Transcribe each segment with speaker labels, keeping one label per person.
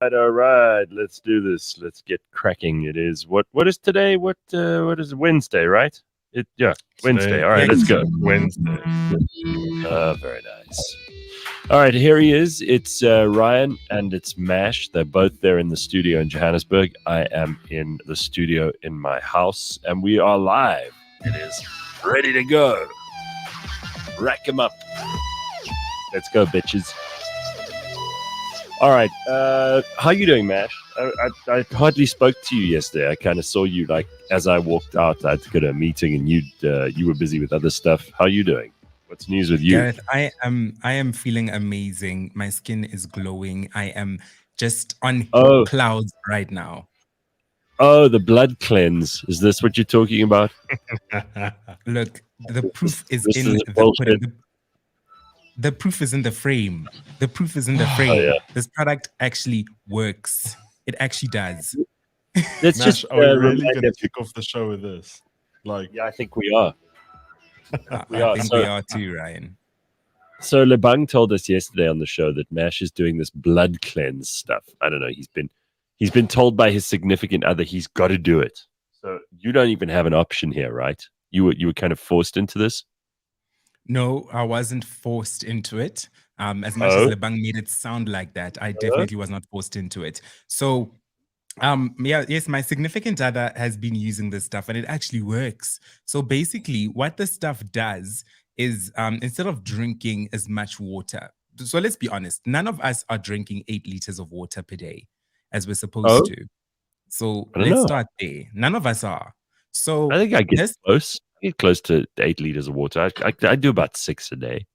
Speaker 1: All right. Let's do this. Let's get cracking. It is what is today? What is it? Wednesday, right? Wednesday.
Speaker 2: Today
Speaker 1: All right, let's
Speaker 2: is
Speaker 1: go.
Speaker 2: Wednesday.
Speaker 1: Very nice. All right, here he is. It's Ryan and it's Mash. They're both there in the studio in Johannesburg. I am in the studio in my house, and we are live. It is ready to go. Rack 'em up. Let's go, bitches. All right. How you doing, Mash? I hardly spoke to you yesterday. I kind of saw you like as I walked out. I had to go to a meeting, and you were busy with other stuff. How you doing? What's news with you?
Speaker 3: Gareth, I am feeling amazing. My skin is glowing. I am just on
Speaker 1: Oh,
Speaker 3: clouds right now.
Speaker 1: oh, the blood cleanse. Is this what you're talking about?
Speaker 3: Look, the proof is
Speaker 1: This
Speaker 3: in
Speaker 1: is
Speaker 3: the
Speaker 1: bullshit.
Speaker 3: pudding. The proof is in the frame. The proof is in the
Speaker 1: Oh
Speaker 3: frame.
Speaker 1: yeah.
Speaker 3: This product actually works. It actually does.
Speaker 1: Let's
Speaker 2: Nash,
Speaker 1: just
Speaker 2: are we really
Speaker 1: remind
Speaker 2: going to
Speaker 1: everyone.
Speaker 2: kick off the show with this? Like,
Speaker 1: Yeah, I think we are. We
Speaker 3: I
Speaker 1: are.
Speaker 3: think we are too, Ryan.
Speaker 1: So Lebang told us yesterday on the show that Mash is doing this blood cleanse stuff. I don't know. He's been told by his significant other he's got to do it. So you don't even have an option here, right? You were kind of forced into this.
Speaker 3: No, I wasn't forced into it. As much as
Speaker 1: Oh,
Speaker 3: Lebang made it sound like that, I definitely was not forced into it. So yeah, yes, my significant other has been using this stuff and it actually works. So basically, what this stuff does is instead of drinking as much water, so let's be honest, none of us are drinking 8 liters of water per day as we're supposed
Speaker 1: oh,
Speaker 3: to. So
Speaker 1: I don't
Speaker 3: let's
Speaker 1: know.
Speaker 3: start there. None of us are.
Speaker 1: I
Speaker 3: So
Speaker 1: think I get
Speaker 3: this,
Speaker 1: close. I get close to 8 liters of water. I do about 6 a day.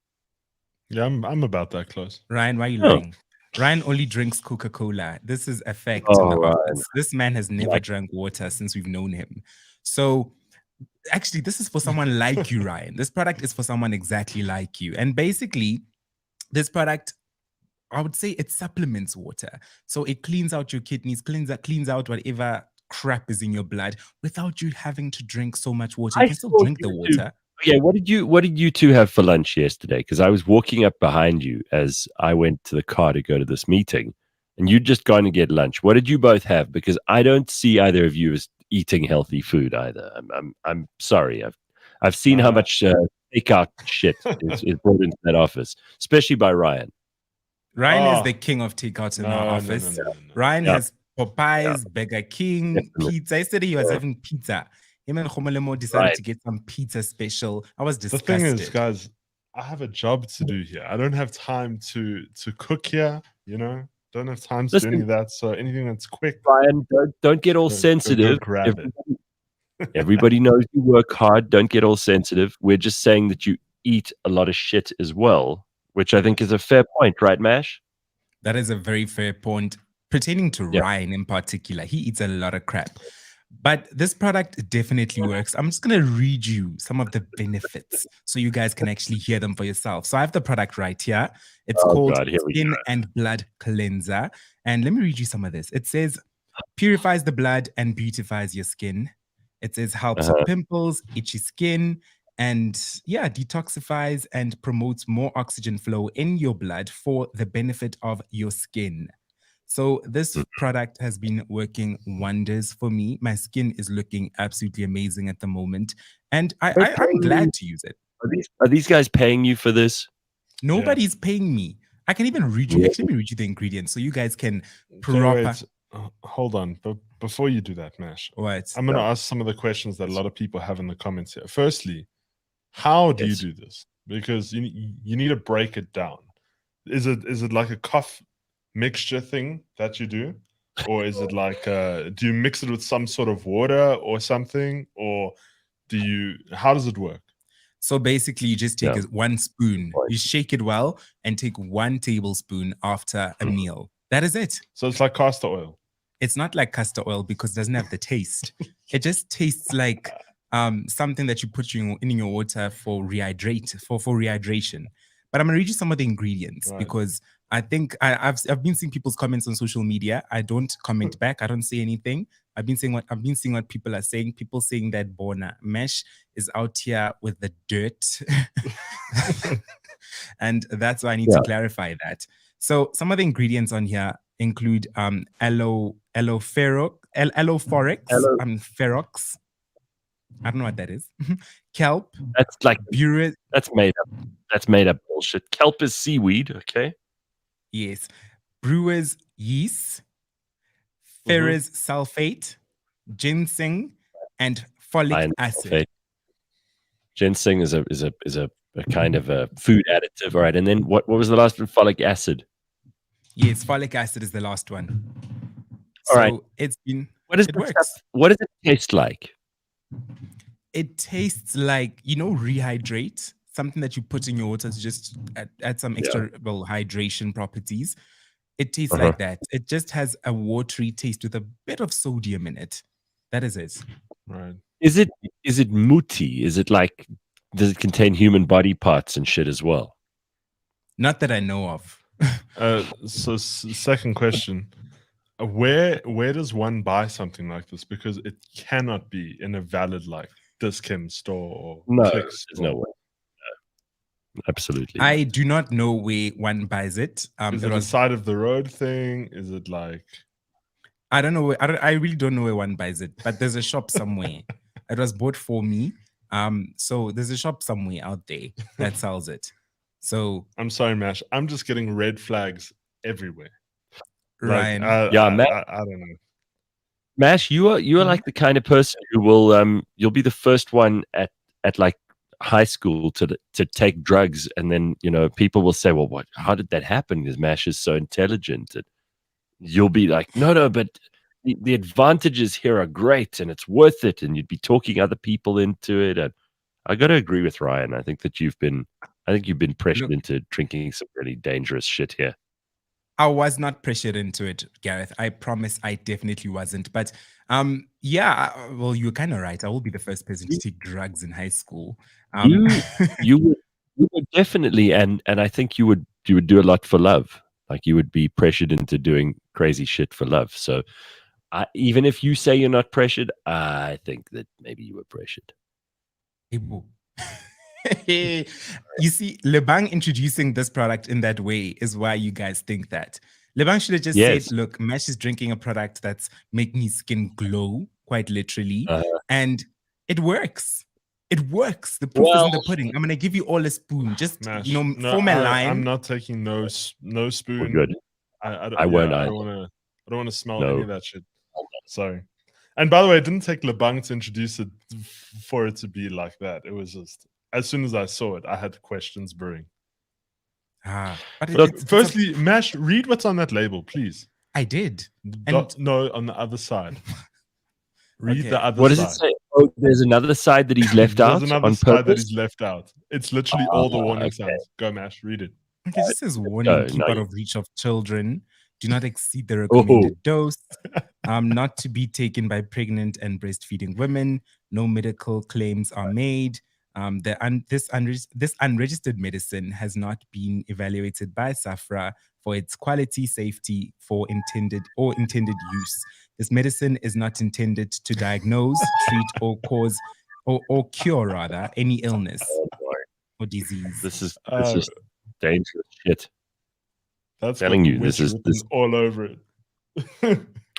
Speaker 2: yeah, I'm about that close.
Speaker 3: Ryan, why are you
Speaker 1: Oh,
Speaker 3: lying? Ryan only drinks Coca-Cola. This is a fact in
Speaker 1: all
Speaker 3: the
Speaker 1: right.
Speaker 3: office. This man has never
Speaker 1: Like,
Speaker 3: drank water since we've known him. So actually, this is for someone like you, Ryan. This product is for someone exactly like you. And basically, this product, I would say it supplements water. So it cleans out your kidneys, cleans out whatever crap is in your blood without you having to drink so much water. You
Speaker 1: I
Speaker 3: can still
Speaker 1: thought
Speaker 3: drink the
Speaker 1: you two.
Speaker 3: water.
Speaker 1: Yeah, what did you two have for lunch yesterday? Because I was walking up behind you as I went to the car to go to this meeting, and you'd just gone to get lunch. What did you both have? Because I don't see either of you as eating healthy food either. I'm sorry. I've seen how
Speaker 2: Uh,
Speaker 1: much takeout shit is brought into that office, especially by Ryan.
Speaker 3: Ryan is the
Speaker 2: oh,
Speaker 3: king of takeouts in our
Speaker 2: no, no, no,
Speaker 3: office.
Speaker 2: no, no, no.
Speaker 3: Ryan
Speaker 1: Yeah,
Speaker 3: has
Speaker 1: yeah,
Speaker 3: Popeyes, Burger King,
Speaker 1: definitely.
Speaker 3: pizza. Yesterday he was
Speaker 1: Yeah,
Speaker 3: having pizza. Him and Khomolemo decided
Speaker 1: right.
Speaker 3: to get some pizza special. I was
Speaker 2: The thing is,
Speaker 3: disgusted.
Speaker 2: guys, I have a job to do here. I don't have time to cook here, you know? Don't have time to do any
Speaker 1: Listen,
Speaker 2: of that. So anything that's quick,
Speaker 1: Ryan, don't get all
Speaker 2: go
Speaker 1: sensitive.
Speaker 2: grab it.
Speaker 1: Everybody knows you work hard. Don't get all sensitive. We're just saying that you eat a lot of shit as well, which I think is
Speaker 2: Yes.
Speaker 1: a fair point, right, Mash?
Speaker 3: That is a very fair point pertaining to
Speaker 1: Yeah.
Speaker 3: Ryan in particular. He eats a lot of crap. But this product definitely works. I'm just going to read you some of the benefits so you guys can actually hear them for yourself. So I have the product right here. It's
Speaker 1: Oh
Speaker 3: called
Speaker 1: God, here we
Speaker 3: Skin
Speaker 1: go.
Speaker 3: and Blood Cleanser. And let me read you some of this. It says, purifies the blood and beautifies your skin. It says, helps with
Speaker 1: Uh-huh.
Speaker 3: pimples, itchy skin, and yeah, detoxifies and promotes more oxygen flow in your blood for the benefit of your skin. So this product has been working wonders for me. My skin is looking absolutely amazing at the moment, and
Speaker 1: They're
Speaker 3: I'm
Speaker 1: paying you.
Speaker 3: glad to use it.
Speaker 1: Are these guys paying you for this?
Speaker 2: Yeah.
Speaker 3: Nobody's paying me. I can even read you.
Speaker 1: Yeah.
Speaker 3: Actually, let me read you the ingredients so you guys can
Speaker 2: Okay,
Speaker 3: proper.
Speaker 2: wait. Hold on. But before you do that, Nash,
Speaker 3: What?
Speaker 2: I'm going to ask some of the questions that a lot of people have in the comments here. Firstly, how do you
Speaker 1: Yes.
Speaker 2: do this? Because you need to break it down. Is it like a cough mixture thing that you do, or is it like do you mix it with some sort of water or something, or how does it work?
Speaker 3: So basically, you just take
Speaker 1: Yeah.
Speaker 3: 1 spoon,
Speaker 1: Right.
Speaker 3: you shake it well, and take 1 tablespoon after a meal. That is it.
Speaker 2: So it's like castor oil.
Speaker 3: It's not like castor oil because it doesn't have the taste. It just tastes like something that you put in your water for rehydration. But I'm gonna read you some of the ingredients
Speaker 2: Right.
Speaker 3: because I think I've been seeing people's comments on social media. I don't comment back. I don't say anything. I've been seeing what people are saying. People saying that Bona Mesh is out here with the dirt, and that's why I need
Speaker 1: Yeah.
Speaker 3: to clarify that. So some of the ingredients on here include allophorics, ferox. I don't know what that is. Kelp.
Speaker 1: That's like
Speaker 3: Bure.
Speaker 1: that's made up. That's made up bullshit. Kelp is seaweed. Okay.
Speaker 3: Yes. Brewer's yeast, ferrous sulfate, ginseng, and folic
Speaker 1: Iron
Speaker 3: acid.
Speaker 1: sulfate. Ginseng is a kind of a food additive. All right. And then what was the last one? Folic acid.
Speaker 3: Yes, folic acid is the last one.
Speaker 1: All right.
Speaker 3: It's been.
Speaker 1: What does
Speaker 3: it works.
Speaker 1: What does it taste like?
Speaker 3: It tastes like, rehydrate, something that you put in your water to just add some extra hydration properties. It tastes like that. It just has a watery taste with a bit of sodium in it. That is it.
Speaker 2: Right.
Speaker 1: Is it muti? Is it like, does it contain human body parts and shit as well?
Speaker 3: Not that I know of.
Speaker 2: So second question. Where does one buy something like this? Because it cannot be in a valid Dis-Chem store or Click store.
Speaker 1: There's no way. No. Absolutely.
Speaker 3: I do not know where one buys it.
Speaker 2: Is it a side of the road thing? Is it like?
Speaker 3: I don't know. I really don't know where one buys it, but there's a shop somewhere. It was bought for me. So there's a shop somewhere out there that sells it. So
Speaker 2: I'm sorry, Mash. I'm just getting red flags everywhere.
Speaker 3: Ryan,
Speaker 2: I don't know.
Speaker 1: Mash, you are like the kind of person who will you'll be the first one at like high school to take drugs, and then people will say, well, how did that happen? Because Mash is so intelligent. And you'll be like, no, but the advantages here are great and it's worth it, and you'd be talking other people into it. And I got to agree with Ryan. I think you've been pressured into drinking some really dangerous shit here.
Speaker 3: I was not pressured into it, Gareth. I promise I definitely wasn't. But well, you're kind of right. I will be the first person to take drugs in high school.
Speaker 1: You would definitely, and I think you would do a lot for love. Like, you would be pressured into doing crazy shit for love. So even if you say you're not pressured, I think that maybe you were pressured.
Speaker 3: You see, Lebang introducing this product in that way is why you guys think that. Lebang should have just said, look, Mash is drinking a product that's making his skin glow, quite literally. And it works. It works. The proof is in the pudding. I'm going to give you all a spoon. Just,
Speaker 2: Mash,
Speaker 3: form a line.
Speaker 2: I'm not taking no spoon.
Speaker 1: We're good.
Speaker 2: I
Speaker 1: won't.
Speaker 2: I don't want to smell any of that shit. Sorry. And by the way, it didn't take Lebang to introduce it for it to be like that. It was just, as soon as I saw it, I had questions brewing.
Speaker 3: But
Speaker 2: look, firstly, Mash, read what's on that label, please.
Speaker 3: I did.
Speaker 2: No, on the other side. Read the other side.
Speaker 1: What does it say? Oh, there's another side that he's left out.
Speaker 2: There's another
Speaker 1: on
Speaker 2: side
Speaker 1: purpose?
Speaker 2: that he's left out. It's literally all the warning signs. Go, Mash, read it.
Speaker 3: Okay, this says warning: keep out of reach of children. Do not exceed the recommended dose. Not to be taken by pregnant and breastfeeding women. No medical claims are made. This unregistered medicine has not been evaluated by SAFRA for its quality, safety, for intended use. This medicine is not intended to diagnose, treat, or cause or cure rather any illness or disease.
Speaker 1: This is dangerous shit.
Speaker 2: That's
Speaker 1: telling you, this is
Speaker 2: all over it.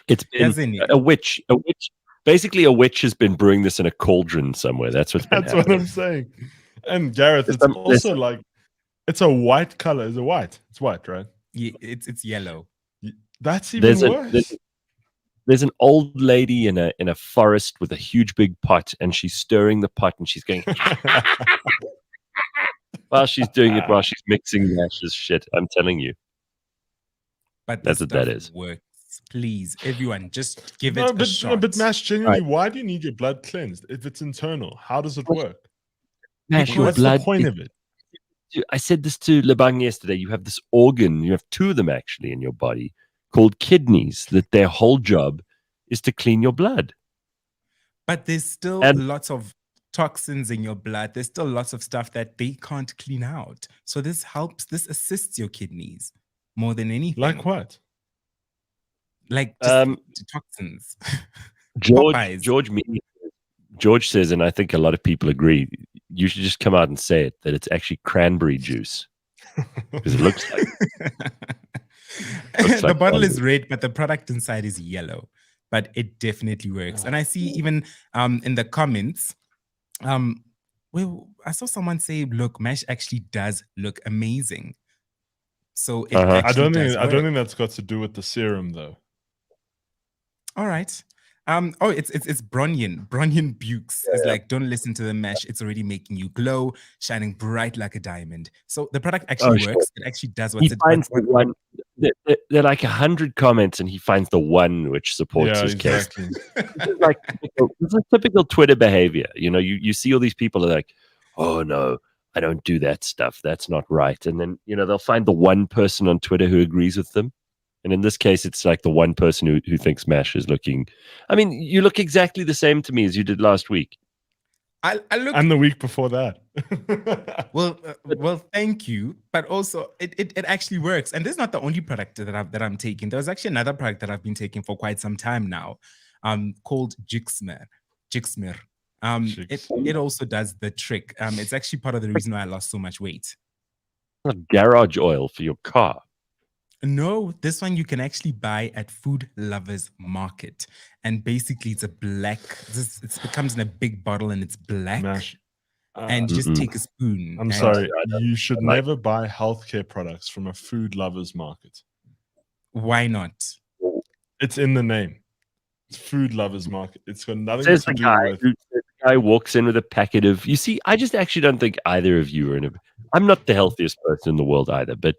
Speaker 1: It's been a witch. Basically, a witch has been brewing this in a cauldron somewhere. That's what's been happening.
Speaker 2: What I'm saying. And Gareth, it's also like, it's a white color. Is it white? It's white, right?
Speaker 3: Yeah, it's yellow.
Speaker 2: That's even worse.
Speaker 1: There's an old lady in a forest with a huge big pot, and she's stirring the pot, and she's going while she's doing it, while she's mixing Mash's shit. I'm telling you.
Speaker 3: But
Speaker 1: that's what that is.
Speaker 3: Works. Please, everyone, just give it a shot.
Speaker 2: But Mash, genuinely, why do you need your blood cleansed if it's internal? How does it work?
Speaker 1: Mash,
Speaker 2: what's the point of it?
Speaker 1: I said this to Lebang yesterday. You have this organ, you have two of them actually in your body, called kidneys, that their whole job is to clean your blood.
Speaker 3: But there's still lots of toxins in your blood. There's still lots of stuff that they can't clean out. So this assists your kidneys more than anything.
Speaker 2: Like what?
Speaker 3: Like just toxins.
Speaker 1: George says, and I think a lot of people agree, you should just come out and say it, that it's actually cranberry juice. Because it looks like Looks
Speaker 3: The
Speaker 1: like
Speaker 3: bottle
Speaker 1: fun.
Speaker 3: is red, but the product inside is yellow. But it definitely works. And I see even in the comments, well, I saw someone say, "Look, Mash actually does look amazing." So it
Speaker 1: Uh-huh.
Speaker 3: actually does
Speaker 2: I don't
Speaker 3: work.
Speaker 2: think that's got to do with the serum though.
Speaker 3: All right. Oh, it's Bronyan. Bronyan Bukes is
Speaker 1: Yeah.
Speaker 3: like, don't listen to the mesh. It's already making you glow, shining bright like a diamond. So the product
Speaker 1: Oh,
Speaker 3: actually
Speaker 1: sure.
Speaker 3: works. It actually does
Speaker 1: He
Speaker 3: what's it.
Speaker 1: finds the one. They're like 100 comments, and he finds the one which supports
Speaker 2: Yeah,
Speaker 1: his case.
Speaker 2: exactly.
Speaker 1: This is like this is typical Twitter behavior. You know, you see all these people are like, "Oh no, I don't do that stuff. That's not right." And then they'll find the one person on Twitter who agrees with them. And in this case, it's like the one person who thinks Mash is looking. I mean, you look exactly the same to me as you did last week.
Speaker 3: I look
Speaker 2: And the week before that.
Speaker 3: well, thank you. But also, it actually works. And this is not the only product that I'm taking. There's actually another product that I've been taking for quite some time now, called Jixmer. Jixmer. It also does the trick. It's actually part of the reason why I lost so much weight.
Speaker 1: Not garage oil for your car.
Speaker 3: No, this one you can actually buy at Food Lovers Market. And basically, it's a black, it comes in a big bottle and it's black.
Speaker 2: Mash.
Speaker 3: And you just take a spoon.
Speaker 2: I'm
Speaker 3: and-
Speaker 2: sorry. You should never buy healthcare products from a Food Lovers Market.
Speaker 3: Why not?
Speaker 2: It's in the name. It's Food Lovers Market. It's got nothing
Speaker 1: Says
Speaker 2: to
Speaker 1: the
Speaker 2: do
Speaker 1: guy
Speaker 2: with.
Speaker 1: the guy walks in with a packet of. You see, I just actually don't think either of you are in a. I'm not the healthiest person in the world either, but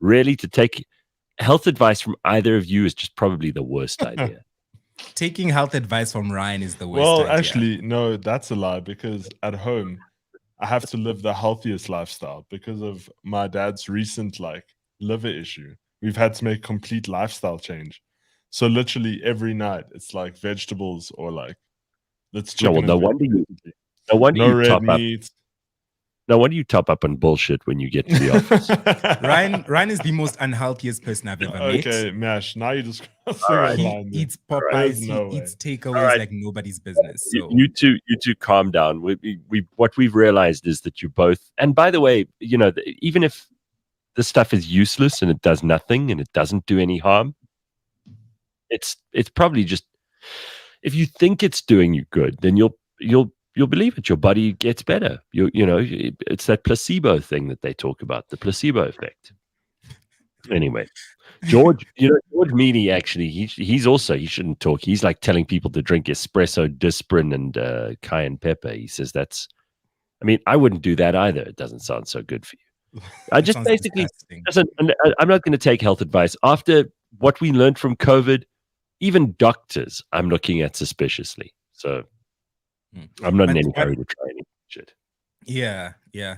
Speaker 1: really to take health advice from either of you is just probably the worst idea.
Speaker 3: Taking health advice from Ryan is the worst
Speaker 2: Well,
Speaker 3: idea.
Speaker 2: actually, no, that's a lie because at home, I have to live the healthiest lifestyle because of my dad's recent liver issue. We've had to make complete lifestyle change. So literally every night it's like vegetables or let's chicken.
Speaker 1: No, well, no wonder you
Speaker 2: red
Speaker 1: top up.
Speaker 2: meat.
Speaker 1: No wonder you top up on bullshit when you get to the office.
Speaker 3: Ryan is the most unhealthiest person I've ever met.
Speaker 2: Okay, Mash. Now you're just
Speaker 3: He eats Popeyes, he eats takeaways like nobody's business. So
Speaker 1: You two calm down. What we've realized is that you both. And by the way, even if the stuff is useless and it does nothing and it doesn't do any harm, it's probably just, if you think it's doing you good, then you'll believe it. Your body gets better. It's that placebo thing that they talk about, the placebo effect. Anyway, George Meany, actually, he shouldn't talk. He's like telling people to drink espresso, Disprin, and cayenne pepper. He says I wouldn't do that either. It doesn't sound so good for you. I just basically, I'm not going to take health advice. After what we learned from COVID, even doctors I'm looking at suspiciously. So I'm not in any hurry to try any shit.
Speaker 3: Yeah.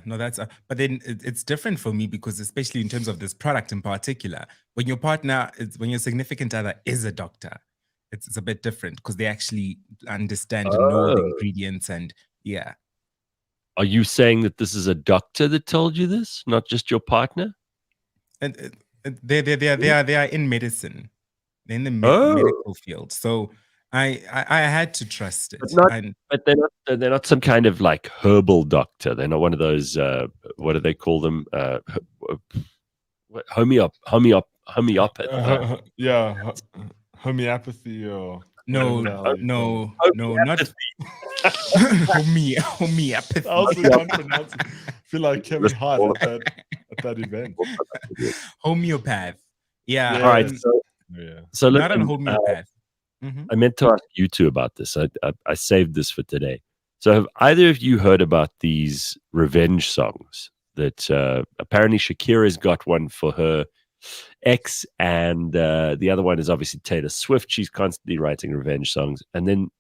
Speaker 3: No, that's but then it's different for me because especially in terms of this product in particular, when your partner when your significant other is a doctor, it's a bit different because they actually understand and know the ingredients and yeah.
Speaker 1: Are you saying that this is a doctor that told you this, not just your partner?
Speaker 3: And they are in medicine. They're in the medical field. So I had to trust it.
Speaker 1: But they're not some kind of like herbal doctor. They're not one of those what do they call them? Homeopathy.
Speaker 2: Yeah, homeopathy or
Speaker 3: no, not homeopathy.
Speaker 2: I also can't pronounce it. I feel like Kevin Hart at that event.
Speaker 3: Homeopath. Yeah.
Speaker 1: All right. So
Speaker 3: not a homeopath.
Speaker 1: I meant to ask you two about this. I saved this for today. So have either of you heard about these revenge songs that apparently Shakira's got one for her ex, and the other one is obviously Taylor Swift. She's constantly writing revenge songs. And then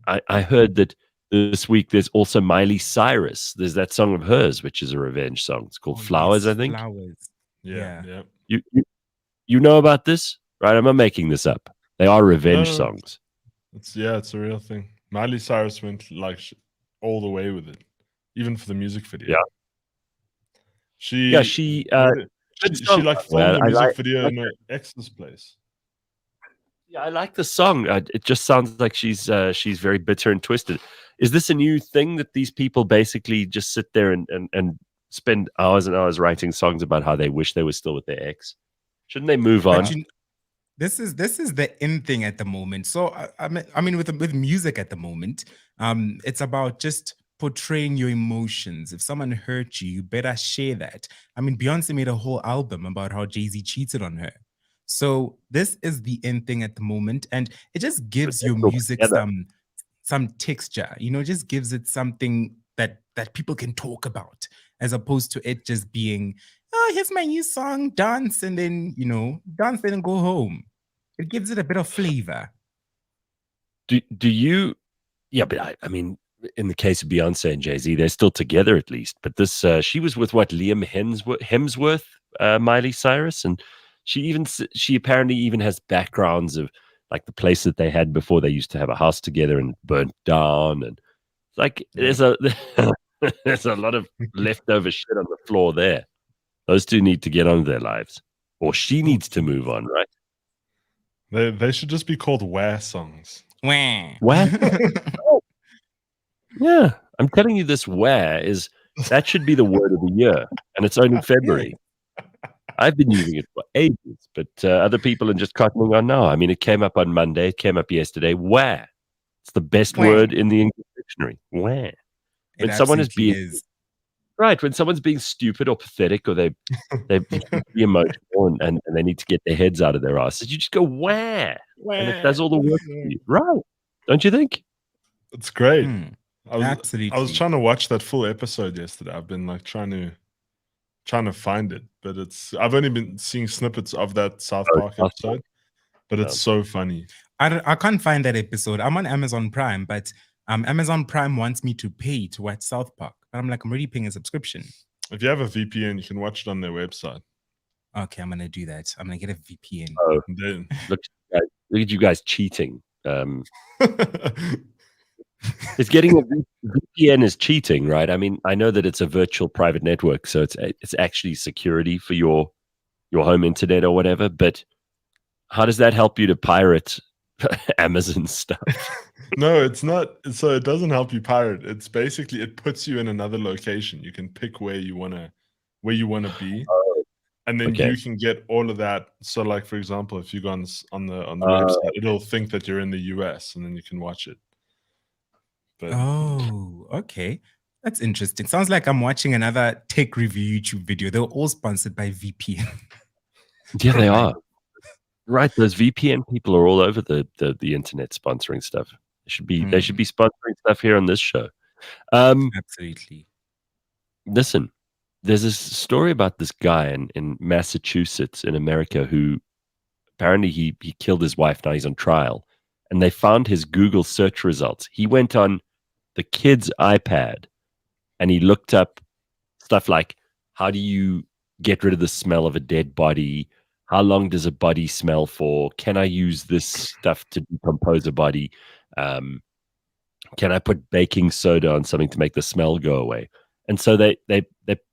Speaker 1: I heard that this week there's also Miley Cyrus. There's that song of hers, which is a revenge song. It's called Flowers,
Speaker 3: yes,
Speaker 1: I think.
Speaker 3: Flowers.
Speaker 2: Yeah.
Speaker 1: You know about this? Right? I'm not making this up. They are revenge songs.
Speaker 2: It's a real thing. Miley Cyrus went all the way with it, even for the music video.
Speaker 1: Yeah.
Speaker 2: She filmed the music video in her ex's place.
Speaker 1: Yeah, I like the song. It just sounds like she's very bitter and twisted. Is this a new thing that these people basically just sit there and spend hours and hours writing songs about how they wish they were still with their ex? Shouldn't they move on?
Speaker 3: But this is the in thing at the moment. So I mean with music at the moment, it's about just portraying your emotions. If someone hurt you, you better share that. I mean, Beyonce made a whole album about how Jay-Z cheated on her. So this is the in thing at the moment, and it just gives your music some texture. Just gives it something that people can talk about, as opposed to it just being, oh, here's my new song, dance, and then dance and then go home. It gives it a bit of flavor.
Speaker 1: Do you? Yeah, but I mean, in the case of Beyonce and Jay-Z, they're still together at least. But this, she was with Liam Hemsworth, Miley Cyrus, and she apparently even has backgrounds of like the place that they had before. They used to have a house together and burnt down, and like there's a lot of leftover shit on the floor there. Those two need to get on with thetheir lives, or she needs to move on, right?
Speaker 2: They should just be called Where songs.
Speaker 3: Where?
Speaker 1: Yeah, I'm telling you, this "where" that should be the word of the year, and it's only February. I've been using it for ages, but other people are just cottoning on now. I mean, it came up on Monday, it came up yesterday. Where? It's the best word in the English dictionary. Where? When someone is being right, when someone's being stupid or pathetic, or they be emotional and they need to get their heads out of their asses, you just go where, and it does all the work for you, right? Don't you think?
Speaker 2: It's great.
Speaker 3: Absolutely.
Speaker 2: I was trying to watch that full episode yesterday. I've been like trying to find it, but I've only been seeing snippets of that South Park episode, but it's so funny.
Speaker 3: I can't find that episode. I'm on Amazon Prime, but Amazon Prime wants me to pay to watch South Park. But I'm like, I'm already paying a subscription.
Speaker 2: If you have a VPN, you can watch it on their website.
Speaker 3: Okay, I'm gonna do that. I'm gonna get a VPN.
Speaker 1: Oh, look at you guys cheating. It's getting a VPN is cheating, right? I mean, I know that it's a virtual private network, so it's actually security for your home internet or whatever. But how does that help you to pirate Amazon stuff?
Speaker 2: No, it's not. So it doesn't help you pirate. It's basically it puts you in another location. You can pick where you wanna be, and then you can get all of that. So, like for example, if you go on the website, it'll think that you're in the US, and then you can watch it. But,
Speaker 3: okay. That's interesting. Sounds like I'm watching another tech review YouTube video. They're all sponsored by VPN.
Speaker 1: Yeah, they are. Right, those VPN people are all over the internet sponsoring stuff. They should be sponsoring stuff here on this show.
Speaker 3: Absolutely.
Speaker 1: Listen, there's this story about this guy in Massachusetts in America who apparently he killed his wife. Now he's on trial, and they found his Google search results. He went on the kid's iPad and he looked up stuff like, how do you get rid of the smell of a dead body? How long does a body smell for? Can I use this stuff to decompose a body? Can I put baking soda on something to make the smell go away? And so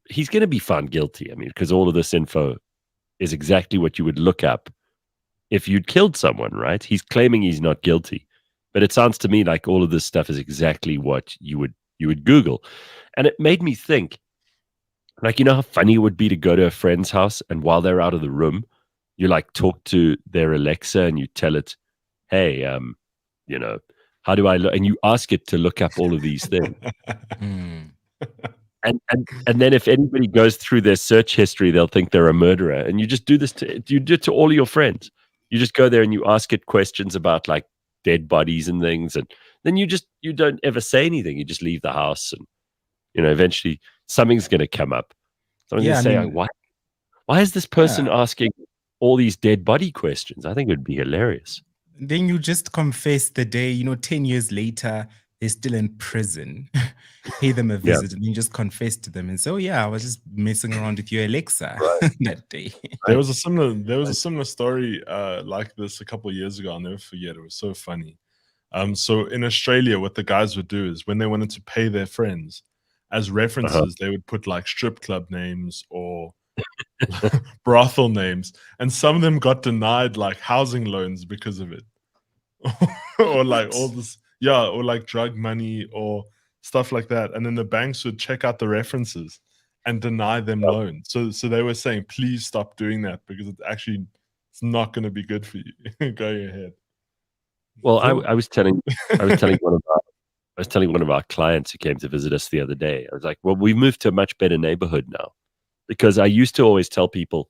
Speaker 1: he's going to be found guilty. I mean, because all of this info is exactly what you would look up if you'd killed someone, right? He's claiming he's not guilty, but it sounds to me like all of this stuff is exactly what you would Google. And it made me think, like, you know how funny it would be to go to a friend's house and while they're out of the room, you like talk to their Alexa and you tell it, hey, how do I look? And you ask it to look up all of these things. And then if anybody goes through their search history, they'll think they're a murderer. And you just do this you do it to all of your friends. You just go there and you ask it questions about like dead bodies and things, and then you don't ever say anything. You just leave the house, and eventually something's going to come up. Someone's going to say, why is this person asking all these dead body questions? I think it would be hilarious.
Speaker 3: Then you just confess the day, 10 years later, they're still in prison. Pay them a visit and you just confess to them and say, oh yeah, I was just messing around with your Alexa that day.
Speaker 2: There was a similar story like this a couple of years ago. I'll never forget. It was so funny. So in Australia, what the guys would do is when they wanted to pay their friends as references, they would put like strip club names or brothel names, and some of them got denied like housing loans because of it. Or like all this, or like drug money or stuff like that. And then the banks would check out the references and deny them loans. So they were saying, please stop doing that because it's not going to be good for you. Going ahead.
Speaker 1: Well, I was telling one of our clients who came to visit us the other day. I was like, well, we've moved to a much better neighborhood now, because I used to always tell people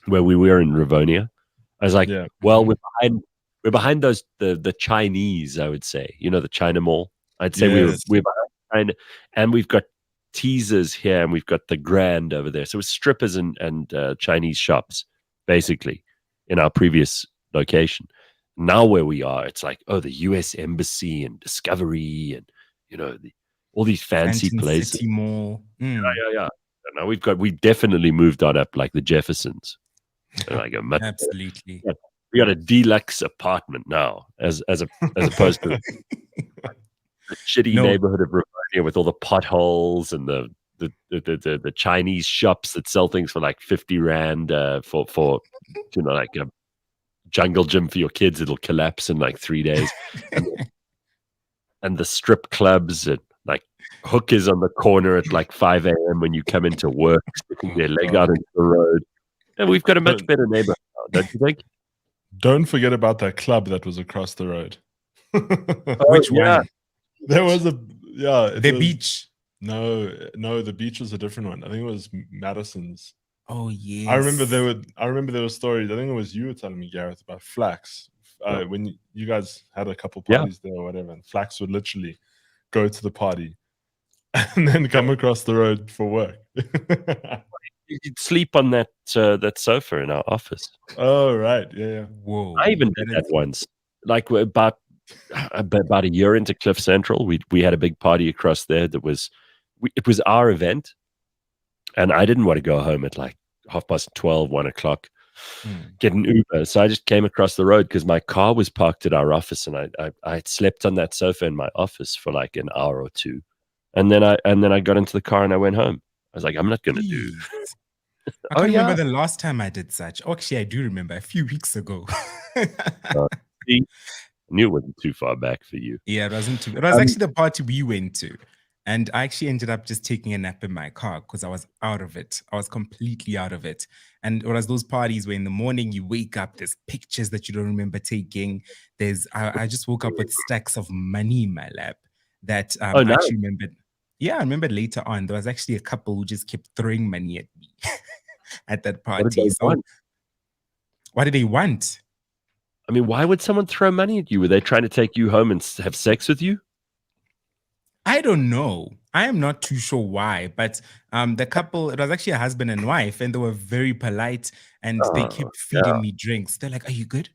Speaker 1: where we were in Rivonia, I was like, well, we're behind those the Chinese, I would say, the China Mall. I'd say we're behind China, and we've got teasers here, and we've got the Grand over there. So it's strippers and Chinese shops, basically, in our previous location. Now where we are, it's like, oh, the U.S. Embassy and Discovery, and all these fancy places.
Speaker 3: City Mall.
Speaker 1: Yeah. Now we definitely moved on up like the Jeffersons. Like
Speaker 3: Absolutely.
Speaker 1: We got a deluxe apartment now, as opposed to the shitty neighborhood of Rivonia with all the potholes and the Chinese shops that sell things for like 50 Rand for like a jungle gym for your kids. It'll collapse in like 3 days. And the strip clubs and like hookers on the corner at like 5 a.m. when you come into work, sticking their leg out into the road. And we've got a much better neighborhood now, don't you think?
Speaker 2: Don't forget about that club that was across the road.
Speaker 3: Which one?
Speaker 2: There was the
Speaker 3: beach.
Speaker 2: No, the beach was a different one. I think it was Madison's.
Speaker 3: Oh yeah.
Speaker 2: I remember there were stories. I think it was you were telling me, Gareth, about Flax. When you guys had a couple parties there or whatever, and Flax would literally go to the party and then come across the road for work.
Speaker 1: You'd sleep on that sofa in our office.
Speaker 2: Oh, right. Yeah.
Speaker 3: Whoa.
Speaker 1: I even did that once. Like about a year into Cliff Central, we had a big party across there that was it was our event, and I didn't want to go home at like 12:30, 1 o'clock, get an Uber. So I just came across the road because my car was parked at our office, and I slept on that sofa in my office for like an hour or two, and then I got into the car and I went home. I was like, I'm not going to do.
Speaker 3: I can't remember the last time I did such. Actually, I do remember a few weeks ago.
Speaker 1: I knew it wasn't too far back for you.
Speaker 3: Yeah, it wasn't too. It was actually the party we went to, and I actually ended up just taking a nap in my car because I was out of it. I was completely out of it. And whereas those parties where in the morning you wake up, there's pictures that you don't remember taking. I just woke up with stacks of money in my lap that I actually remembered. Yeah, I remember later on, there was actually a couple who just kept throwing money at me at that party. What did they want?
Speaker 1: I mean, why would someone throw money at you? Were they trying to take you home and have sex with you?
Speaker 3: I don't know. I am not too sure why, but the couple, it was actually a husband and wife, and they were very polite, and they kept feeding me drinks. They're like, are you good?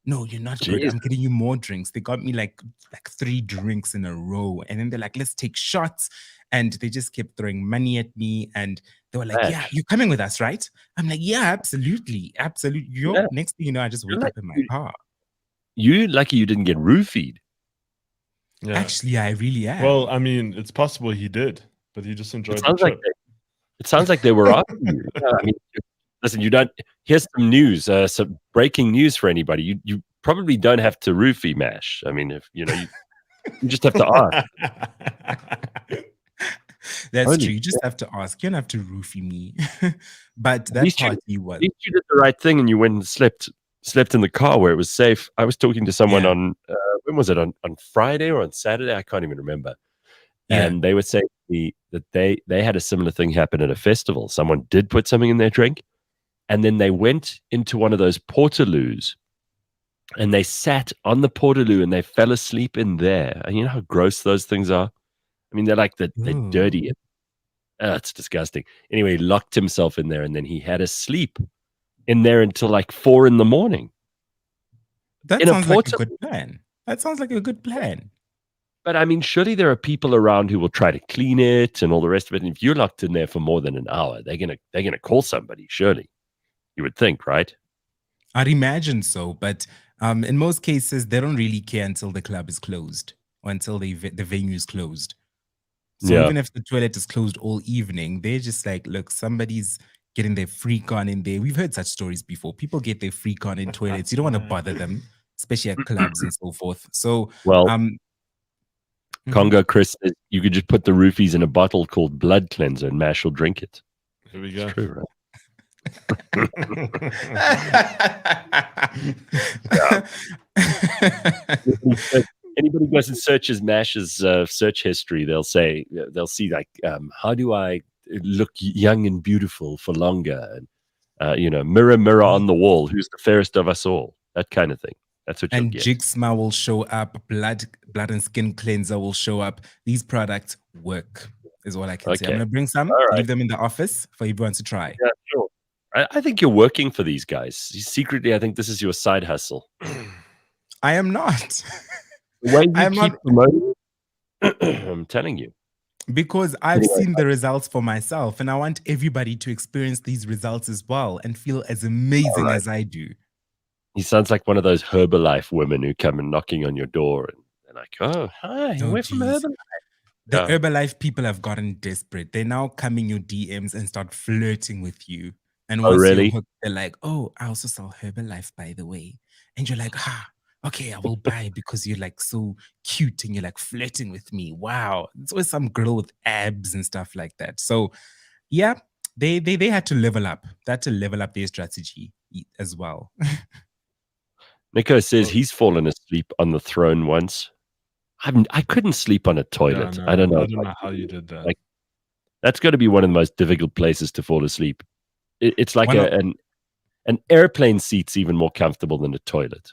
Speaker 3: No, you're not good. I'm getting you more drinks. They got me like 3 drinks in a row. And then they're like, let's take shots. And they just kept throwing money at me. And they were like, yeah, you're coming with us, right? I'm like, yeah, absolutely. Absolutely. Next thing you know, I just wake up in my car.
Speaker 1: You lucky you didn't get roofied.
Speaker 3: Yeah. Actually, I really am.
Speaker 2: Well, I mean, it's possible he did, but he just enjoyed the trip.
Speaker 1: It sounds like they were after you. I mean, listen, you don't. Here's some news, some breaking news for anybody. You probably don't have to roofie Mash. I mean, if you just have to ask.
Speaker 3: That's true. You just have to ask. You don't have to roofie me. But that party was.
Speaker 1: At least you did the right thing, and you went and slept in the car where it was safe. I was talking to someone on when was it on Friday or on Saturday? I can't even remember. And they were saying that they had a similar thing happen at a festival. Someone did put something in their drink. And then they went into one of those portaloos and they sat on the portaloo and they fell asleep in there. And you know how gross those things are? I mean, they're like they're dirty. It's disgusting. Anyway, he locked himself in there and then he had to sleep in there until like 4 a.m.
Speaker 3: That sounds like a good plan. That sounds like a good plan.
Speaker 1: But I mean, surely there are people around who will try to clean it and all the rest of it. And if you're locked in there for more than an hour, they're gonna call somebody, surely. You would think, right?
Speaker 3: I'd imagine so, but in most cases, they don't really care until the club is closed or until the venue is closed. So even if the toilet is closed all evening, they're just like, look, somebody's getting their freak on in there. We've heard such stories before. People get their freak on in toilets. You don't want to bother them, especially at clubs and so forth. So,
Speaker 1: Congo Chris says you could just put the roofies in a bottle called blood cleanser and Mash will drink it.
Speaker 2: Here we go.
Speaker 1: It's true, right? Anybody goes and searches Mash's search history, they'll see like, how do I look young and beautiful for longer? And mirror, mirror on the wall, who's the fairest of us all? That kind of thing. That's what you'll
Speaker 3: And
Speaker 1: get.
Speaker 3: Jixma will show up. Blood and skin cleanser will show up. These products work, is all I can say. I'm going to bring some, leave them in the office for everyone to try.
Speaker 1: Yeah, sure. I think you're working for these guys. Secretly, I think this is your side hustle.
Speaker 3: I am not.
Speaker 1: The way you keep promoting, I'm telling you.
Speaker 3: Because I've seen the results for myself, and I want everybody to experience these results as well and feel as amazing as I do.
Speaker 1: He sounds like one of those Herbalife women who come and knocking on your door and they're like, "Oh, hi, away from Herbalife."
Speaker 3: The Herbalife people have gotten desperate. They're now coming your DMs and start flirting with you. And once you're hooked, they're like, "Oh, I also sell Herbalife, by the way." And you're like, okay, I will buy because you're like so cute and you're like flirting with me. Wow. It's always some girl with abs and stuff like that. So yeah, they had to level up. They had to level up their strategy as well.
Speaker 1: Nico says he's fallen asleep on the throne once. I couldn't sleep on a toilet.
Speaker 2: Yeah, no,
Speaker 1: I don't know.
Speaker 2: I don't know how you did that.
Speaker 1: Like, that's got to be one of the most difficult places to fall asleep. It's like an airplane seat's even more comfortable than a toilet.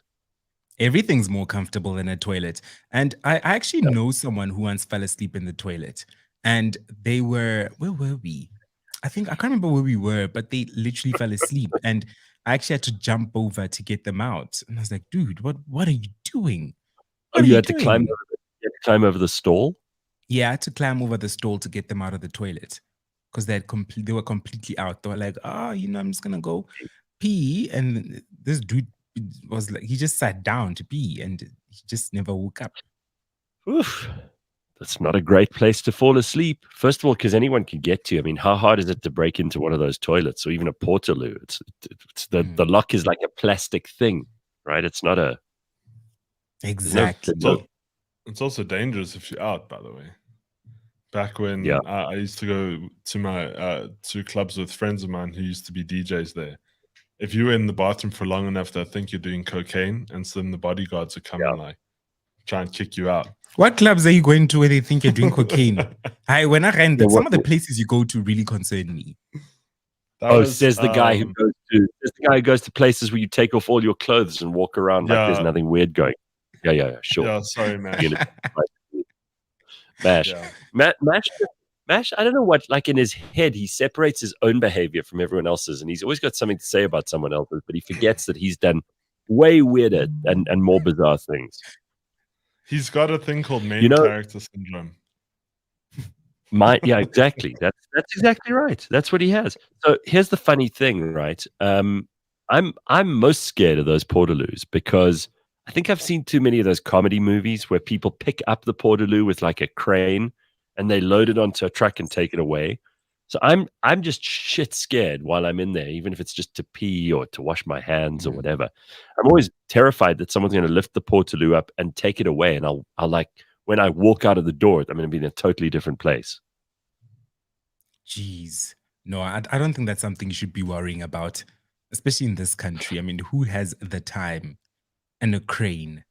Speaker 3: Everything's more comfortable than a toilet. And I actually know someone who once fell asleep in the toilet. And they were, where were we? I can't remember where we were, but they literally fell asleep. And I actually had to jump over to get them out. And I was like, dude, what are you doing?
Speaker 1: You had to climb over the stall?
Speaker 3: Yeah, I had to climb over the stall to get them out of the toilet. Because they were completely out. They were like, I'm just going to go pee. And this dude was like, he just sat down to pee and he just never woke up.
Speaker 1: Oof. That's not a great place to fall asleep. First of all, because anyone can get to you. I mean, how hard is it to break into one of those toilets or even a portaloo? The lock is like a plastic thing, right? It's not a...
Speaker 3: Exactly.
Speaker 2: It's also dangerous if you're out, by the way. Back when I used to go to my to clubs with friends of mine who used to be DJs there. If you were in the bathroom for long enough, they think you're doing cocaine, and so then the bodyguards would come and like try and kick you out.
Speaker 3: What clubs are you going to where they think you're doing cocaine? When I ran that, some of the places you go to really concern me.
Speaker 1: Says the guy who goes to places where you take off all your clothes and walk around like there's nothing weird going. Yeah, sure.
Speaker 2: Yeah, sorry, man.
Speaker 1: Mash. Mash, I don't know what, like in his head, he separates his own behavior from everyone else's, and he's always got something to say about someone else's, but he forgets that he's done way weirder and more bizarre things.
Speaker 2: He's got a thing called main character syndrome.
Speaker 1: Yeah, exactly. That's exactly right. That's what he has. So here's the funny thing, right? I'm most scared of those portaloos because I think I've seen too many of those comedy movies where people pick up the portaloo with like a crane and they load it onto a truck and take it away. So I'm just shit scared while I'm in there, even if it's just to pee or to wash my hands or whatever. I'm always terrified that someone's going to lift the portaloo up and take it away, and I'll like when I walk out of the door, I'm going to be in a totally different place.
Speaker 3: Jeez, no, I don't think that's something you should be worrying about, especially in this country. I mean, who has the time and a crane?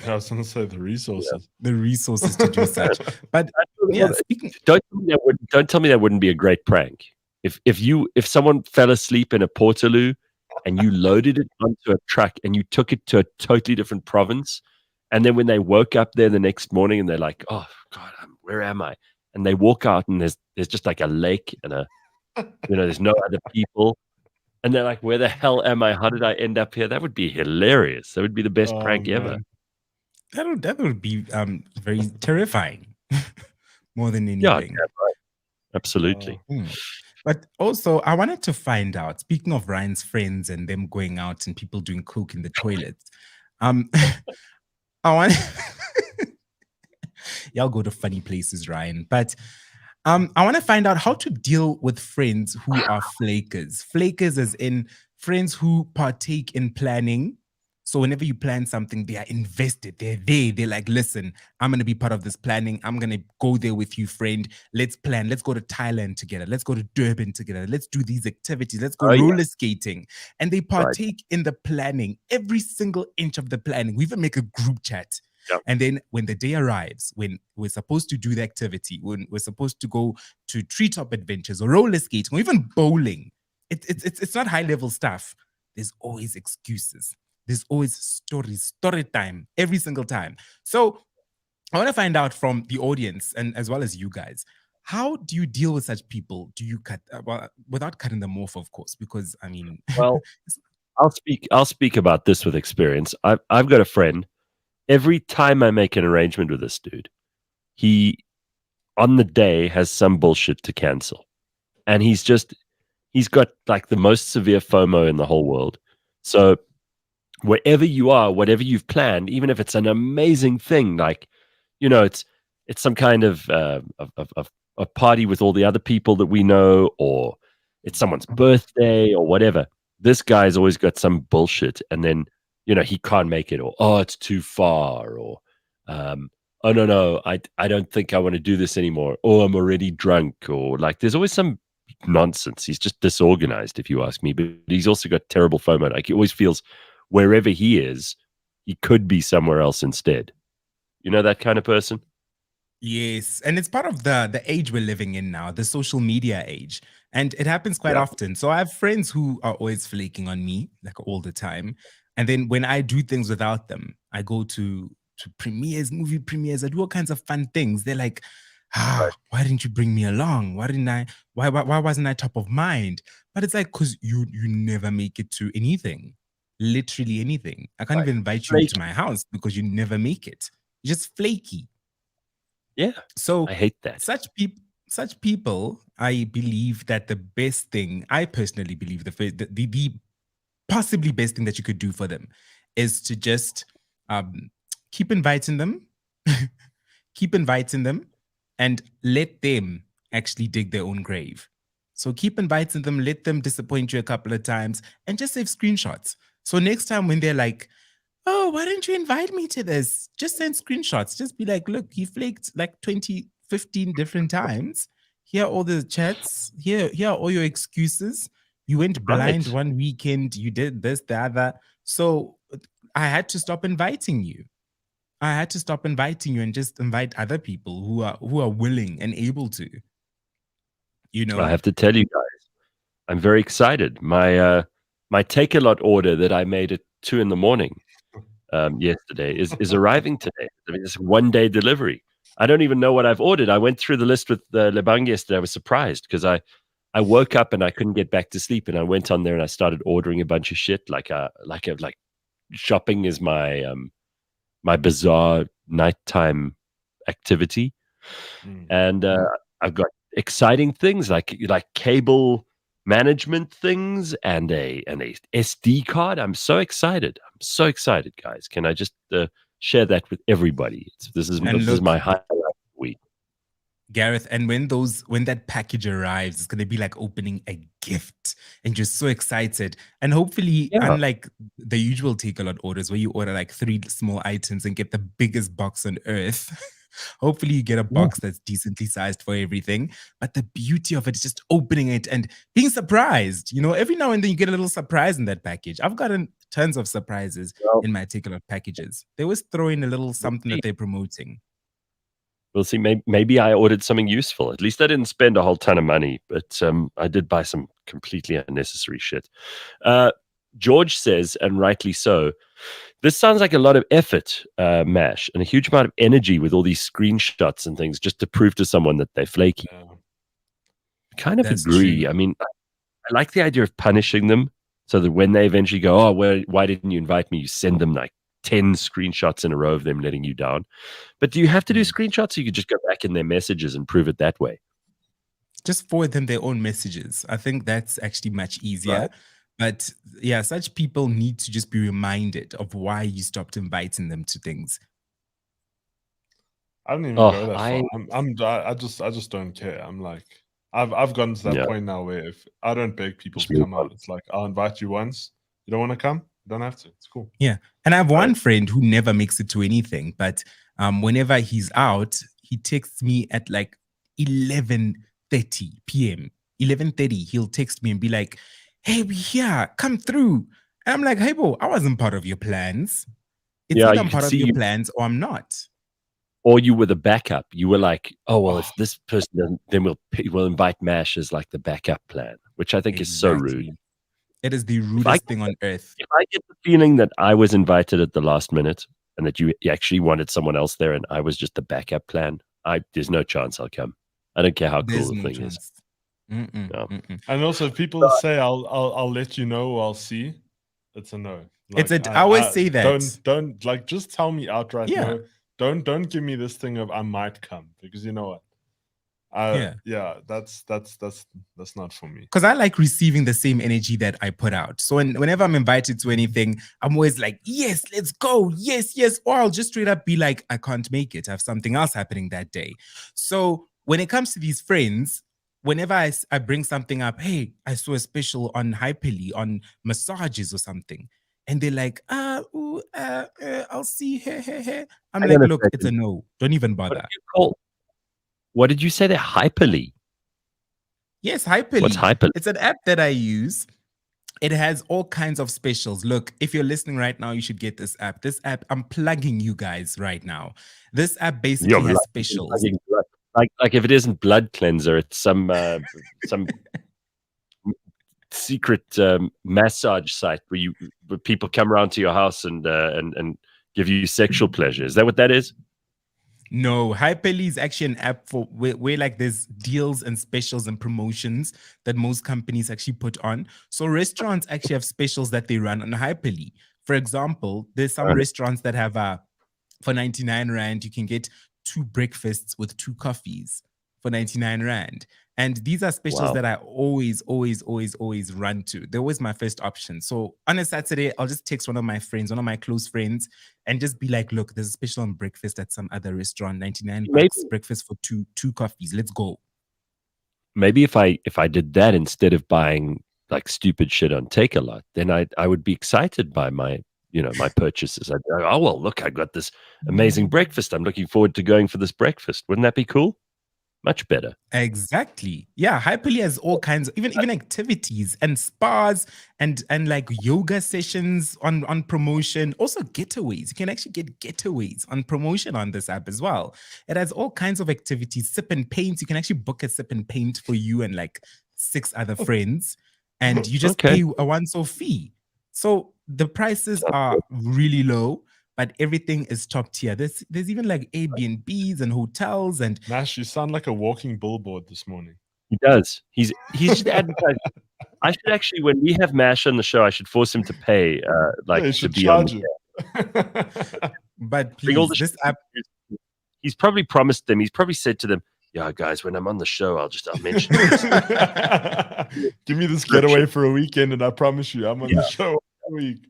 Speaker 2: I was going to say the resources.
Speaker 3: The resources to do such. But yeah,
Speaker 1: don't tell me that wouldn't be a great prank. If someone fell asleep in a portaloo and you loaded it onto a truck and you took it to a totally different province, and then when they woke up there the next morning and they're like, "Oh God, where am I?" and they walk out and there's just like a lake and there's no other people. And they're like, "Where the hell am I? How did I end up here?" That would be hilarious. That would be the best prank ever.
Speaker 3: That would be very terrifying, more than anything.
Speaker 1: Yeah, right. Absolutely.
Speaker 3: But also, I wanted to find out. Speaking of Ryan's friends and them going out and people doing coke in the toilets, y'all go to funny places, Ryan. But I want to find out how to deal with friends who are flakers. Flakers as in friends who partake in planning. So whenever you plan something, they are invested. They're there. They're like, listen, I'm going to be part of this planning. I'm going to go there with you, friend. Let's plan. Let's go to Thailand together. Let's go to Durban together. Let's do these activities. Let's go
Speaker 1: Oh, yeah.
Speaker 3: roller skating. And they partake in the planning, every single inch of the planning. We even make a group chat.
Speaker 1: Yep.
Speaker 3: And then when the day arrives, when we're supposed to do the activity, when we're supposed to go to treetop adventures or roller skating or even bowling, it's not high level stuff. There's always excuses. There's always story time, every single time. So I want to find out from the audience and as well as you guys, how do you deal with such people? Do you cut well, without cutting them off, of course? Because I mean,
Speaker 1: Well, I'll speak about this with experience. I've got a friend. Every time I make an arrangement with this dude, he on the day has some bullshit to cancel, and he's got like the most severe FOMO in the whole world. So wherever you are, whatever you've planned, even if it's an amazing thing, like, it's some kind of a party with all the other people that we know, or it's someone's birthday or whatever. This guy's always got some bullshit, and then he can't make it, or it's too far, or oh no, I don't think I want to do this anymore, or I'm already drunk, or like there's always some nonsense. He's just disorganized, if you ask me, but he's also got terrible FOMO. Like he always feels wherever he is, he could be somewhere else instead. You know, that kind of person?
Speaker 3: Yes, and it's part of the age we're living in now, the social media age, and it happens quite often. So I have friends who are always flaking on me, like all the time, and then when I do things without them, I go to premieres, movie premieres, I do all kinds of fun things. They're like, why didn't you bring me along? Why didn't I? Why wasn't I top of mind? But it's like because you never make it to anything, literally anything. I can't even invite you to my house because you never make it. You're just flaky.
Speaker 1: Yeah.
Speaker 3: So
Speaker 1: I hate that.
Speaker 3: Such people, I believe that the best thing, I personally believe the possibly best thing that you could do for them is to just keep inviting them, and let them actually dig their own grave. So keep inviting them, let them disappoint you a couple of times, and just save screenshots. So next time when they're like, oh, why didn't you invite me to this? Just send screenshots. Just be like, look, you flaked like 20, 15 different times. Here are all the chats. Here are all your excuses. You went blind one weekend. You did this, the other. So I had to stop inviting you. And just invite other people who are willing and able to.
Speaker 1: I have to tell you guys, I'm very excited. My Take a Lot order that I made at 2 a.m. Yesterday is arriving today. I mean, it's 1-day delivery. I don't even know what I've ordered. I went through the list with Lebang yesterday. I was surprised because I woke up and I couldn't get back to sleep, and I went on there and I started ordering a bunch of shit. Like shopping is my my bizarre nighttime activity, and I've got exciting things like cable management things and a SD card. I'm so excited, guys. Can I just share that with everybody? This is my highlight week,
Speaker 3: Gareth. And when that package arrives, it's gonna be like opening a gift, and you're so excited. And hopefully, unlike the usual Take a Lot orders where you order like 3 small items and get the biggest box on earth. Hopefully you get a box that's decently sized for everything. But the beauty of it is just opening it and being surprised. Every now and then you get a little surprise in that package. I've gotten tons of surprises in my Take a Lot packages. They always throw in a little something that they're promoting.
Speaker 1: We'll see. Maybe I ordered something useful. At least I didn't spend a whole ton of money, but I did buy some completely unnecessary shit. George says, and rightly so, this sounds like a lot of effort, Mash, and a huge amount of energy with all these screenshots and things just to prove to someone that they're flaky. I kind of agree. True. I mean, I like the idea of punishing them so that when they eventually go, oh, why didn't you invite me? You send them like 10 screenshots in a row of them letting you down. But do you have to do screenshots, or you could just go back in their messages and prove it that way?
Speaker 3: Just forward them their own messages. I think that's actually much easier. Right. But yeah, such people need to just be reminded of why you stopped inviting them to things.
Speaker 2: I don't even go that far. I just don't care. I'm like, I've gotten to that point now where if I don't beg people to come out, it's like, I'll invite you once. You don't want to come? Don't have to. It's cool.
Speaker 3: Yeah. And I have one
Speaker 1: Right.
Speaker 3: friend who never makes it to anything, but whenever he's out, he texts me at like 11:30 p.m. 11:30, he'll text me and be like, "Hey, we here, come through." And I'm like, "Hey, bro, I wasn't part of your plans. It's
Speaker 1: Yeah,
Speaker 3: either
Speaker 1: you
Speaker 3: I'm
Speaker 1: could
Speaker 3: part of
Speaker 1: see
Speaker 3: your
Speaker 1: you,
Speaker 3: plans or I'm not."
Speaker 1: or you were the backup. You were like, oh well, if
Speaker 2: Oh.
Speaker 1: this person doesn't, then we'll invite Mash as like the backup plan, which I think is so rude.
Speaker 3: Exactly. It is the
Speaker 1: If I
Speaker 3: rudest thing on earth.
Speaker 1: if I get the feeling that I was invited at the last minute and that you actually wanted someone else there and I was just the backup plan, there's no chance I'll come. I don't care how
Speaker 3: There's
Speaker 1: cool the
Speaker 3: no
Speaker 1: thing is.
Speaker 3: chance. Mm-mm,
Speaker 1: No.
Speaker 3: mm-mm.
Speaker 2: And also, if people say I'll let you know or I'll see, it's a no.
Speaker 3: I always say that.
Speaker 2: Don't like just tell me outright
Speaker 3: Yeah.
Speaker 2: no. Don't give me this thing of I might come, because you know what?
Speaker 3: Yeah.
Speaker 2: That's not for me.
Speaker 3: Because I like receiving the same energy that I put out. So whenever I'm invited to anything, I'm always like, yes, let's go. Yes, yes. Or I'll just straight up be like, I can't make it. I have something else happening that day. So when it comes to these friends, whenever I bring something up, hey, I saw a special on Hyperly on massages or something. And they're like, I'll see. I'm
Speaker 1: Hang
Speaker 3: like,
Speaker 1: on a
Speaker 3: look, it's a
Speaker 1: second.
Speaker 3: no. Don't even
Speaker 1: What
Speaker 3: bother.
Speaker 1: did you call? What did you say? They're hyperly.
Speaker 3: Yes, Hyperly.
Speaker 1: What's hyperly?
Speaker 3: It's an app that I use. It has all kinds of specials. Look, if you're listening right now, you should get this app. This app, I'm plugging you guys right now. This app basically
Speaker 1: You're
Speaker 3: has
Speaker 1: like,
Speaker 3: specials.
Speaker 1: like if it isn't blood cleanser, it's some secret massage site where people come around to your house and give you sexual pleasure. Is that what that is?
Speaker 3: No, Hyperly is actually an app for where like there's deals and specials and promotions that most companies actually put on. So restaurants actually have specials that they run on Hyperly. For example, there's some
Speaker 1: Right.
Speaker 3: restaurants that have for 99 Rand, you can get 2 breakfasts with 2 coffees for 99 Rand. And these are specials
Speaker 1: Wow.
Speaker 3: that I always run to. They're always my first option. So on a Saturday, I'll just text one of my friends, one of my close friends, and just be like, look, there's a special on breakfast at some other restaurant, 99
Speaker 1: Maybe-
Speaker 3: bucks, breakfast for two coffees. Let's go.
Speaker 1: Maybe if I did that instead of buying like stupid shit on Take-A-Lot, then I would be excited by my purchases. I'd go, oh well, look, I got this amazing breakfast. I'm looking forward to going for this breakfast. Wouldn't that be cool? Much better.
Speaker 3: Exactly. Yeah, Hyperly has all kinds of even activities and spas and like yoga sessions on promotion. Also getaways. You can actually get getaways on promotion on this app as well. It has all kinds of activities. Sip and paint. You can actually book a sip and paint for you and like 6 other friends, and you just
Speaker 1: Okay.
Speaker 3: pay a once-off fee. So the prices are really low, but everything is top tier. There's even like Airbnbs and hotels and
Speaker 2: Nash, you sound like a walking billboard this morning.
Speaker 1: He does. He's just advertising. I should actually, when we have Mash on the show, I should force him to pay,
Speaker 2: Yeah, you
Speaker 1: to
Speaker 2: should
Speaker 1: be on.
Speaker 2: charge you.
Speaker 3: but
Speaker 1: Bring all
Speaker 3: please,
Speaker 1: the
Speaker 3: this app
Speaker 1: He's probably promised them. He's probably said to them, "Yeah, guys, when I'm on the show, I'll mention this."
Speaker 2: Give me this getaway for a weekend, and I promise you, I'm on the show all week.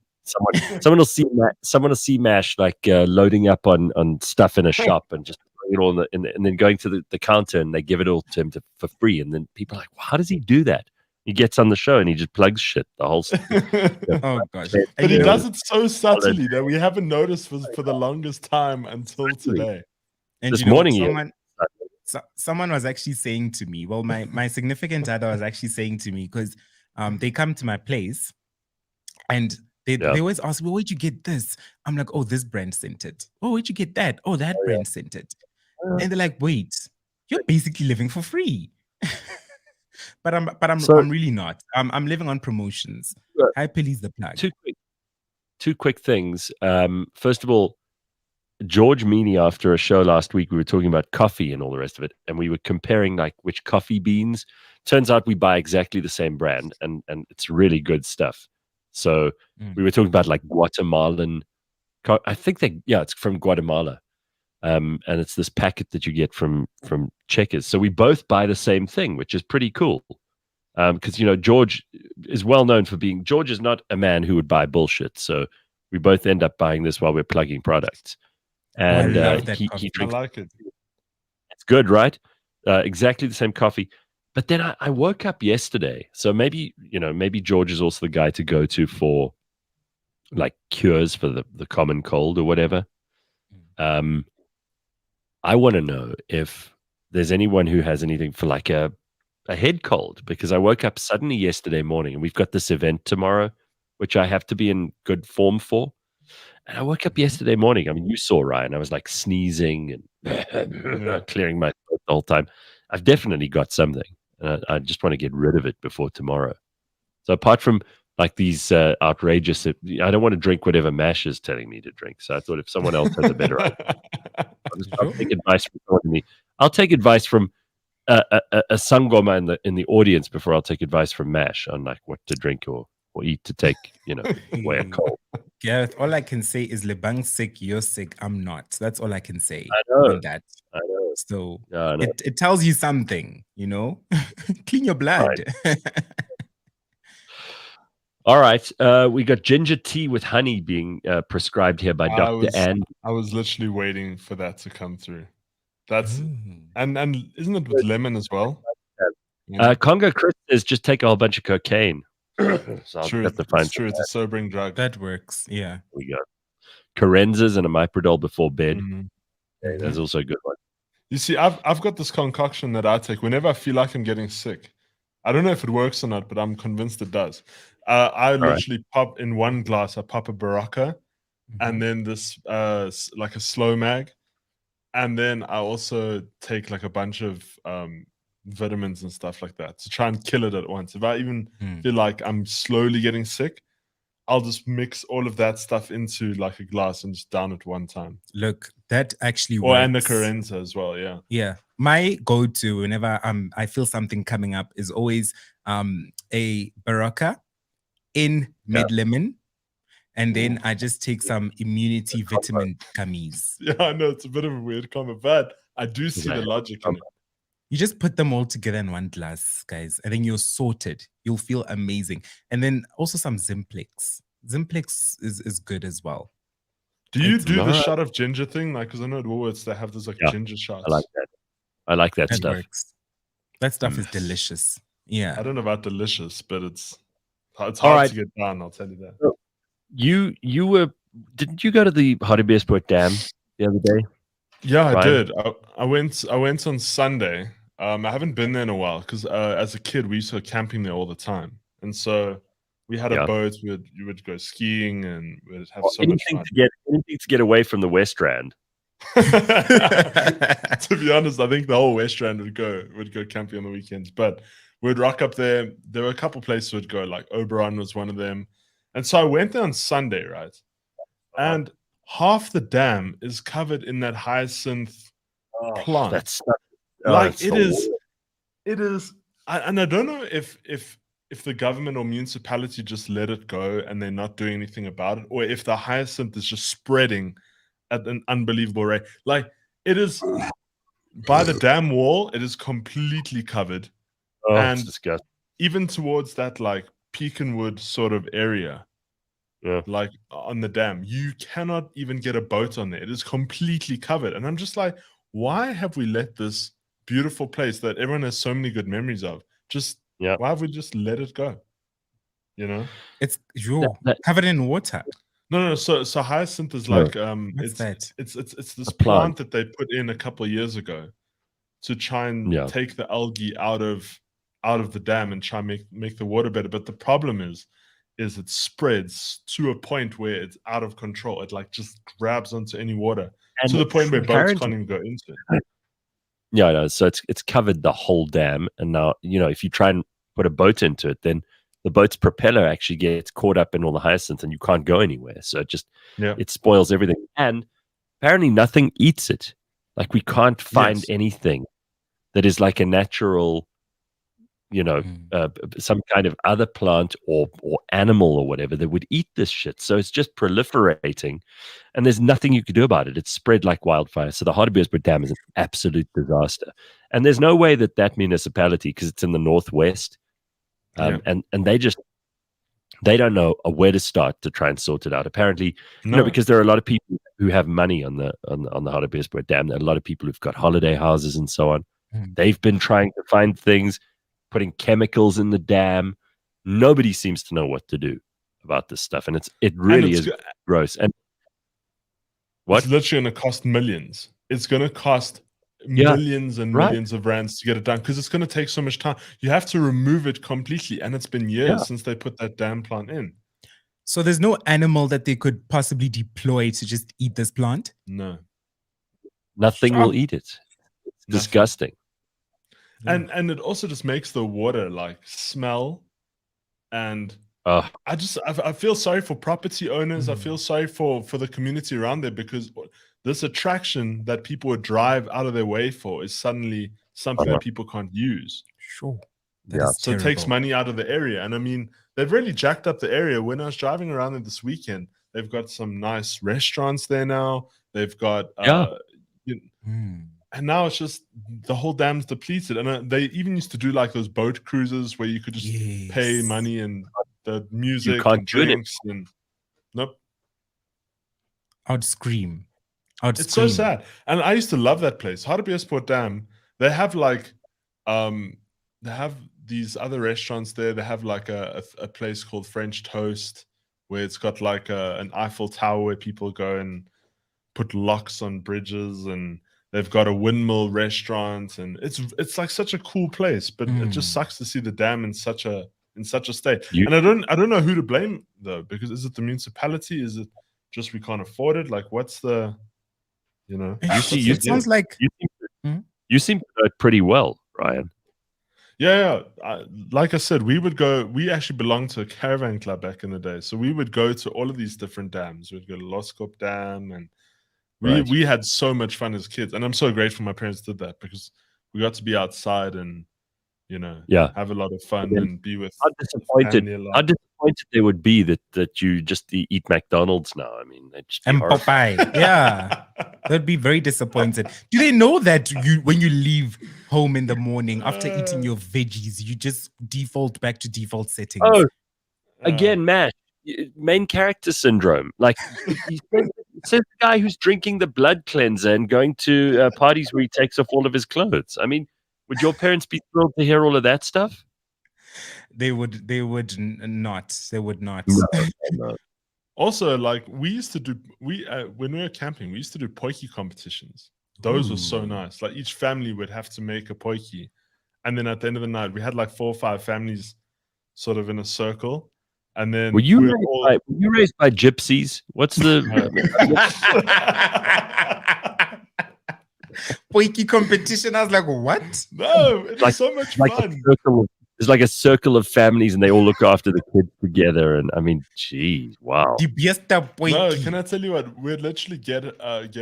Speaker 1: Someone will see Mash like loading up on stuff in a shop and just putting it all and then going to the counter, and they give it all to him for free. And then people are like, well, how does he do that? He gets on the show and he just plugs shit the whole.
Speaker 3: oh gosh.
Speaker 2: But he does it so subtly that we haven't noticed for the longest time until today.
Speaker 3: And
Speaker 1: This morning,
Speaker 3: someone was actually saying to me, well, my significant other was actually saying to me, because they come to my place and they always ask me, where'd you get this? I'm like, oh, this brand sent it. Oh, where'd you get that? Oh, that brand sent it. And they're like, wait, you're basically living for free. but I'm really not. I'm living on promotions. Hyperly's the plug.
Speaker 1: Two quick things. First of all, George Meany, after a show last week, we were talking about coffee and all the rest of it, and we were comparing like which coffee beans. Turns out we buy exactly the same brand, and it's really good stuff. So we were talking about like Guatemalan. I think it's from Guatemala, and it's this packet that you get from Checkers. So we both buy the same thing, which is pretty cool. Because George is well known for being. George is not a man who would buy bullshit. So we both end up buying this while we're plugging products. And
Speaker 3: I love that
Speaker 1: he
Speaker 3: coffee.
Speaker 1: drinks.
Speaker 2: I like it.
Speaker 1: It's good, right? Exactly the same coffee. But then I woke up yesterday, so maybe George is also the guy to go to for like cures for the common cold or whatever. I want to know if there's anyone who has anything for like a head cold, because I woke up suddenly yesterday morning and we've got this event tomorrow, which I have to be in good form for. And I woke up yesterday morning. I mean, you saw, Ryan, I was like sneezing and clearing my throat the whole time. I've definitely got something. I just want to get rid of it before tomorrow. So apart from like these outrageous, I don't want to drink whatever Mash is telling me to drink. So I thought if someone else has a better idea, I'll take advice from someone in the. I'll take advice from a sangoma in the audience before I'll take advice from Mash on like what to drink or eat to take, away a cold.
Speaker 3: Gareth, all I can say is Lebang's sick, you're sick, I'm not. That's all I can say on that.
Speaker 1: I know.
Speaker 3: So
Speaker 1: I know.
Speaker 3: it tells you something, Clean your blood.
Speaker 1: Right. All right. We got ginger tea with honey being prescribed here by Dr. Ann.
Speaker 2: I was literally waiting for that to come through. That's and isn't it with lemon as well?
Speaker 1: Congo Chris says just take a whole bunch of cocaine. So
Speaker 2: true. It's true. It's a sobering drug.
Speaker 3: That works. Yeah.
Speaker 1: We got Carenzas and a Miprodol before bed. Okay, that's also a good one.
Speaker 2: You see, I've got this concoction that I take whenever I feel like I'm getting sick. I don't know if it works or not, but I'm convinced it does. I literally pop in one glass. I pop a Baraka, and then this like a slow mag, and then I also take like a bunch of vitamins and stuff like that to try and kill it at once. If I even feel like I'm slowly getting sick, I'll just mix all of that stuff into like a glass and just down it one time.
Speaker 3: Look, that actually works.
Speaker 2: And the Carenza as well, yeah.
Speaker 3: Yeah. My go-to whenever I feel something coming up is always a Baraka in mid-lemon, and then I just take some immunity vitamin gummies.
Speaker 2: Yeah, I know, it's a bit of a weird combo, but I do see the logic in it.
Speaker 3: You just put them all together in one glass, guys, and then you're sorted. You'll feel amazing. And then also some Zimplex. Zimplex is good as well.
Speaker 2: Do you do the shot of ginger thing? Like, because I know at Woolworths they have those like ginger shots.
Speaker 1: I like that. I like that stuff.
Speaker 3: Works. That stuff is delicious. Yeah.
Speaker 2: I don't know about delicious, but it's hard to get done, I'll tell you that.
Speaker 1: So didn't you go to the Hartbeespoort Dam the other day?
Speaker 2: Yeah, I did. I went on Sunday. I haven't been there in a while because as a kid we used to go camping there all the time, and so we had a boat. You would go skiing and we'd have so much fun.
Speaker 1: Anything to get away from the West Rand.
Speaker 2: To be honest, I think the whole West Rand would go camping on the weekends. But we'd rock up there. There were a couple places we'd go, like Oberon was one of them. And so I went there on Sunday, right? And half the dam is covered in that hyacinth plant. It is. And I don't know if the government or municipality just let it go and they're not doing anything about it, or if the hyacinth is just spreading at an unbelievable rate. Like, it is by the dam wall, it is completely covered. And
Speaker 1: it's disgusting.
Speaker 2: Even towards that like Pekinwood sort of area, like on the dam, you cannot even get a boat on there. It is completely covered. And I'm just like, why have we let this beautiful place that everyone has so many good memories of why have we just let it go?
Speaker 3: It's covered in water.
Speaker 2: No. So hyacinth is like it's this plant that they put in a couple of years ago to try and take the algae out of the dam and try and make the water better. But the problem is it spreads to a point where it's out of control. It like just grabs onto any water to the point where boats can't even go into it.
Speaker 1: Yeah, no, so it's covered the whole dam, and now if you try and put a boat into it, then the boat's propeller actually gets caught up in all the hyacinth, and you can't go anywhere. So it spoils everything, and apparently nothing eats it. Like, we can't find anything that is like a natural, some kind of other plant or animal or whatever that would eat this shit. So it's just proliferating, and there's nothing you could do about it. It's spread like wildfire. So the Hartbeespoort Dam is an absolute disaster, and there's no way that municipality, because it's in the northwest, and they don't know where to start to try and sort it out. Apparently, because there are a lot of people who have money on the Hartbeespoort Dam. There are a lot of people who've got holiday houses and so on. They've been trying to find things, putting chemicals in the dam. Nobody seems to know what to do. about this stuff, and it really is gross. And what?
Speaker 2: It's literally going to cost millions. It's going to cost
Speaker 1: Yeah,
Speaker 2: millions and
Speaker 1: right.
Speaker 2: millions of rands to get it done because it's going to take so much time. You have to remove it completely, and it's been years
Speaker 1: Yeah.
Speaker 2: since they put that damn plant in.
Speaker 3: So there's no animal that they could possibly deploy to just eat this plant?
Speaker 2: No.
Speaker 1: Nothing will eat it. It's disgusting.
Speaker 2: And it also just makes the water like smell, and I feel sorry for property owners. I feel sorry for the community around there, because this attraction that people would drive out of their way for is suddenly something that people can't use.
Speaker 3: Sure.
Speaker 2: So it takes money out of the area. And I mean, they've really jacked up the area. When I was driving around there this weekend, they've got some nice restaurants there now. They've got and now it's just the whole dam's depleted. And they even used to do like those boat cruises where you could just pay money and the music and drinks. And nope.
Speaker 3: I'd scream.
Speaker 2: It's so sad. And I used to love that place. Hartbeespoort Dam. They have like they have these other restaurants there. They have like a place called French Toast, where it's got like an Eiffel Tower where people go and put locks on bridges, and they've got a windmill restaurant, and it's like such a cool place. But it just sucks to see the dam in such a state. And I don't know who to blame though, because is it the municipality? Is it just we can't afford it? Like, what's the, you know?
Speaker 3: It sounds like
Speaker 1: you seem to know it pretty well, Ryan.
Speaker 2: Yeah. Like I said, we actually belonged to a caravan club back in the day. So we would go to all of these different dams. We'd go to Loskop Dam, and we had so much fun as kids. And I'm so grateful my parents did that, because we got to be outside and, you know, have a lot of fun and be with
Speaker 1: how disappointed they would be that you just eat McDonald's now. I mean,
Speaker 3: and Popeye. Yeah. They'd be very disappointed. Do they know that when you leave home in the morning after eating your veggies, you just default back to default settings?
Speaker 1: Oh, again, Mash, main character syndrome. Like, he says the guy who's drinking the blood cleanser and going to parties where he takes off all of his clothes. I mean, would your parents be thrilled to hear all of that stuff?
Speaker 3: They would not. They would not.
Speaker 1: No.
Speaker 2: Also, like, we used to do, when we were camping, we used to do potjie competitions. Those were so nice. Like, each family would have to make a potjie, and then at the end of the night, we had like 4 or 5 families sort of in a circle. And then
Speaker 1: were you raised by gypsies? What's the
Speaker 3: potjie competition? I was like, what?
Speaker 2: No, it's like, so much fun.
Speaker 1: There's like a circle of families, and they all look after the kids together. And I mean, geez, wow.
Speaker 2: No, can I tell you what? We'd literally get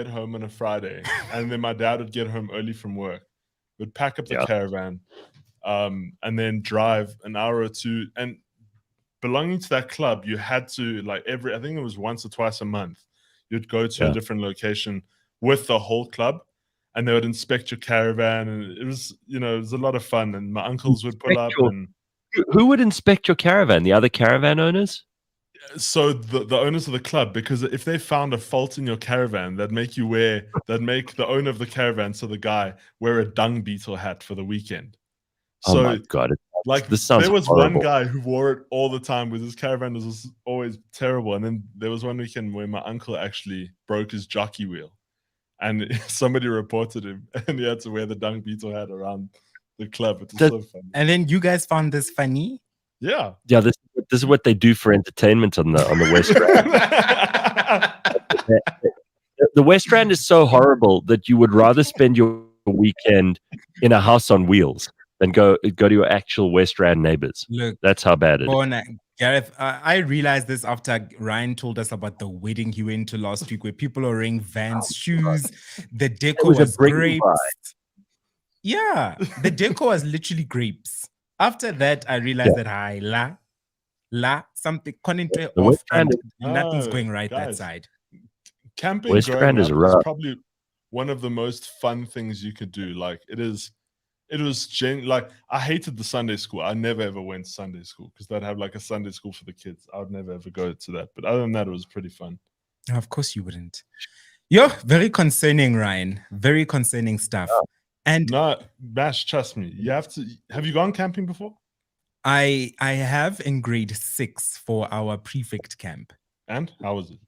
Speaker 2: home on a Friday, and then my dad would get home early from work. We'd pack up the caravan, and then drive an hour or two. And belonging to that club, you had to, like, I think it was once or twice a month, you'd go to a different location with the whole club, and they would inspect your caravan, and it was a lot of fun. And my uncles would pull up. And
Speaker 1: who would inspect your caravan? The other caravan owners?
Speaker 2: So the owners of the club, because if they found a fault in your caravan, they'd make the owner of the caravan, so the guy, wear a dung beetle hat for the weekend. So,
Speaker 1: oh my God.
Speaker 2: Like,
Speaker 1: there
Speaker 2: was horrible. One guy who wore it all the time, with his caravan was always terrible. And then there was one weekend where my uncle actually broke his jockey wheel, and somebody reported him, and he had to wear the dung beetle hat around the club. It was so funny.
Speaker 3: And then you guys found this funny?
Speaker 2: Yeah.
Speaker 1: Yeah, this is what they do for entertainment on the West Rand. The West Rand is so horrible that you would rather spend your weekend in a house on wheels than go to your actual West Rand neighbors.
Speaker 3: Look,
Speaker 1: that's how bad it is.
Speaker 3: Gareth, I realized this after Ryan told us about the wedding he went to last week, where people are wearing Vans shoes. The decor was grapes. Yeah, the decor was literally grapes. After that, I realized that something off, and nothing's going right that side.
Speaker 2: Camping West Rand is probably one of the most fun things you could do. Like, it was like, I hated the Sunday school. I never ever went to Sunday school, because they'd have like a Sunday school for the kids. I would never ever go to that. But other than that, it was pretty fun.
Speaker 3: Of course you wouldn't. You're very concerning, Ryan. Very concerning stuff. And
Speaker 2: no, Bash, trust me. Have you gone camping before?
Speaker 3: I have in grade 6 for our prefect camp.
Speaker 2: And how was it?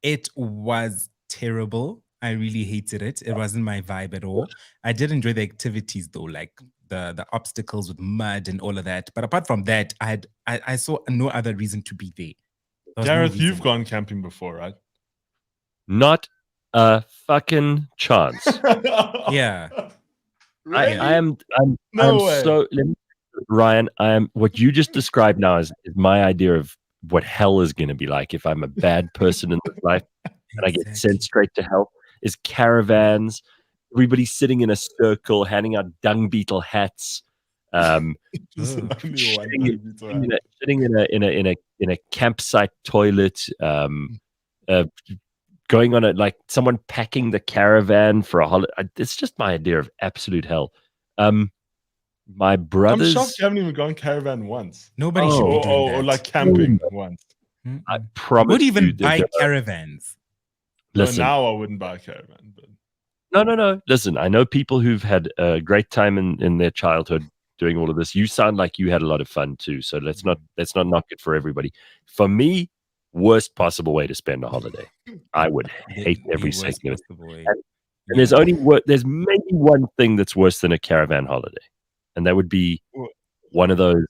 Speaker 3: It was terrible. I really hated it. It wasn't my vibe at all. I did enjoy the activities though, like the obstacles with mud and all of that. But apart from that, I saw no other reason to be there. There was no
Speaker 2: Gareth,
Speaker 3: reason.
Speaker 2: you've gone camping before, right?
Speaker 1: Not a fucking chance.
Speaker 3: Yeah.
Speaker 2: Really?
Speaker 1: I'm
Speaker 2: No way.
Speaker 1: so Ryan, what you just described now is my idea of what hell is going to be like if I'm a bad person in this life and I get sent straight to hell. Is caravans, everybody sitting in a circle, handing out dung beetle hats,
Speaker 2: Just
Speaker 3: Ugh.
Speaker 2: only one
Speaker 1: sitting,
Speaker 2: baby to have.
Speaker 1: sitting in a campsite toilet, going on like someone packing the caravan for a holiday. It's just my idea of absolute hell. My
Speaker 2: I'm
Speaker 1: brothers,
Speaker 2: shocked you haven't even gone caravan once.
Speaker 3: Nobody should be doing
Speaker 2: Or
Speaker 3: that.
Speaker 2: like camping once.
Speaker 1: I promise
Speaker 3: Would even
Speaker 1: you,
Speaker 3: buy caravans.
Speaker 1: listen,
Speaker 2: No, now I wouldn't buy a caravan. But
Speaker 1: no. Listen, I know people who've had a great time in their childhood doing all of this. You sound like you had a lot of fun too. So let's not knock it for everybody. For me, worst possible way to spend a holiday. I would hate every second of it. And there's maybe one thing that's worse than a caravan holiday, and that would be one of those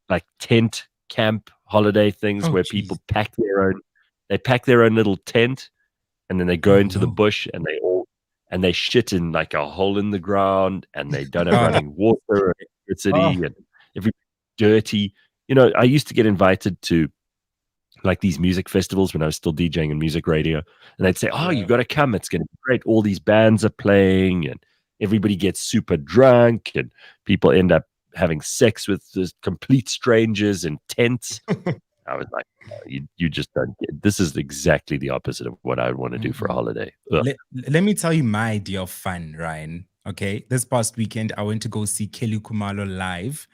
Speaker 1: like tent camp holiday things where people pack their own little tent, and then they go into the bush and they shit in like a hole in the ground, and they don't have running water or electricity, and everything's dirty. I used to get invited to like these music festivals when I was still DJing in music radio, and they'd say, you got to come, it's going to be great, all these bands are playing, and everybody gets super drunk, and people end up having sex with this complete strangers in tents. I was like, you just don't get, this is exactly the opposite of what I would want to do for a holiday.
Speaker 3: Let me tell you my idea of fun, Ryan. Okay, this past weekend I went to go see Kelly Kumalo live,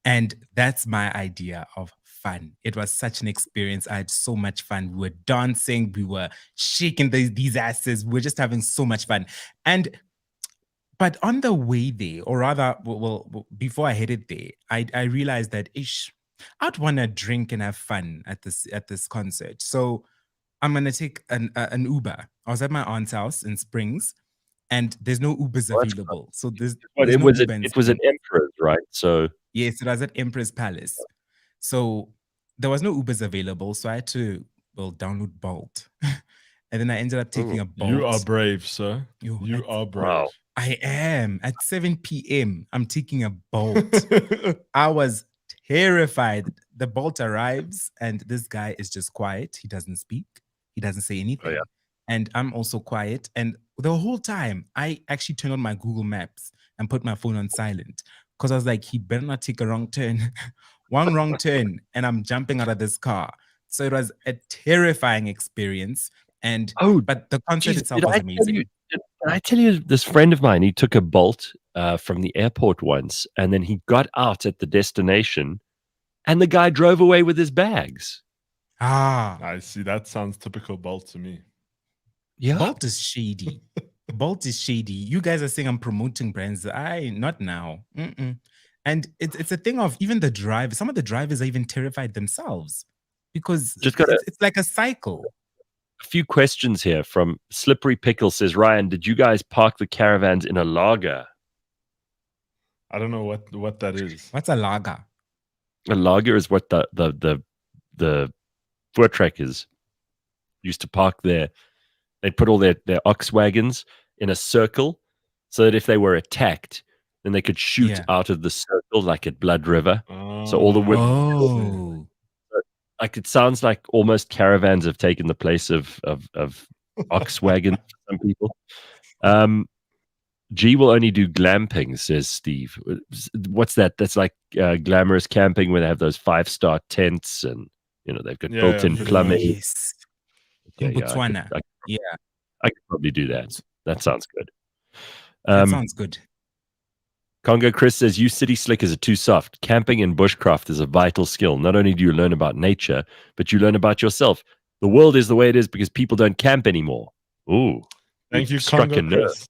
Speaker 3: and that's my idea of fun. It was such an experience. I had so much fun. We were dancing, we were shaking these asses. We were just having so much fun. But on the way there, or rather, well, before I headed there, I realized that I'd want to drink and have fun at this concert. So I'm gonna take an Uber. I was at my aunt's house in Springs, and there's no Ubers available. So
Speaker 1: it was an Emperor's, right? So
Speaker 3: yes, it was at Empress Palace. So there was no Ubers available, so I had to download Bolt, and then I ended up taking a Bolt.
Speaker 2: You are brave, sir. You are brave.
Speaker 1: Wow.
Speaker 3: I am. At 7 p.m., I'm taking a Bolt. I was terrified. The Bolt arrives, and this guy is just quiet. He doesn't speak. He doesn't say anything.
Speaker 1: Oh, yeah.
Speaker 3: And I'm also quiet. And the whole time, I actually turned on my Google Maps and put my phone on silent, because I was like, he better not take a wrong turn. One wrong turn, and I'm jumping out of this car. So it was a terrifying experience. But the concert itself was amazing.
Speaker 1: Did I tell you, this friend of mine, he took a Bolt from the airport once, and then he got out at the destination, and the guy drove away with his bags.
Speaker 2: I see. That sounds typical Bolt to me.
Speaker 3: Yeah, Bolt is shady. Bolt is shady. You guys are saying I'm promoting brands. Not now. And it's a thing of even the drive. Some of the drivers are even terrified themselves, because it's like a cycle.
Speaker 1: A few questions here from Slippery Pickle. Says, Ryan, did you guys park the caravans in a lager?
Speaker 2: I don't know what that is.
Speaker 3: What's a lager?
Speaker 1: A lager is what the foot trekkers used to park there. They'd put all their ox wagons in a circle, so that if they were attacked, then they could shoot out of the circle like at Blood River. So all the women. Like, it sounds like almost caravans have taken the place of ox wagons for some people. G will only do glamping, says Steve. What's that? That's like glamorous camping where they have those 5-star tents, and they've got built-in plumbing.
Speaker 3: Yes. In Botswana.
Speaker 1: I could probably do that. That sounds good.
Speaker 3: That sounds good.
Speaker 1: Congo Chris says, you city slickers are too soft. Camping and bushcraft is a vital skill. Not only do you learn about nature, but you learn about yourself. The world is the way it is because people don't camp anymore. Ooh.
Speaker 2: Thank you,
Speaker 1: struck
Speaker 2: Congo
Speaker 1: a nerve.
Speaker 2: Chris.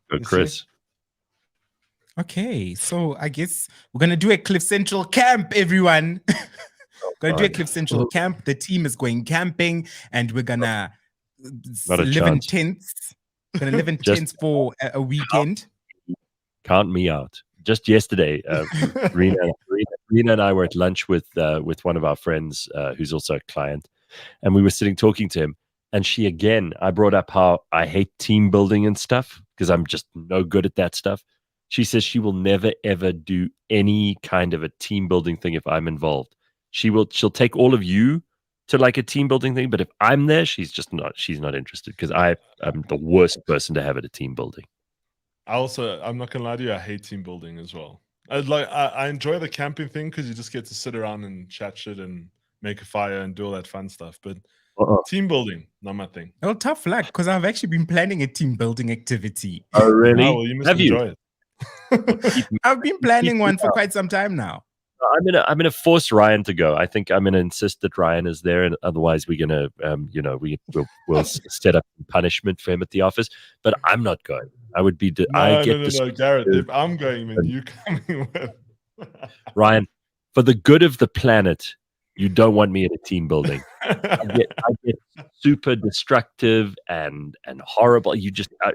Speaker 1: Congo Chris.
Speaker 3: Okay, so I guess we're gonna do a Cliff Central camp, everyone. Gonna do a Cliff Central camp. The team is going camping, and we're gonna
Speaker 1: Not a
Speaker 3: live in
Speaker 1: chance.
Speaker 3: tents. Gonna live in
Speaker 1: Just
Speaker 3: tents for a weekend.
Speaker 1: count me out. Just yesterday, Rena and I were at lunch with one of our friends who's also a client, and we were sitting talking to him. And I brought up how I hate team building and stuff because I'm just no good at that stuff. She says she will never ever do any kind of a team building thing if I'm involved. She'll take all of you to like a team building thing, but if I'm there, she's not interested because I'm the worst person to have at a team building.
Speaker 2: I'm not gonna lie to you, I hate team building as well. I enjoy the camping thing because you just get to sit around and chat shit and make a fire and do all that fun stuff. But team building, not my thing.
Speaker 3: Oh, tough luck, because I've actually been planning a team building activity.
Speaker 1: Oh, really?
Speaker 2: Oh, well, you must enjoy it.
Speaker 3: I've been planning one for quite some time now.
Speaker 1: I'm gonna force Ryan to go. I think I'm gonna insist that Ryan is there, and otherwise we're gonna, we'll set up punishment for him at the office. But I'm not going. I would be.
Speaker 2: No, Gareth. If I'm going, then you coming with.
Speaker 1: Ryan, for the good of the planet, you don't want me in a team building. I get super destructive and horrible.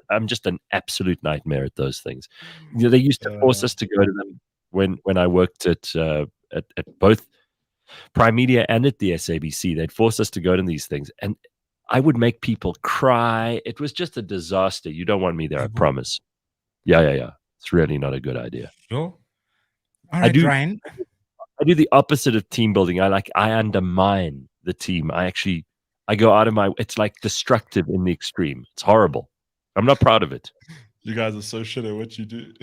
Speaker 1: I'm just an absolute nightmare at those things. They used to force us to go to them when I worked at both Prime Media and at the SABC. They'd force us to go to these things, and I would make people cry. It was just a disaster. You don't want me there, I promise. Yeah. It's really not a good idea.
Speaker 3: Sure. All right, Ryan.
Speaker 1: I do the opposite of team building. I undermine the team. I go out of it's like destructive in the extreme. It's horrible. I'm not proud of it.
Speaker 2: You guys are so shit at what you do.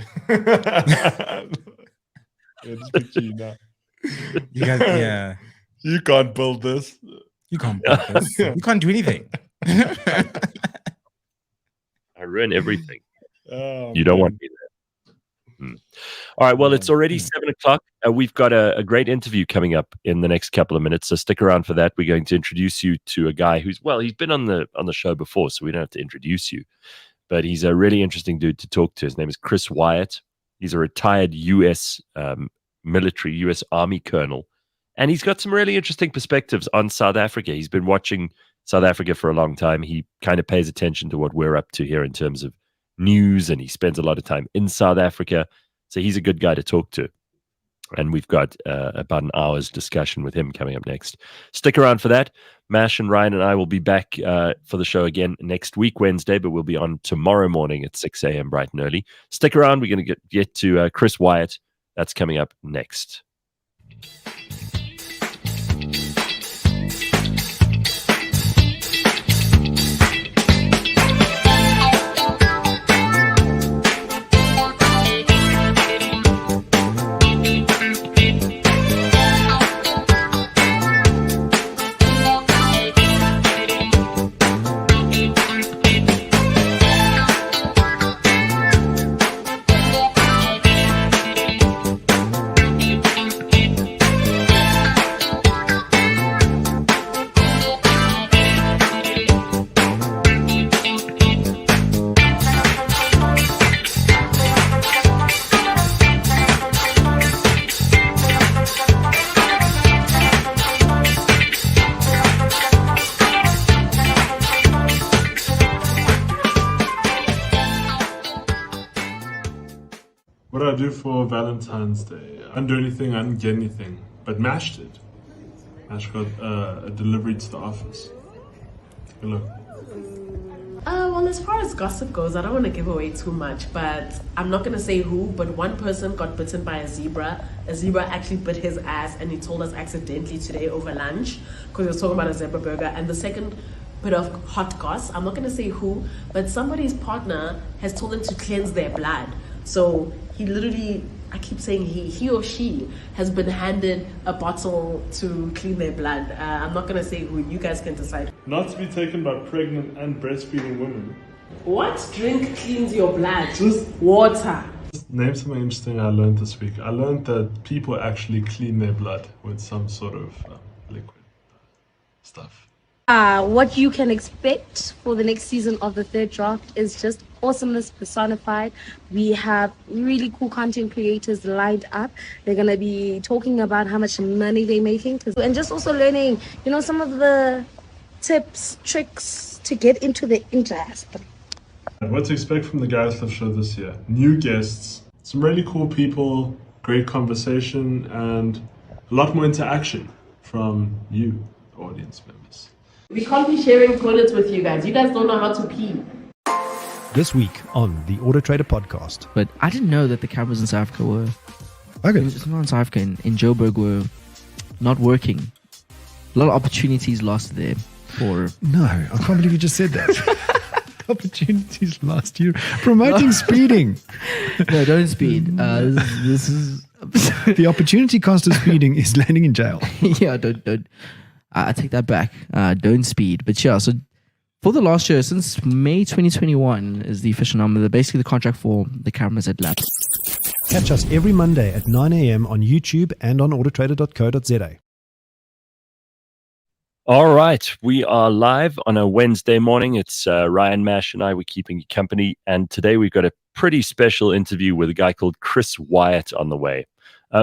Speaker 2: Just picture you now.
Speaker 3: You guys, yeah.
Speaker 2: You can't build this.
Speaker 3: You can't build this. You can't do anything.
Speaker 1: I ruin everything. You don't want me there. All right. Well, it's already 7:00. We've got a great interview coming up in the next couple of minutes, so stick around for that. We're going to introduce you to a guy he's been on the show before, so we don't have to introduce you. But he's a really interesting dude to talk to. His name is Chris Wyatt. He's a retired U.S. military, U.S. Army colonel, and he's got some really interesting perspectives on South Africa. He's been watching South Africa for a long time. He kind of pays attention to what we're up to here in terms of news, and he spends a lot of time in South Africa. So he's a good guy to talk to. And we've got about an hour's discussion with him coming up next. Stick around for that. Mash and Ryan and I will be back for the show again next week, Wednesday, but we'll be on tomorrow morning at 6 a.m. bright and early. Stick around. We're going to get to Chris Wyatt. That's coming up next.
Speaker 2: What did I do for Valentine's Day? I didn't do anything, I didn't get anything, but Mash did. Mash got a delivery to the office. Take a look.
Speaker 4: Well, as far as gossip goes, I don't want to give away too much, but I'm not going to say who, but one person got bitten by a zebra. A zebra actually bit his ass, and he told us accidentally today over lunch because he was talking about a zebra burger. And the second bit of hot goss, I'm not going to say who, but somebody's partner has told them to cleanse their blood. So he literally, I keep saying he or she has been handed a bottle to clean their blood. I'm not going to say who. You guys can decide.
Speaker 2: Not to be taken by pregnant and breastfeeding women.
Speaker 4: What drink cleans your blood? Water.
Speaker 2: Name something interesting I learned this week. I learned that people actually clean their blood with some sort of liquid stuff.
Speaker 5: What you can expect for the next season of the third draft is just awesomeness personified. We have really cool content creators lined up. They're going to be talking about how much money they're making and just also learning, some of the tips, tricks to get into the industry.
Speaker 2: What to expect from the Gareth show this year? New guests, some really cool people, great conversation, and a lot more interaction from you, audience members.
Speaker 4: We can't be sharing toilets with you guys. You guys don't know how to pee.
Speaker 6: This week on the Auto Trader podcast.
Speaker 7: But I didn't know that the cameras in South Africa were...
Speaker 6: Okay.
Speaker 7: It's not in South Africa, in Joburg were not working. A lot of opportunities lost there.
Speaker 6: No, I can't believe you just said that. Opportunities last year. Promoting speeding.
Speaker 7: No, don't speed. This is...
Speaker 6: The opportunity cost of speeding is landing in jail.
Speaker 7: Yeah, don't. I take that back. Don't speed. But yeah, so for the last year, since May 2021 is the official number, basically the contract for the cameras had lapsed.
Speaker 6: Catch us every Monday at 9 a.m. on YouTube and on autotrader.co.za.
Speaker 1: All right, we are live on a Wednesday morning. It's Ryan, Mash, and I. We're keeping you company, and today we've got a pretty special interview with a guy called Chris Wyatt on the way.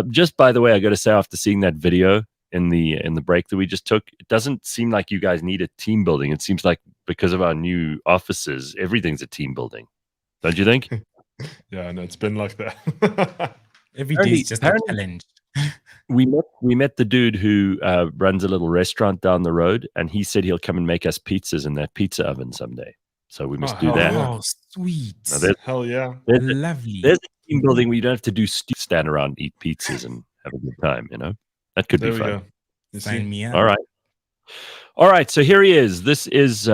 Speaker 1: Just by the way, I got to say, after seeing that video in the break that we just took, it doesn't seem like you guys need a team building. It seems like because of our new offices, everything's a team building. Don't you think?
Speaker 2: Yeah, no, it's been like that.
Speaker 3: Every day is just a challenge.
Speaker 1: We met the dude who runs a little restaurant down the road, and he said he'll come and make us pizzas in that pizza oven someday. So we must do that.
Speaker 3: Oh, sweet.
Speaker 2: Hell yeah.
Speaker 3: Lovely.
Speaker 1: There's a team building where you don't have to do stand around, eat pizzas, and have a good time, That could be fun.
Speaker 3: Sign me up.
Speaker 1: All right. So here he is. This is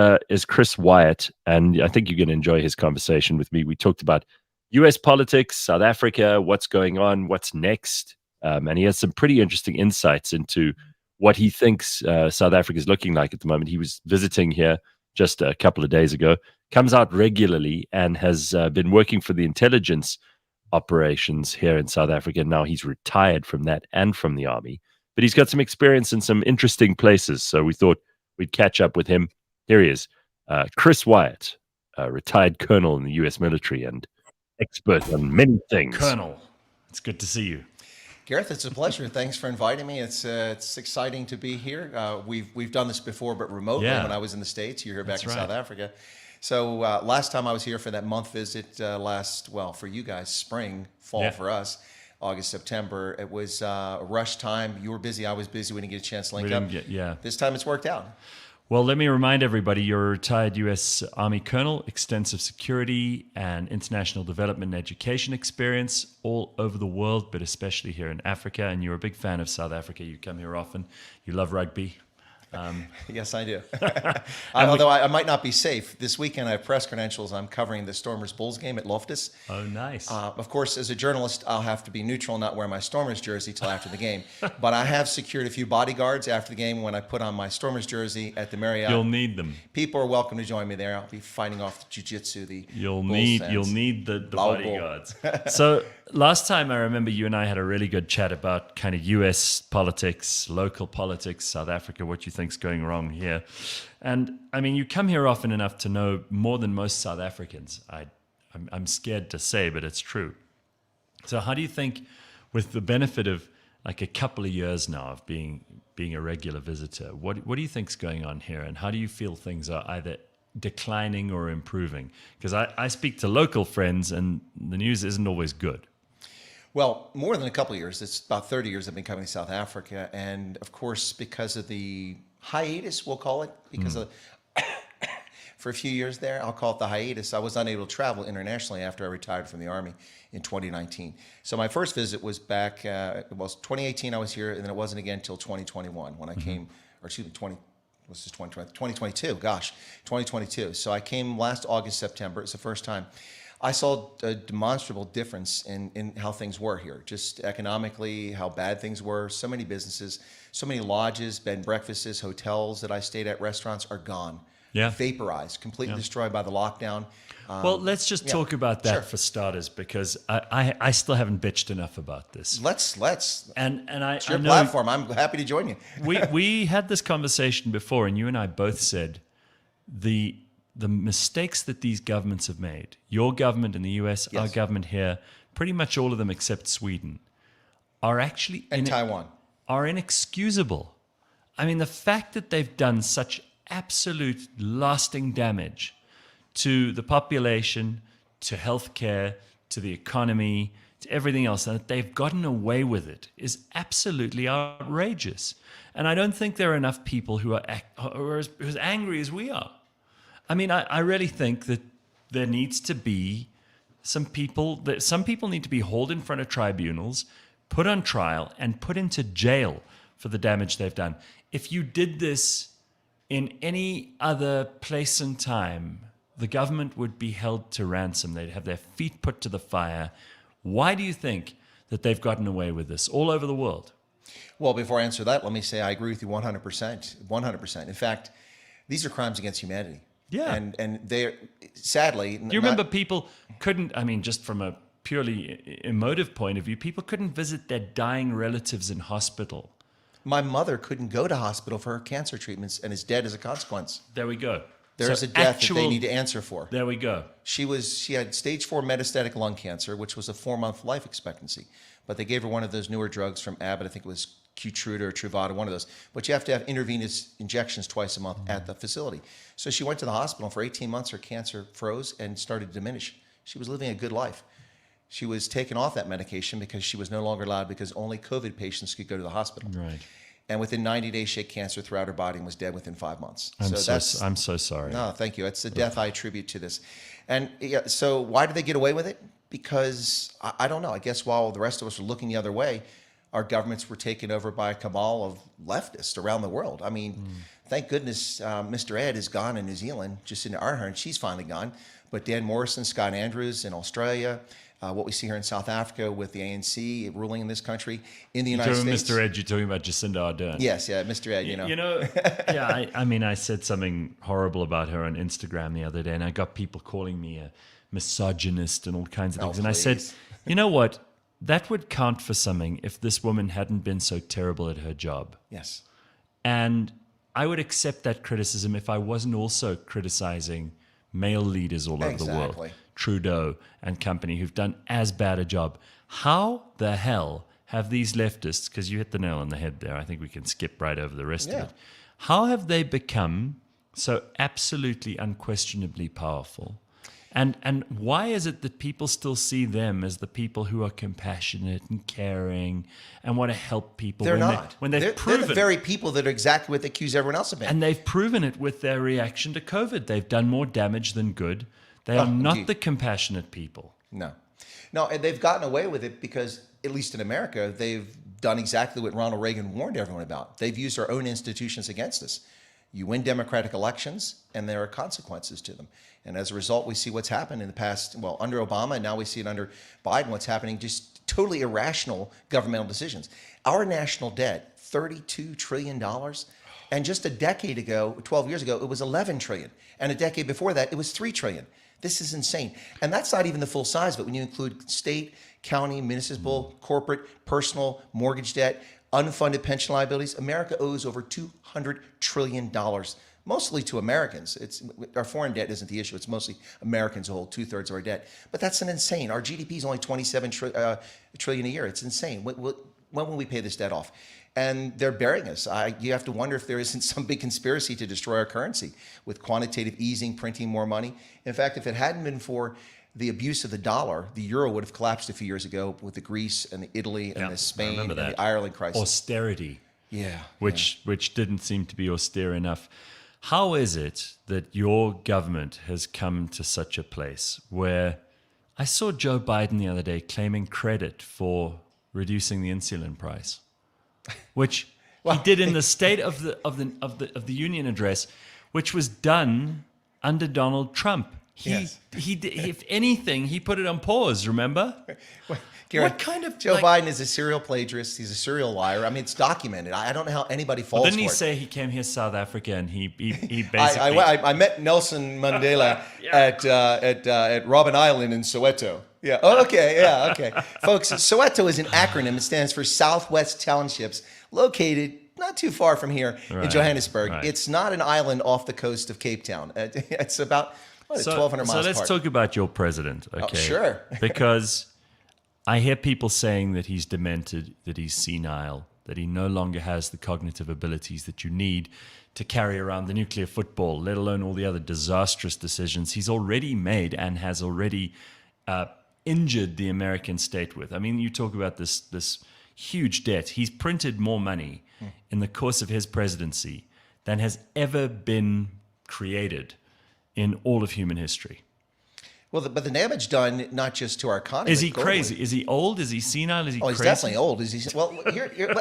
Speaker 1: Chris Wyatt, and I think you're going to enjoy his conversation with me. We talked about U.S. politics, South Africa, what's going on, what's next. And he has some pretty interesting insights into what he thinks South Africa is looking like at the moment. He was visiting here just a couple of days ago, comes out regularly, and has been working for the intelligence operations here in South Africa. Now he's retired from that and from the army, but he's got some experience in some interesting places. So we thought we'd catch up with him. Here he is, Chris Wyatt, retired colonel in the U.S. military and expert on many things.
Speaker 8: Colonel, it's good to see you.
Speaker 9: Gareth, it's a pleasure. Thanks for inviting me. It's exciting to be here. We've done this before, but remotely when I was in the States. You're here back in South Africa. So last time I was here for that month visit for you guys, spring, fall for us, August, September. It was a rush time. You were busy. I was busy. We didn't get a chance to link up. This time it's worked out.
Speaker 8: Well, let me remind everybody, you're a retired U.S. Army colonel, extensive security and international development and education experience all over the world, but especially here in Africa. And you're a big fan of South Africa. You come here often. You love rugby.
Speaker 9: Yes, I do. Although I might not be safe. This weekend I have press credentials. I'm covering the Stormers Bulls game at Loftus.
Speaker 8: Oh, nice.
Speaker 9: Of course, as a journalist, I'll have to be neutral, not wear my Stormers jersey till after the game. But I have secured a few bodyguards after the game when I put on my Stormers jersey at the Marriott.
Speaker 8: You'll need them.
Speaker 9: People are welcome to join me there. I'll be fighting off the jiu-jitsu.
Speaker 8: You'll need the bodyguards. So last time I remember you and I had a really good chat about kind of U.S. politics, local politics, South Africa, what you think's going wrong here. And I mean, you come here often enough to know more than most South Africans. I'm scared to say, but it's true. So how do you think, with the benefit of like a couple of years now of being a regular visitor, what do you think's going on here? And how do you feel things are either declining or improving? Because I speak to local friends and the news isn't always good.
Speaker 9: Well, more than a couple of years. It's about 30 years I've been coming to South Africa. And of course, because of the hiatus, we'll call it, because of for a few years there, I'll call it the hiatus, I was unable to travel internationally after I retired from the Army in 2019. So my first visit was back, 2018 I was here, and then it wasn't again until 2021 when I came, or excuse me, 2022, gosh, 2022. So I came last August, September. It's the first time. I saw a demonstrable difference in how things were here, just economically, how bad things were. So many businesses, so many lodges, bed and breakfasts, hotels that I stayed at, restaurants are gone.
Speaker 8: Yeah.
Speaker 9: Vaporized, completely destroyed by the lockdown.
Speaker 8: Well, let's just talk about that for starters, because I still haven't bitched enough about this.
Speaker 9: Let's.
Speaker 8: And
Speaker 9: it's your platform. I'm happy to join you.
Speaker 8: we had this conversation before, and you and I both said the the mistakes that these governments have made, your government in the US, our government here, pretty much all of them except Sweden, are actually
Speaker 9: And Taiwan.
Speaker 8: are inexcusable. I mean, the fact that they've done such absolute lasting damage to the population, to healthcare, to the economy, to everything else, and that they've gotten away with it is absolutely outrageous. And I don't think there are enough people who are as angry as we are. I mean, I really think that there needs to be some people need to be hauled in front of tribunals, put on trial, and put into jail for the damage they've done. If you did this in any other place and time, the government would be held to ransom. They'd have their feet put to the fire. Why do you think that they've gotten away with this all over the world?
Speaker 9: Well, before I answer that, let me say I agree with you 100%. 100%. In fact, these are crimes against humanity.
Speaker 8: Yeah.
Speaker 9: And they're, sadly...
Speaker 8: Do you remember people couldn't, I mean, just from a purely emotive point of view, people couldn't visit their dying relatives in hospital.
Speaker 9: My mother couldn't go to hospital for her cancer treatments and is dead as a consequence.
Speaker 8: There we go.
Speaker 9: There's a death that they need to answer for.
Speaker 8: There we go.
Speaker 9: She had stage 4 metastatic lung cancer, which was a 4-month life expectancy. But they gave her one of those newer drugs from Abbott. I think it was Keytruda or Truvada, one of those. But you have to have intravenous injections twice a month at the facility. So she went to the hospital. For 18 months, her cancer froze and started to diminish. She was living a good life. She was taken off that medication because she was no longer allowed, because only COVID patients could go to the hospital.
Speaker 8: Right.
Speaker 9: And within 90 days, she had cancer throughout her body and was dead within 5 months.
Speaker 8: I'm so sorry.
Speaker 9: No, thank you. It's the death I attribute to this. And yeah, so why did they get away with it? Because, I don't know, I guess while the rest of us were looking the other way, our governments were taken over by a cabal of leftists around the world. I mean, thank goodness Mr. Ed is gone in New Zealand, Jacinda Ardern, she's finally gone. But Dan Morrison, Scott Andrews in Australia, what we see here in South Africa with the ANC ruling in this country, in the United States.
Speaker 8: Mr. Ed, you're talking about Jacinda Ardern.
Speaker 9: Yes, yeah, Mr. Ed, you know.
Speaker 8: Yeah, I mean, I said something horrible about her on Instagram the other day, and I got people calling me a misogynist and all kinds of things. And I said, you know what? That would count for something if this woman hadn't been so terrible at her job.
Speaker 9: Yes.
Speaker 8: And I would accept that criticism if I wasn't also criticizing male leaders all over the world. Trudeau and company, who've done as bad a job. How the hell have these leftists, because you hit the nail on the head there, I think we can skip right over the rest of it. How have they become so absolutely unquestionably powerful? And why is it that people still see them as the people who are compassionate and caring and want to help people?
Speaker 9: They're not.
Speaker 8: They're the
Speaker 9: very people that are exactly what they accuse everyone else of being.
Speaker 8: And they've proven it with their reaction to COVID. They've done more damage than good. They are not the compassionate people.
Speaker 9: No, and they've gotten away with it because, at least in America, they've done exactly what Ronald Reagan warned everyone about. They've used our own institutions against us. You win democratic elections, and there are consequences to them. And as a result, we see what's happened in the past, well, under Obama, and now we see it under Biden, what's happening, just totally irrational governmental decisions. Our national debt, $32 trillion. And just a decade ago, 12 years ago, it was $11 trillion. And a decade before that, it was $3 trillion. This is insane. And that's not even the full size of it. When you include state, county, municipal, corporate, personal, mortgage debt, unfunded pension liabilities, America owes over $200 trillion, mostly to Americans. Our foreign debt isn't the issue. It's mostly Americans who hold 2/3 of our debt. But that's an insane. Our GDP is only $27 trillion a year. It's insane. When will we pay this debt off? And they're burying us. You have to wonder if there isn't some big conspiracy to destroy our currency with quantitative easing, printing more money. In fact, if it hadn't been for the abuse of the dollar, the euro would have collapsed a few years ago with the Greece and the Italy and the Spain and the Ireland crisis.
Speaker 8: Austerity.
Speaker 9: Yeah.
Speaker 8: Which didn't seem to be austere enough. How is it that your government has come to such a place where I saw Joe Biden the other day claiming credit for reducing the insulin price, which he did in the State of the Union address, which was done under Donald Trump. He if anything, he put it on pause. Remember?
Speaker 9: Gareth,
Speaker 8: what kind of
Speaker 9: Joe Biden is a serial plagiarist. He's a serial liar. I mean, it's documented. I don't know how anybody falls for it.
Speaker 8: Didn't he say he came here to South Africa and he basically?
Speaker 9: I met Nelson Mandela at Robben Island in Soweto. Yeah. Oh, okay. Yeah. Okay. Folks, Soweto is an acronym. It stands for Southwest Townships, located not too far from here in
Speaker 8: Right,
Speaker 9: Johannesburg.
Speaker 8: right.
Speaker 9: It's not an island off the coast of Cape Town. It's about 1,200 miles
Speaker 8: So let's
Speaker 9: apart.
Speaker 8: talk about your president, okay?
Speaker 9: Sure.
Speaker 8: Because I hear people saying that he's demented, that he's senile, that he no longer has the cognitive abilities that you need to carry around the nuclear football, let alone all the other disastrous decisions he's already made and has already injured the American state with. I mean, you talk about this huge debt. He's printed more money in the course of his presidency than has ever been created in all of human history.
Speaker 9: Well, but the damage done not just to our economy.
Speaker 8: Is he
Speaker 9: but globally.
Speaker 8: crazy? Is he old? Is he senile? Is he
Speaker 9: Oh, he's
Speaker 8: crazy?
Speaker 9: definitely old. Is he? Well,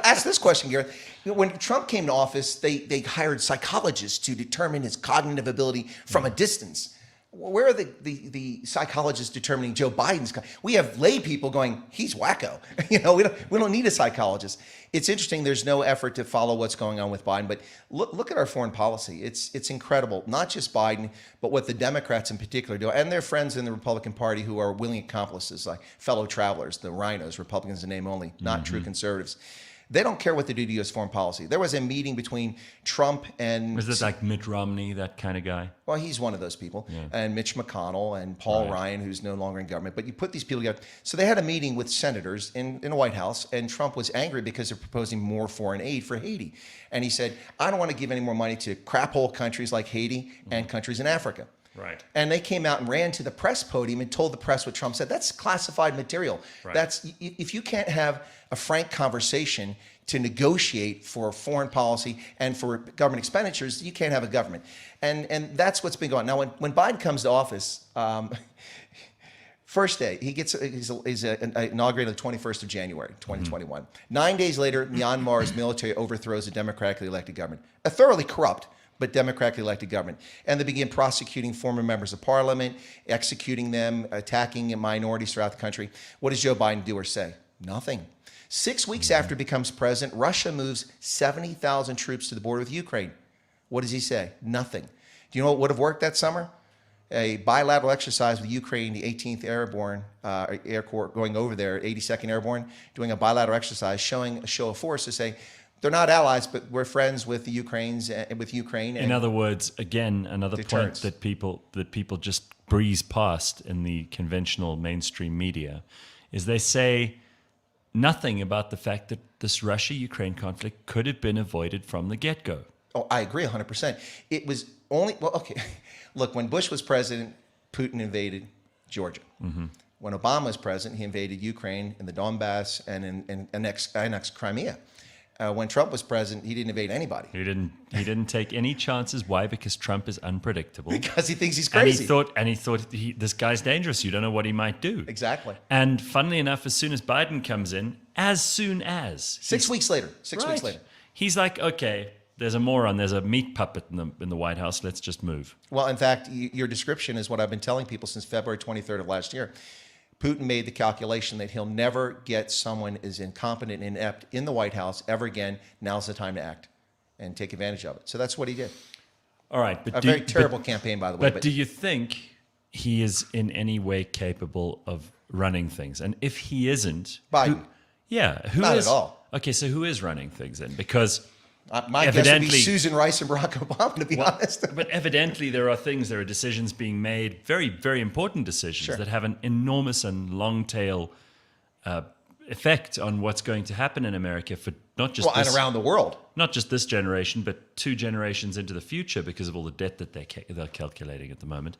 Speaker 9: ask this question, Gareth. When Trump came to office, they hired psychologists to determine his cognitive ability from a distance. Where are the psychologists determining Joe Biden's? We have lay people going, he's wacko. We don't need a psychologist. It's interesting. There's no effort to follow what's going on with Biden. But look at our foreign policy. It's incredible. Not just Biden, but what the Democrats in particular do, and their friends in the Republican Party who are willing accomplices, like fellow travelers, the rhinos, Republicans in name only, not true conservatives. They don't care what they do to U.S. foreign policy. There was a meeting between Trump and...
Speaker 8: Was it like Mitt Romney, that kind of guy?
Speaker 9: Well, he's one of those people. Yeah. And Mitch McConnell and Paul Ryan, who's no longer in government. But you put these people together. So they had a meeting with senators in the White House, and Trump was angry because they're proposing more foreign aid for Haiti. And he said, I don't want to give any more money to crap-hole countries like Haiti and countries in Africa.
Speaker 8: Right.
Speaker 9: And they came out and ran to the press podium and told the press what Trump said. That's classified material.
Speaker 8: Right.
Speaker 9: That's if you can't have a frank conversation to negotiate for foreign policy and for government expenditures, you can't have a government. And that's what's been going on. Now, when Biden comes to office, first day, he's inaugurated the 21st of January, 2021. 9 days later, Myanmar's military overthrows a democratically elected government, a thoroughly corrupt but democratically elected government. And they begin prosecuting former members of parliament, executing them, attacking minorities throughout the country. What does Joe Biden do or say? Nothing. 6 weeks after he becomes president, Russia moves 70,000 troops to the border with Ukraine. What does he say? Nothing. Do you know what would have worked that summer? A bilateral exercise with Ukraine, the 18th Airborne Air Corps, going over there, 82nd Airborne, doing a bilateral exercise, showing a show of force to say, they're not allies, but we're friends with the Ukraine.
Speaker 8: In other words, again, another
Speaker 9: deterrence.
Speaker 8: point that people just breeze past in the conventional mainstream media is they say nothing about the fact that this Russia-Ukraine conflict could have been avoided from the get-go.
Speaker 9: Oh, I agree 100%. It was only, well, okay. Look, when Bush was president, Putin invaded Georgia. Mm-hmm. When Obama was president, he invaded Ukraine and the Donbass and annexed Crimea. When Trump was president, he didn't invade anybody.
Speaker 8: He didn't take any chances. Why? Because Trump is unpredictable.
Speaker 9: Because he thinks he's crazy.
Speaker 8: And he thought this guy's dangerous. You don't know what he might do.
Speaker 9: Exactly.
Speaker 8: And funnily enough, as soon as Biden comes in, as soon as
Speaker 9: 6 weeks later,
Speaker 8: he's like, okay, there's a moron, there's a meat puppet in the White House. Let's just move.
Speaker 9: Well, in fact, your description is what I've been telling people since February 23rd of last year. Putin made the calculation that he'll never get someone as incompetent and inept in the White House ever again. Now's the time to act and take advantage of it. So that's what he did.
Speaker 8: All right.
Speaker 9: But a very terrible campaign, by the way.
Speaker 8: But do you think he is in any way capable of running things? And if he isn't...
Speaker 9: Biden.
Speaker 8: Who
Speaker 9: Not
Speaker 8: is,
Speaker 9: at all.
Speaker 8: Okay, so who is running things then? Because...
Speaker 9: my guess would be Susan Rice and Barack Obama, to be honest.
Speaker 8: But evidently there are decisions being made, very, very important decisions that have an enormous and long tail effect on what's going to happen in America for not just
Speaker 9: and around the world.
Speaker 8: Not just this generation, but 2 generations into the future because of all the debt that they're calculating at the moment.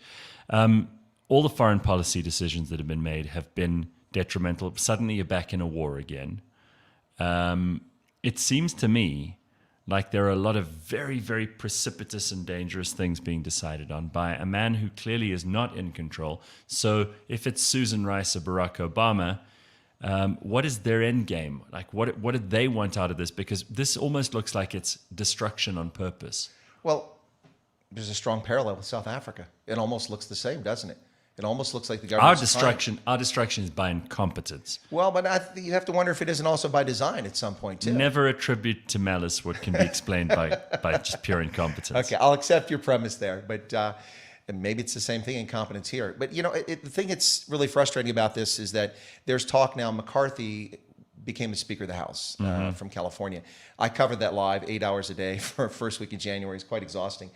Speaker 8: All the foreign policy decisions that have been made have been detrimental. Suddenly you're back in a war again. It seems to me like there are a lot of very, very precipitous and dangerous things being decided on by a man who clearly is not in control. So if it's Susan Rice or Barack Obama, what is their end game? Like, what do they want out of this? Because this almost looks like it's destruction on purpose.
Speaker 9: Well, there's a strong parallel with South Africa. It almost looks the same, doesn't it? It almost looks like the government.
Speaker 8: Our destruction is by incompetence.
Speaker 9: Well, but you have to wonder if it isn't also by design at some point too.
Speaker 8: Never attribute to malice what can be explained by just pure incompetence.
Speaker 9: Okay, I'll accept your premise there, but maybe it's the same thing, incompetence here. But the thing that's really frustrating about this is that there's talk now. McCarthy became the Speaker of the House from California. I covered that live 8 hours a day for first week in January. It's quite exhausting.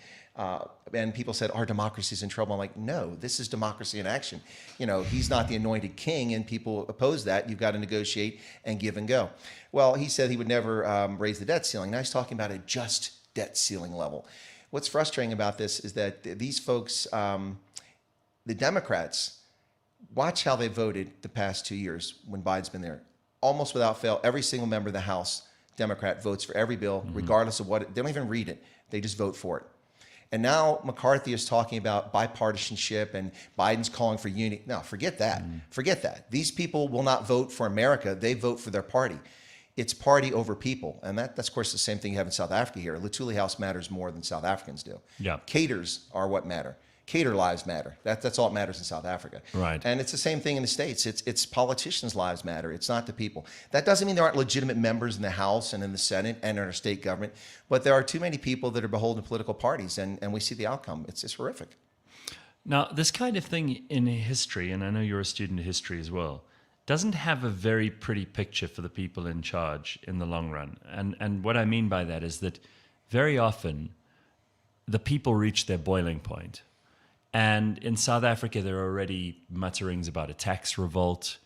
Speaker 9: And people said, our democracy's in trouble. I'm like, no, this is democracy in action. He's not the anointed king, and people oppose that. You've got to negotiate and give and go. Well, he said he would never raise the debt ceiling. Now he's talking about a just debt ceiling level. What's frustrating about this is that these folks, the Democrats, watch how they voted the past 2 years when Biden's been there. Almost without fail, every single member of the House Democrat votes for every bill, regardless of what. They don't even read it. They just vote for it. And now McCarthy is talking about bipartisanship and Biden's calling for unity. No, forget that. Forget that. These people will not vote for America. They vote for their party. It's party over people. And that's, of course, the same thing you have in South Africa here. Lutuli House matters more than South Africans do.
Speaker 8: Yeah.
Speaker 9: Caters are what matter. Cater lives matter. That's all that matters in South Africa.
Speaker 8: Right.
Speaker 9: And it's the same thing in the States. It's politicians' lives matter. It's not the people. That doesn't mean there aren't legitimate members in the House and in the Senate and in our state government, but there are too many people that are beholden to political parties, and we see the outcome. It's horrific.
Speaker 8: Now, this kind of thing in history, and I know you're a student of history as well, doesn't have a very pretty picture for the people in charge in the long run. And what I mean by that is that very often the people reach their boiling point. And in South Africa, there are already mutterings about a tax revolt.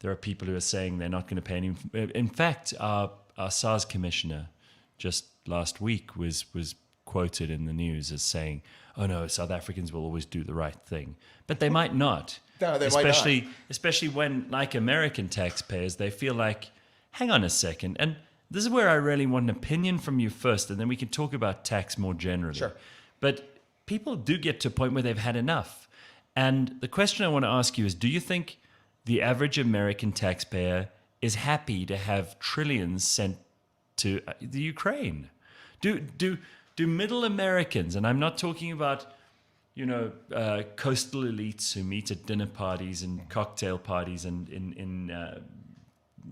Speaker 8: There are people who are saying they're not going to pay any. In fact, our SARS commissioner just last week was quoted in the news as saying, "Oh no, South Africans will always do the right thing," but they might not.
Speaker 9: No, they might not.
Speaker 8: Especially when, like American taxpayers, they feel like, hang on a second, and this is where I really want an opinion from you first, and then we can talk about tax more generally.
Speaker 9: Sure.
Speaker 8: But people do get to a point where they've had enough. And the question I want to ask you is, do you think the average American taxpayer is happy to have trillions sent to the Ukraine? Do middle Americans, and I'm not talking about, coastal elites who meet at dinner parties and cocktail parties and in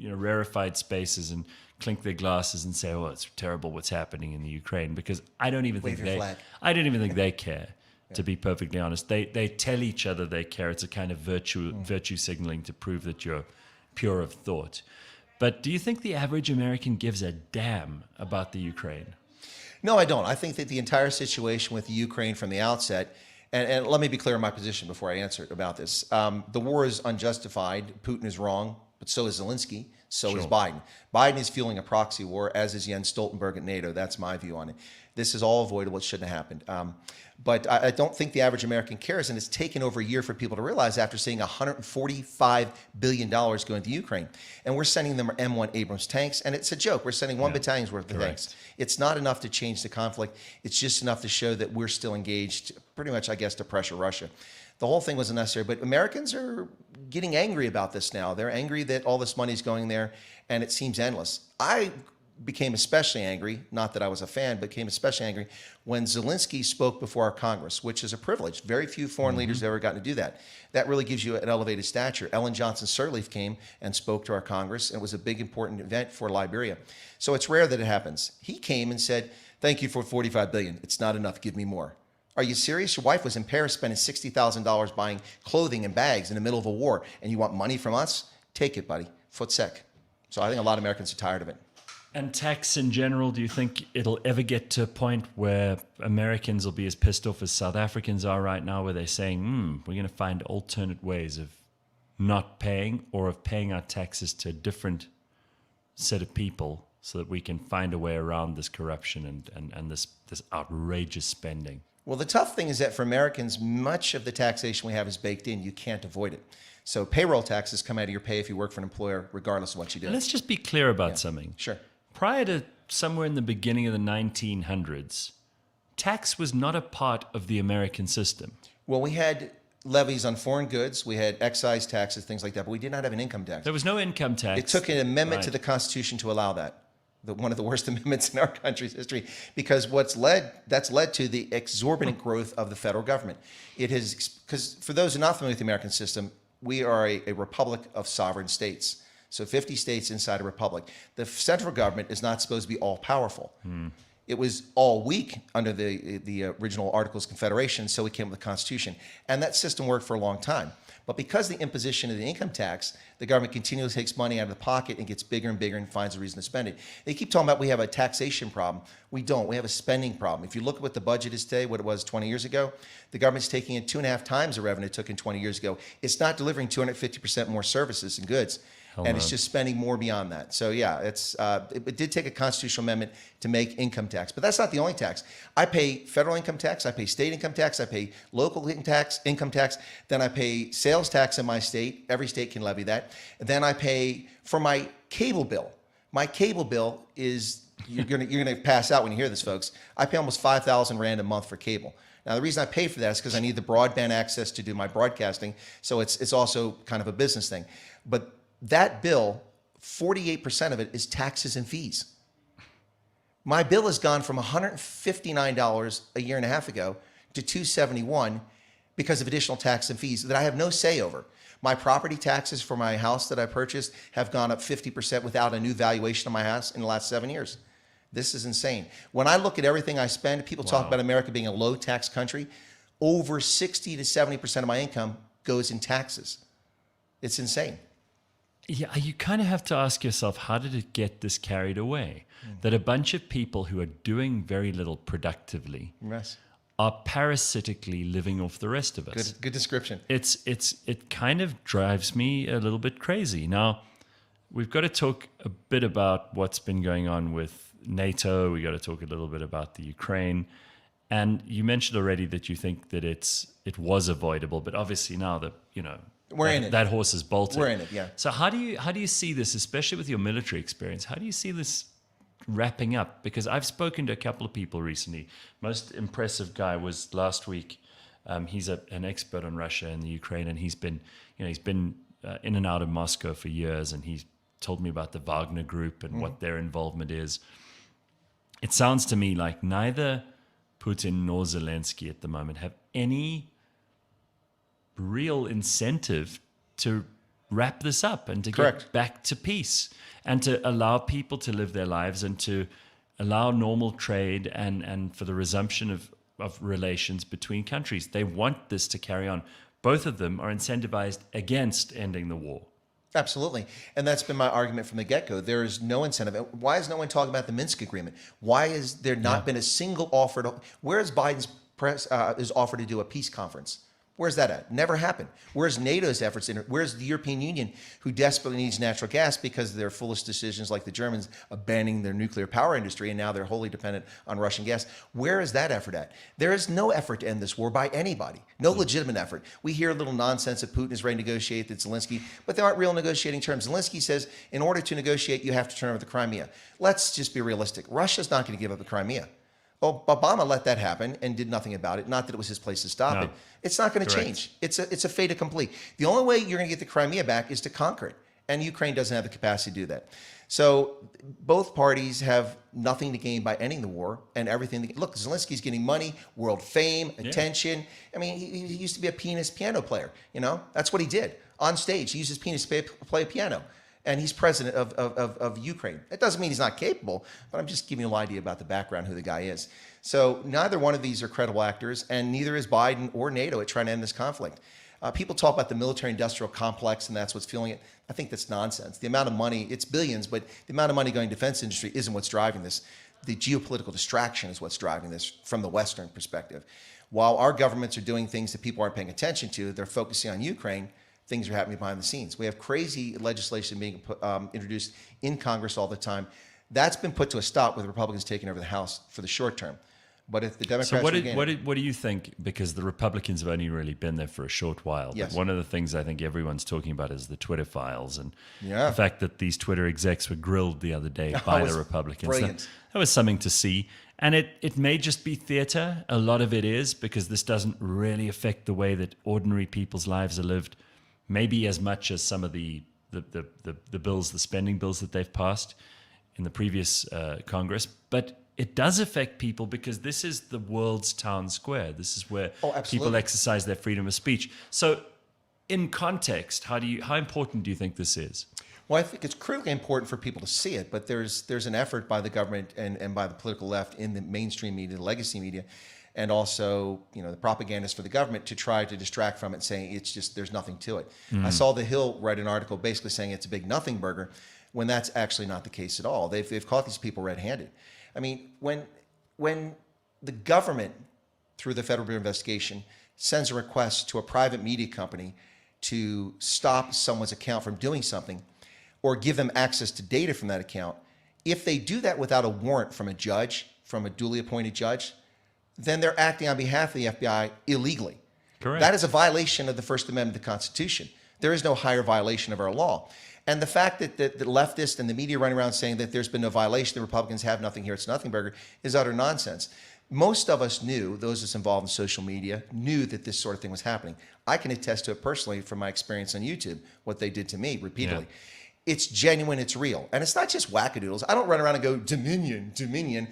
Speaker 8: rarefied spaces and clink their glasses and say, "Oh, it's terrible what's happening in the Ukraine," because I don't even think they care. To be perfectly honest, they tell each other they care. It's a kind of virtue signaling to prove that you're pure of thought. But do you think the average American gives a damn about the Ukraine?
Speaker 9: No, I don't. I think that the entire situation with the Ukraine from the outset, and let me be clear in my position before I answer about this. The war is unjustified. Putin is wrong, but so is Zelensky. So is Biden. Biden is fueling a proxy war, as is Jens Stoltenberg at NATO. That's my view on it. This is all avoidable. It shouldn't have happened. But I don't think the average American cares, and it's taken over a year for people to realize after seeing $145 billion going to Ukraine. And we're sending them M1 Abrams tanks, and it's a joke. We're sending one battalion's worth of tanks. It's not enough to change the conflict. It's just enough to show that we're still engaged, pretty much, I guess, to pressure Russia. The whole thing was unnecessary, but Americans are getting angry about this now. They're angry that all this money is going there, and it seems endless. I became especially angry, not that I was a fan, but became especially angry when Zelensky spoke before our Congress, which is a privilege. Very few foreign leaders have ever gotten to do that. That really gives you an elevated stature. Ellen Johnson Sirleaf came and spoke to our Congress, and it was a big, important event for Liberia. So it's rare that it happens. He came and said, "Thank you for $45 billion. It's not enough. Give me more." Are you serious? Your wife was in Paris spending $60,000 buying clothing and bags in the middle of a war, and you want money from us? Take it, buddy. Foot sec. So I think a lot of Americans are tired of it.
Speaker 8: And tax in general, do you think it'll ever get to a point where Americans will be as pissed off as South Africans are right now, where they're saying, we're going to find alternate ways of not paying or of paying our taxes to a different set of people so that we can find a way around this corruption and this outrageous spending?
Speaker 9: Well, the tough thing is that for Americans, much of the taxation we have is baked in. You can't avoid it. So payroll taxes come out of your pay if you work for an employer, regardless of what you do.
Speaker 8: And let's just be clear about something.
Speaker 9: Sure.
Speaker 8: Prior to somewhere in the beginning of the 1900s, tax was not a part of the American system.
Speaker 9: Well, we had levies on foreign goods. We had excise taxes, things like that, but we did not have an income tax.
Speaker 8: There was no income tax.
Speaker 9: It took an amendment to the Constitution to allow that. One of the worst amendments in our country's history, because that's led to the exorbitant growth of the federal government. It has, because for those who are not familiar with the American system, we are a republic of sovereign states. So 50 states inside a republic. The central government is not supposed to be all powerful. It was all weak under the original Articles of Confederation, so we came up with the Constitution. And that system worked for a long time. But because of the imposition of the income tax, the government continually takes money out of the pocket and gets bigger and bigger and finds a reason to spend it. They keep talking about we have a taxation problem. We don't. We have a spending problem. If you look at what the budget is today, what it was 20 years ago, the government's taking in 2.5 times the revenue it took in 20 years ago. It's not delivering 250% more services and goods. And it's just spending more beyond that. So yeah, it did take a constitutional amendment to make income tax, but that's not the only tax. I pay federal income tax, I pay state income tax, I pay local income tax, then I pay sales tax in my state. Every state can levy that. And then I pay for my cable bill. My cable bill is, you're gonna pass out when you hear this, folks. I pay almost 5,000 Rand a month for cable. Now, the reason I pay for that is because I need the broadband access to do my broadcasting. So it's also kind of a business thing. But that bill, 48% of it is taxes and fees. My bill has gone from $159 a year and a half ago to $271 because of additional tax and fees that I have no say over. My property taxes for my house that I purchased have gone up 50% without a new valuation of my house in the last 7 years. This is insane. When I look at everything I spend, people talk about America being a low tax country. Over 60 to 70% of my income goes in taxes. It's insane.
Speaker 8: Yeah, you kind of have to ask yourself, how did it get this carried away? That a bunch of people who are doing very little productively are parasitically living off the rest of us.
Speaker 9: Good description.
Speaker 8: It kind of drives me a little bit crazy. Now, we've got to talk a bit about what's been going on with NATO. We got to talk a little bit about the Ukraine. And you mentioned already that you think that it was avoidable, but obviously now that,
Speaker 9: we're in it.
Speaker 8: That horse is bolted.
Speaker 9: We're in it, yeah.
Speaker 8: So how do you see this, especially with your military experience? How do you see this wrapping up? Because I've spoken to a couple of people recently. Most impressive guy was last week. He's an expert on Russia and the Ukraine, and he's been in and out of Moscow for years, and he's told me about the Wagner Group and what their involvement is. It sounds to me like neither Putin nor Zelensky at the moment have any real incentive to wrap this up and to get back to peace and to allow people to live their lives and to allow normal trade and for the resumption of relations between countries. They want this to carry on. Both of them are incentivized against ending the war.
Speaker 9: Absolutely. And that's been my argument from the get-go. There is no incentive. Why is no one talking about the Minsk agreement? Why is there not been a single offer? Where is Biden's his offer to do a peace conference? Where's that at? Never happened. Where's NATO's efforts? Where's the European Union, who desperately needs natural gas because of their foolish decisions like the Germans abandoning their nuclear power industry, and now they're wholly dependent on Russian gas? Where is that effort at? There is no effort to end this war by anybody. No legitimate effort. We hear a little nonsense that Putin is ready to negotiate with Zelensky, but there aren't real negotiating terms. Zelensky says in order to negotiate, you have to turn over the Crimea. Let's just be realistic. Russia's not going to give up the Crimea. Well, Obama let that happen and did nothing about it. Not that it was his place to stop it. It's not going to change. It's a fait accompli. The only way you're going to get the Crimea back is to conquer it. And Ukraine doesn't have the capacity to do that. So both parties have nothing to gain by ending the war and everything. Look, Zelensky's getting money, world fame, attention. I mean, he used to be a piano player. That's what he did on stage. He used his penis to play piano. And he's president of Ukraine. That doesn't mean he's not capable, but I'm just giving you an idea about the background, who the guy is. So neither one of these are credible actors, and neither is Biden or NATO at trying to end this conflict. People talk about the military-industrial complex, and that's what's fueling it. I think that's nonsense. The amount of money, it's billions, but the amount of money going to defense industry isn't what's driving this. The geopolitical distraction is what's driving this from the Western perspective. While our governments are doing things that people aren't paying attention to, they're focusing on Ukraine. Things are happening behind the scenes. We have crazy legislation being introduced in Congress all the time. That's been put to a stop with Republicans taking over the House for the short term. But if the Democrats
Speaker 8: what do you think? Because the Republicans have only really been there for a short while.
Speaker 9: Yes.
Speaker 8: But one of the things I think everyone's talking about is the Twitter files and the fact that these Twitter execs were grilled the other day by the Republicans. That was something to see. And it may just be theater. A lot of it is, because this doesn't really affect the way that ordinary people's lives are lived. Maybe as much as some of the bills, the spending bills that they've passed in the previous Congress. But it does affect people because this is the world's town square. This is where people exercise their freedom of speech. So in context, how important do you think this is?
Speaker 9: Well, I think it's critically important for people to see it, but there's an effort by the government and by the political left in the mainstream media, the legacy media, and also, the propagandists for the government to try to distract from it, saying it's just, there's nothing to it. I saw The Hill write an article basically saying it's a big nothing burger, when that's actually not the case at all. They've caught these people red-handed. I mean, when the government, through the Federal Bureau of Investigation, sends a request to a private media company to stop someone's account from doing something or give them access to data from that account, if they do that without a warrant from a judge, from a duly appointed judge, then they're acting on behalf of the FBI illegally.
Speaker 8: Correct.
Speaker 9: That is a violation of the First Amendment of the Constitution. There is no higher violation of our law. And the fact that the leftists and the media running around saying that there's been no violation, the Republicans have nothing here, it's nothing burger, is utter nonsense. Most of us knew, those of us involved in social media, knew that this sort of thing was happening. I can attest to it personally from my experience on YouTube, what they did to me repeatedly.
Speaker 8: Yeah.
Speaker 9: It's genuine, it's real. And it's not just wackadoodles. I don't run around and go, Dominion,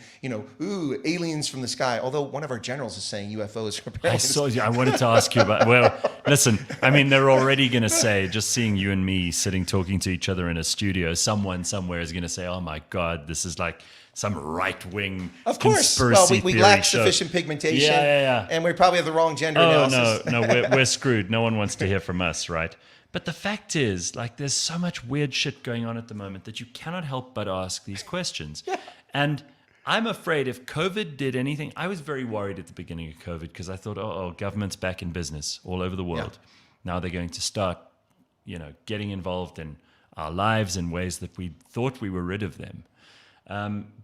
Speaker 9: ooh, aliens from the sky. Although one of our generals is saying UFOs from
Speaker 8: I saw you. I wanted to ask you about, well, listen, I mean, they're already going to say, just seeing you and me sitting talking to each other in a studio, someone somewhere is going to say, oh my God, this is like some right-wing
Speaker 9: Of course. Well,
Speaker 8: conspiracy
Speaker 9: we
Speaker 8: theory
Speaker 9: lack
Speaker 8: show.
Speaker 9: sufficient pigmentation.
Speaker 8: Yeah.
Speaker 9: And we probably have the wrong gender
Speaker 8: Oh,
Speaker 9: analysis.
Speaker 8: no, we're screwed. No one wants to hear from us, right? But the fact is, like, there's so much weird shit going on at the moment that you cannot help but ask these questions.
Speaker 9: Yeah.
Speaker 8: And I'm afraid if COVID did anything, I was very worried at the beginning of COVID because I thought, government's back in business all over the world.
Speaker 9: Yeah.
Speaker 8: Now they're going to start, getting involved in our lives in ways that we thought we were rid of them.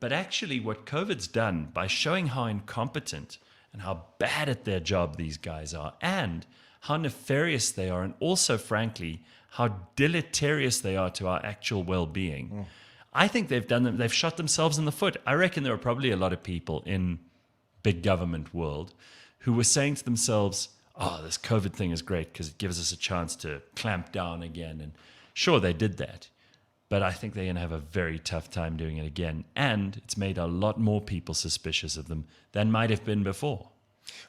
Speaker 8: But actually what COVID's done by showing how incompetent and how bad at their job these guys are, and how nefarious they are, and also, frankly, how deleterious they are to our actual well-being. I think they've shot themselves in the foot. I reckon there are probably a lot of people in big government world who were saying to themselves, this COVID thing is great because it gives us a chance to clamp down again. And sure, they did that. But I think they're going to have a very tough time doing it again. And it's made a lot more people suspicious of them than might have been before.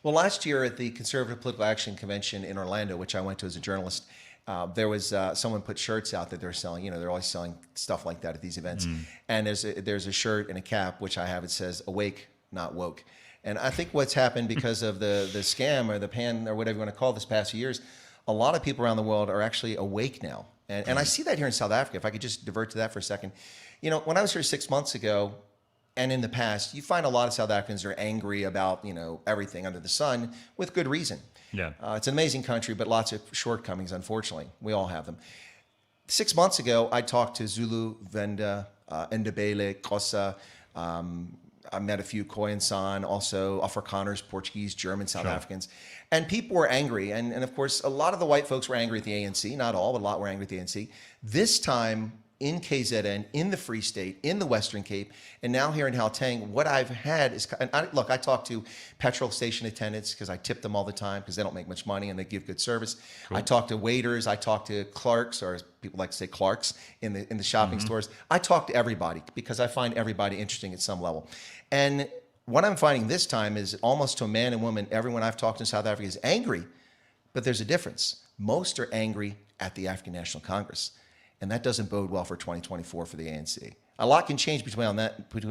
Speaker 9: Well, last year at the Conservative Political Action Convention in Orlando, which I went to as a journalist, there was someone put shirts out that they're selling. They're always selling stuff like that at these events. And there's a shirt and a cap, which I have. It says "Awake, not woke." And I think what's happened because of the scam or the pan or whatever you want to call it this past few years, a lot of people around the world are actually awake now. And I see that here in South Africa. If I could just divert to that for a second. When I was here 6 months ago, and in the past, you find a lot of South Africans are angry about, everything under the sun with good reason.
Speaker 8: Yeah.
Speaker 9: It's an amazing country, but lots of shortcomings, unfortunately. We all have them. 6 months ago, I talked to Zulu, Venda, Ndebele, Xhosa. I met a few Khoi and San, also Afrikaners, Portuguese, German, South Africans. And people were angry. And of course, a lot of the white folks were angry at the ANC. Not all, but a lot were angry at the ANC. This time, in KZN, in the Free State, in the Western Cape, and now here in Gauteng, what I've had is, I talk to petrol station attendants because I tip them all the time because they don't make much money and they give good service. Cool. I talk to waiters, I talk to clerks, or as people like to say, clerks in the shopping stores. I talk to everybody because I find everybody interesting at some level. And what I'm finding this time is almost to a man and woman, everyone I've talked to in South Africa is angry, but there's a difference. Most are angry at the African National Congress. And that doesn't bode well for 2024 for the ANC. A lot can change between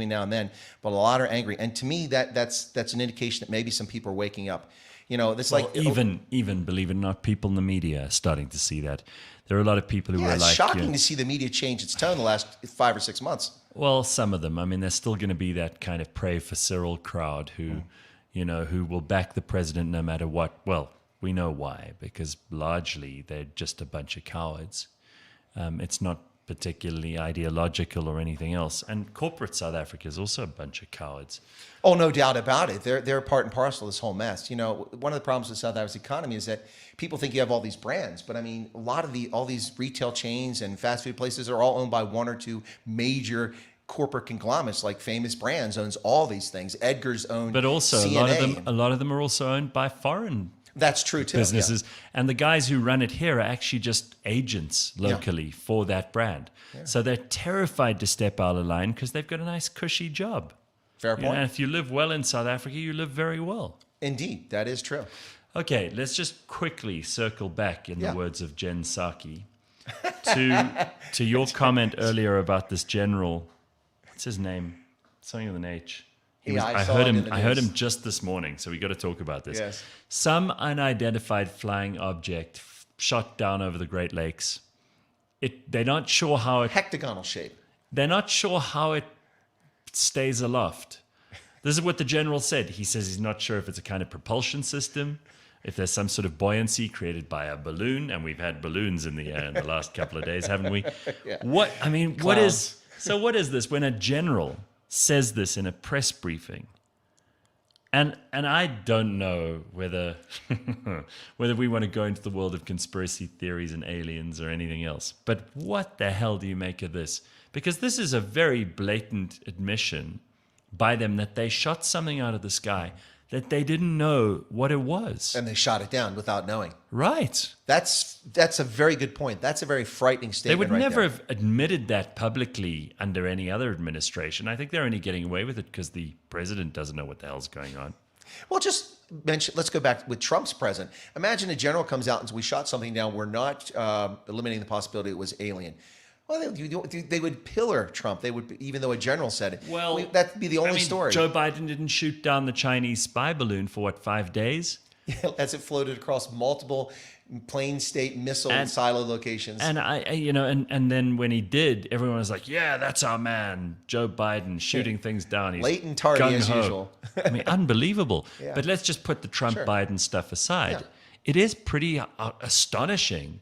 Speaker 9: now and then, but a lot are angry. And to me, that's an indication that maybe some people are waking up.
Speaker 8: Even believe it or not, people in the media are starting to see that. There are a lot of people who are
Speaker 9: it's
Speaker 8: like,
Speaker 9: shocking to see the media change its tone the last 5 or 6 months.
Speaker 8: Well, some of them. I mean, there's still going to be that kind of pray for Cyril crowd who, who will back the president no matter what. Well, we know why, because largely they're just a bunch of cowards. It's not particularly ideological or anything else. And corporate South Africa is also a bunch of cowards.
Speaker 9: Oh, no doubt about it. They're part and parcel of this whole mess. One of the problems with South Africa's economy is that people think you have all these brands, but I mean, a lot of all these retail chains and fast food places are all owned by one or two major corporate conglomerates, like Famous Brands owns all these things. Edgar's owned,
Speaker 8: but also
Speaker 9: CNA.
Speaker 8: a lot of them are also owned by foreign.
Speaker 9: That's true too.
Speaker 8: Businesses. Yeah. And the guys who run it here are actually just agents locally for that brand. Yeah. So they're terrified to step out of line because they've got a nice cushy job.
Speaker 9: Fair point.
Speaker 8: And if you live well in South Africa, you live very well.
Speaker 9: Indeed, that is true.
Speaker 8: Okay, let's just quickly circle back, in the words of Jen Psaki, to your comment earlier about this general, what's his name? Something with an H. I heard him just this morning, so we got to talk about this.
Speaker 9: Yes.
Speaker 8: Some unidentified flying object shot down over the Great Lakes. They're not sure how it
Speaker 9: Hectagonal shape.
Speaker 8: They're not sure how it stays aloft. This is what the general said. He says he's not sure if it's a kind of propulsion system, if there's some sort of buoyancy created by a balloon, and we've had balloons in the air in the last couple of days, haven't we?
Speaker 9: Yeah.
Speaker 8: What is this when a general says this in a press briefing? And I don't know whether we want to go into the world of conspiracy theories and aliens or anything else. But what the hell do you make of this? Because this is a very blatant admission by them that they shot something out of the sky that they didn't know what it was.
Speaker 9: And they shot it down without knowing.
Speaker 8: Right.
Speaker 9: That's a very good point. That's a very frightening statement.
Speaker 8: They would
Speaker 9: right
Speaker 8: never
Speaker 9: there.
Speaker 8: have admitted that publicly under any other administration. I think they're only getting away with it because the president doesn't know what the hell's going on.
Speaker 9: Well, just mention. Let's go back with Trump's president. Imagine a general comes out and says, "We shot something down. We're not eliminating the possibility it was alien." Well, they would pillar Trump. They would, even though a general said it.
Speaker 8: Well,
Speaker 9: that'd be the only story.
Speaker 8: Joe Biden didn't shoot down the Chinese spy balloon for 5 days?
Speaker 9: As it floated across multiple plain state missile and silo locations.
Speaker 8: And and then when he did, everyone was like, "Yeah, that's our man, Joe Biden, shooting things down." He's
Speaker 9: late and tardy as usual.
Speaker 8: I mean, unbelievable.
Speaker 9: Yeah.
Speaker 8: But let's just put the Trump-Biden stuff aside.
Speaker 9: Yeah.
Speaker 8: It is pretty astonishing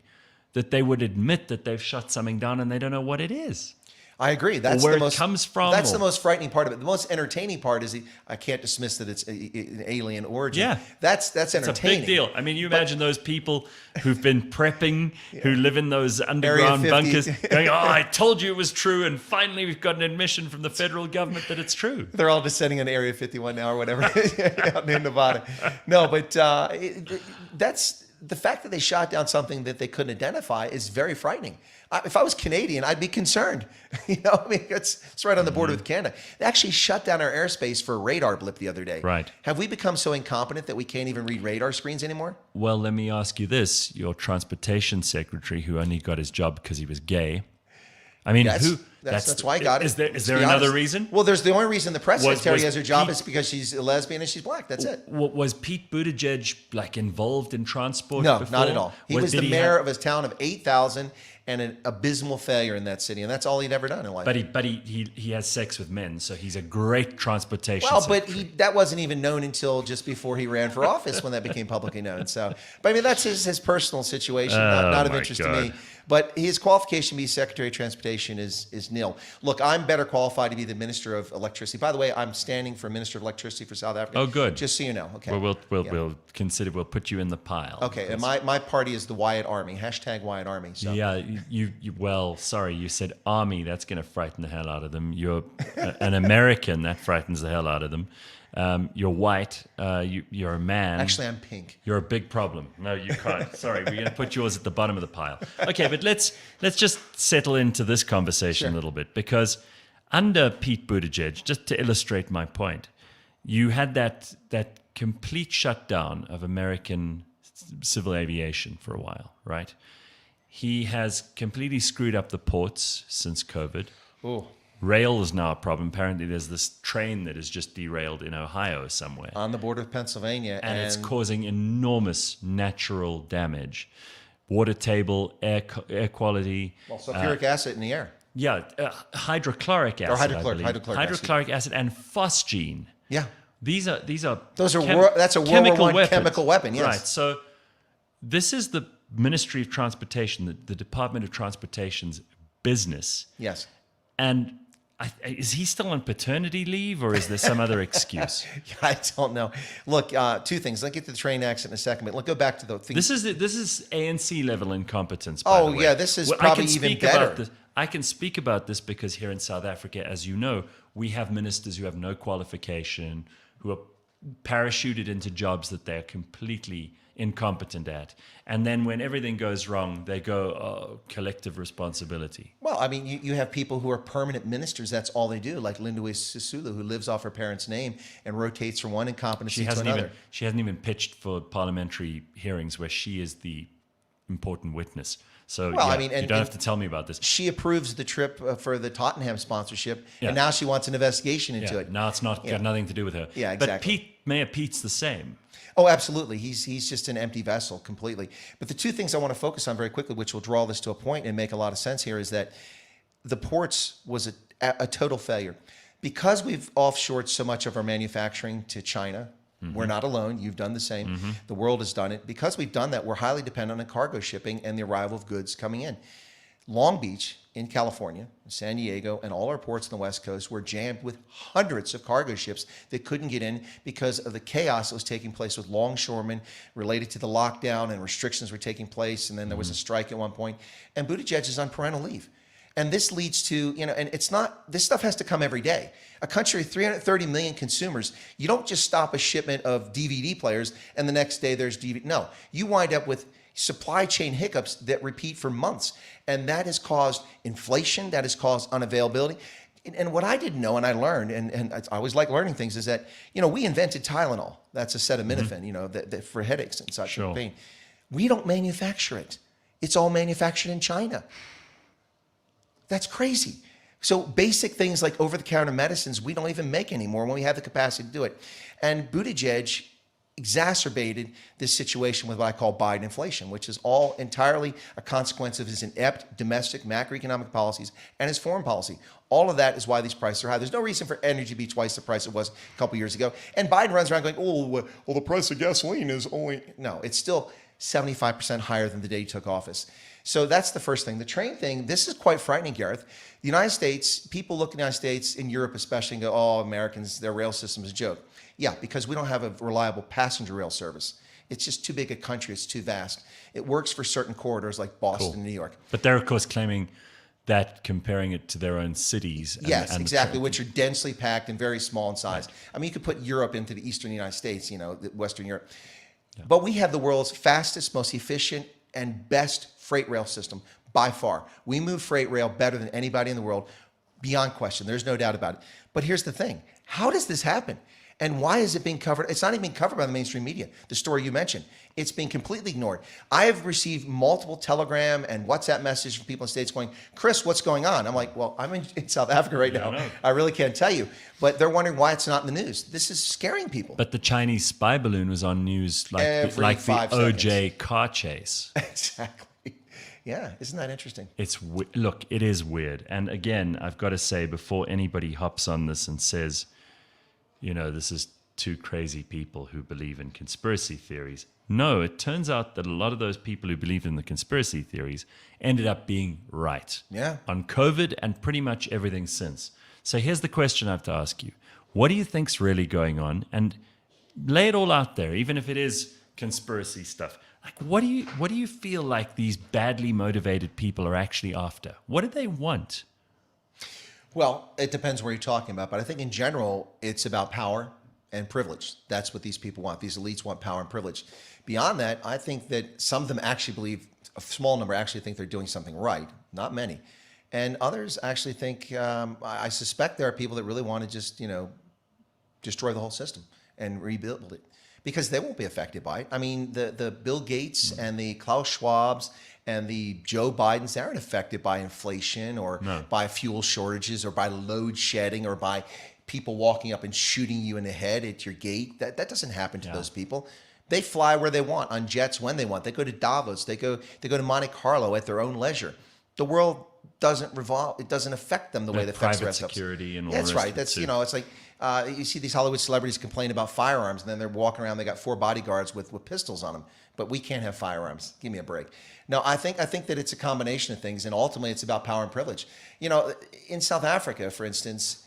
Speaker 8: that they would admit that they've shot something down and they don't know what it is.
Speaker 9: I agree. That's
Speaker 8: where
Speaker 9: the most,
Speaker 8: it comes from.
Speaker 9: That's the most frightening part of it. The most entertaining part is I can't dismiss that it's an alien origin.
Speaker 8: Yeah,
Speaker 9: that's entertaining.
Speaker 8: It's a big deal. I mean, you imagine those people who've been prepping, who live in those underground bunkers, going, "Oh, I told you it was true, and finally we've got an admission from the federal government that it's true."
Speaker 9: They're all descending on Area 51 now or whatever out in Nevada. No, but that's the fact that they shot down something that they couldn't identify is very frightening. If I was Canadian, I'd be concerned. I mean, it's right on the border with Canada. They actually shut down our airspace for a radar blip the other day.
Speaker 8: Right.
Speaker 9: Have we become so incompetent that we can't even read radar screens anymore?
Speaker 8: Well, let me ask you this. Your transportation secretary, who only got his job because he was gay. I mean,
Speaker 9: that's why I got it.
Speaker 8: Is there another reason?
Speaker 9: Well, there's the only reason the press secretary has her job
Speaker 8: Pete,
Speaker 9: is because she's a lesbian and she's black. That's it.
Speaker 8: Was Pete Buttigieg involved in transport?
Speaker 9: No,
Speaker 8: before?
Speaker 9: not at all. He was the mayor of a town of 8,000 and an abysmal failure in that city, and that's all he'd ever done in life.
Speaker 8: But he has sex with men, so he's a great transportation.
Speaker 9: Well,
Speaker 8: secretary.
Speaker 9: but that wasn't even known until just before he ran for office when that became publicly known. So, but I mean, that's his personal situation, not of interest to me. But his qualification to be Secretary of Transportation is nil. Look, I'm better qualified to be the Minister of Electricity. By the way, I'm standing for Minister of Electricity for South Africa.
Speaker 8: Oh, good.
Speaker 9: Just so you know. Okay.
Speaker 8: Well, we'll put you in the pile.
Speaker 9: Okay, and my party is the Wyatt Army. # Wyatt Army. So.
Speaker 8: Yeah, sorry, you said army. That's going to frighten the hell out of them. You're an American. That frightens the hell out of them. You're white. You're a man.
Speaker 9: Actually, I'm pink.
Speaker 8: You're a big problem. No, you can't. Sorry, we're going to put yours at the bottom of the pile. Okay, but let's just settle into this conversation a little bit, because under Pete Buttigieg, just to illustrate my point, you had that complete shutdown of American civil aviation for a while, right? He has completely screwed up the ports since COVID.
Speaker 9: Oh.
Speaker 8: Rail is now a problem. Apparently, there's this train that is just derailed in Ohio somewhere.
Speaker 9: On the border of Pennsylvania.
Speaker 8: And it's causing enormous natural damage. Water table, air quality.
Speaker 9: Well, sulfuric acid in the air.
Speaker 8: Yeah, hydrochloric acid.
Speaker 9: Or hydrochloric
Speaker 8: acid and phosgene.
Speaker 9: Yeah.
Speaker 8: That's a
Speaker 9: World War I chemical weapon, yes.
Speaker 8: Right, so this is the Ministry of Transportation, the Department of Transportation's business.
Speaker 9: Yes.
Speaker 8: And is he still on paternity leave, or is there some other excuse?
Speaker 9: I don't know. Look, two things. Let's get to the train accident in a second, but let's go back to the thing.
Speaker 8: This is ANC level incompetence. By the way.
Speaker 9: Yeah, this is probably even better.
Speaker 8: I can speak about this because here in South Africa, as you know, we have ministers who have no qualification, who are parachuted into jobs that they're completely incompetent at. And then when everything goes wrong, they go, collective responsibility.
Speaker 9: Well, I mean, you have people who are permanent ministers. That's all they do, like Lindiwe Sisulu, who lives off her parents' name and rotates from one incompetency to another.
Speaker 8: She hasn't even pitched for parliamentary hearings where she is the important witness. So
Speaker 9: Well,
Speaker 8: yeah,
Speaker 9: I mean,
Speaker 8: you
Speaker 9: and-
Speaker 8: don't
Speaker 9: and-
Speaker 8: have to tell me about this.
Speaker 9: She approves the trip for the Tottenham sponsorship,
Speaker 8: Yeah.
Speaker 9: and now she wants an investigation into
Speaker 8: Yeah,
Speaker 9: it.
Speaker 8: now it's not
Speaker 9: Yeah.
Speaker 8: got nothing to do with her.
Speaker 9: Yeah,
Speaker 8: But
Speaker 9: exactly.
Speaker 8: Mayor Pete's the same.
Speaker 9: Oh, absolutely. He's just an empty vessel completely. But the two things I want to focus on very quickly, which will draw this to a point and make a lot of sense here, is that the ports was a total failure. Because we've offshored so much of our manufacturing to China, we're not alone. You've done the same. The world has done it. Because we've done that, we're highly dependent on cargo shipping and the arrival of goods coming in. Long Beach in California, San Diego, and all our ports on the West Coast were jammed with hundreds of cargo ships that couldn't get in because of the chaos that was taking place with longshoremen related to the lockdown, and restrictions were taking place. And then there was a strike at one point. And Buttigieg is on parental leave. And this leads to, and it's not, this stuff has to come every day. A country of 330 million consumers, you don't just stop a shipment of DVD players and the next day there's DVD. No, you wind up with supply chain hiccups that repeat for months. And that has caused inflation, that has caused unavailability. And what I didn't know, and I learned, and I always like learning things, is that, we invented Tylenol. That's acetaminophen, that for headaches and such, and pain. We don't manufacture it. It's all manufactured in China. That's crazy. So basic things like over-the-counter medicines, we don't even make anymore when we have the capacity to do it. And Buttigieg exacerbated this situation with what I call Biden inflation, which is all entirely a consequence of his inept domestic macroeconomic policies and his foreign policy. All of that is why these prices are high. There's no reason for energy to be twice the price it was a couple years ago. And Biden runs around going, well, the price of gasoline is only... No, it's still 75% higher than the day he took office. So that's the first thing. The train thing, this is quite frightening, Gareth. The United States, people look at the United States, in Europe especially, and go, oh, Americans, their rail system is a joke. Yeah, because we don't have a reliable passenger rail service. It's just too big a country. It's too vast. It works for certain corridors like Boston and New York.
Speaker 8: But they're, of course, claiming that, comparing it to their own cities.
Speaker 9: Yes, exactly, which are densely packed and very small in size. Right. I mean, you could put Europe into the eastern United States, Western Europe. Yeah. But we have the world's fastest, most efficient, and best freight rail system by far. We move freight rail better than anybody in the world, beyond question. There's no doubt about it. But here's the thing. How does this happen? And why is it being covered? It's not even being covered by the mainstream media. The story you mentioned, it's being completely ignored. I have received multiple Telegram and WhatsApp messages from people in the States going, Chris, what's going on? I'm like, well, I'm in South Africa right now. I really can't tell you. But they're wondering why it's not in the news. This is scaring people.
Speaker 8: But the Chinese spy balloon was on news like the OJ car chase.
Speaker 9: Exactly. Yeah, isn't that interesting?
Speaker 8: Look, it is weird. And again, I've got to say, before anybody hops on this and says, this is two crazy people who believe in conspiracy theories. No, it turns out that a lot of those people who believed in the conspiracy theories ended up being right.
Speaker 9: Yeah.
Speaker 8: On COVID and pretty much everything since. So here's the question I have to ask you. What do you think's really going on? And lay it all out there, even if it is conspiracy stuff. Like, what do you feel like these badly motivated people are actually after? What do they want?
Speaker 9: Well, it depends where you're talking about, but I think in general, it's about power and privilege. That's what these people want. These elites want power and privilege. Beyond that, I think that some of them actually believe, a small number actually think they're doing something right, not many. And others actually think, I suspect there are people that really want to just, destroy the whole system and rebuild it, because they won't be affected by it. I mean, the Bill Gates and the Klaus Schwabs and the Joe Bidens, they aren't affected by inflation or by fuel shortages or by load shedding or by people walking up and shooting you in the head at your gate. That doesn't happen to those people. They fly where they want, on jets when they want. They go to Davos. They go to Monte Carlo at their own leisure. The world doesn't revolve. It doesn't affect them the way that affects the rest of us.
Speaker 8: Private security and all
Speaker 9: That's
Speaker 8: the
Speaker 9: right.
Speaker 8: rest
Speaker 9: That's it's like you see these Hollywood celebrities complain about firearms, and then they're walking around. They got 4 bodyguards with pistols on them, but we can't have firearms. Give me a break. No, I think that it's a combination of things, and ultimately it's about power and privilege. In South Africa, for instance,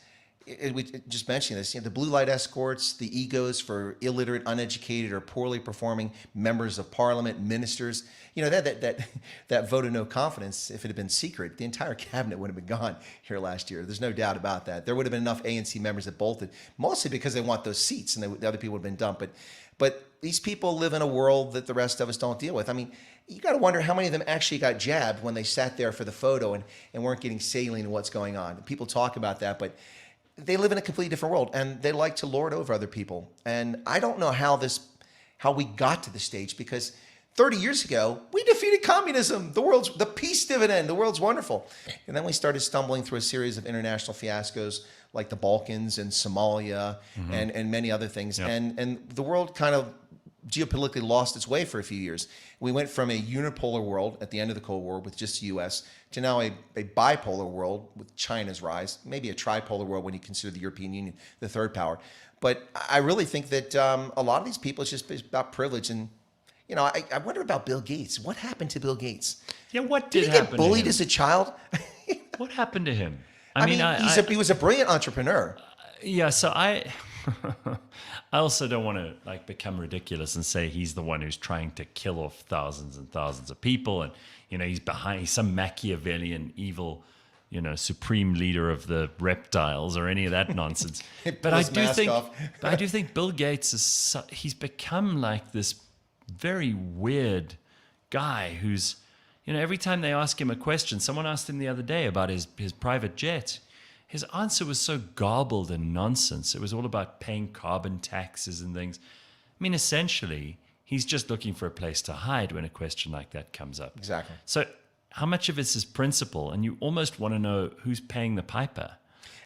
Speaker 9: we just mentioned this. The blue light escorts, the egos for illiterate, uneducated, or poorly performing members of parliament, ministers. That vote of no confidence, if it had been secret, the entire cabinet would have been gone here last year. There's no doubt about that. There would have been enough ANC members that bolted, mostly because they want those seats, and the other people would have been dumped. But these people live in a world that the rest of us don't deal with. I mean, you got to wonder how many of them actually got jabbed when they sat there for the photo and weren't getting saline in what's going on. People talk about that, but they live in a completely different world, and they like to lord over other people. And I don't know how we got to this stage, because 30 years ago, we defeated communism, the peace dividend, the world's wonderful. And then we started stumbling through a series of international fiascos like the Balkans and Somalia and many other things.
Speaker 8: Yep.
Speaker 9: And the world kind of geopolitically lost its way for a few years. We went from a unipolar world at the end of the Cold War with just the US to now a bipolar world with China's rise, maybe a tripolar world when you consider the European Union the third power. But I really think that a lot of these people, it's just about privilege. And you know, I wonder about Bill Gates. What happened to Bill Gates?
Speaker 8: Yeah, what
Speaker 9: Did
Speaker 8: did
Speaker 9: he
Speaker 8: happen
Speaker 9: get bullied
Speaker 8: to him?
Speaker 9: as a child?
Speaker 8: What happened to him?
Speaker 9: I mean, he was a brilliant entrepreneur.
Speaker 8: Yeah, so I also don't want to like become ridiculous and say he's the one who's trying to kill off thousands and thousands of people, and you know he's some Machiavellian evil, you know, supreme leader of the reptiles or any of that nonsense. But I do think Bill Gates he's become like this very weird guy who's, you know, every time they ask him a question, someone asked him the other day about his private jet. His answer was so garbled and nonsense. It was all about paying carbon taxes and things. I mean, essentially, he's just looking for a place to hide when a question like that comes up.
Speaker 9: Exactly.
Speaker 8: So how much of it's his principle? And you almost want to know who's paying the piper.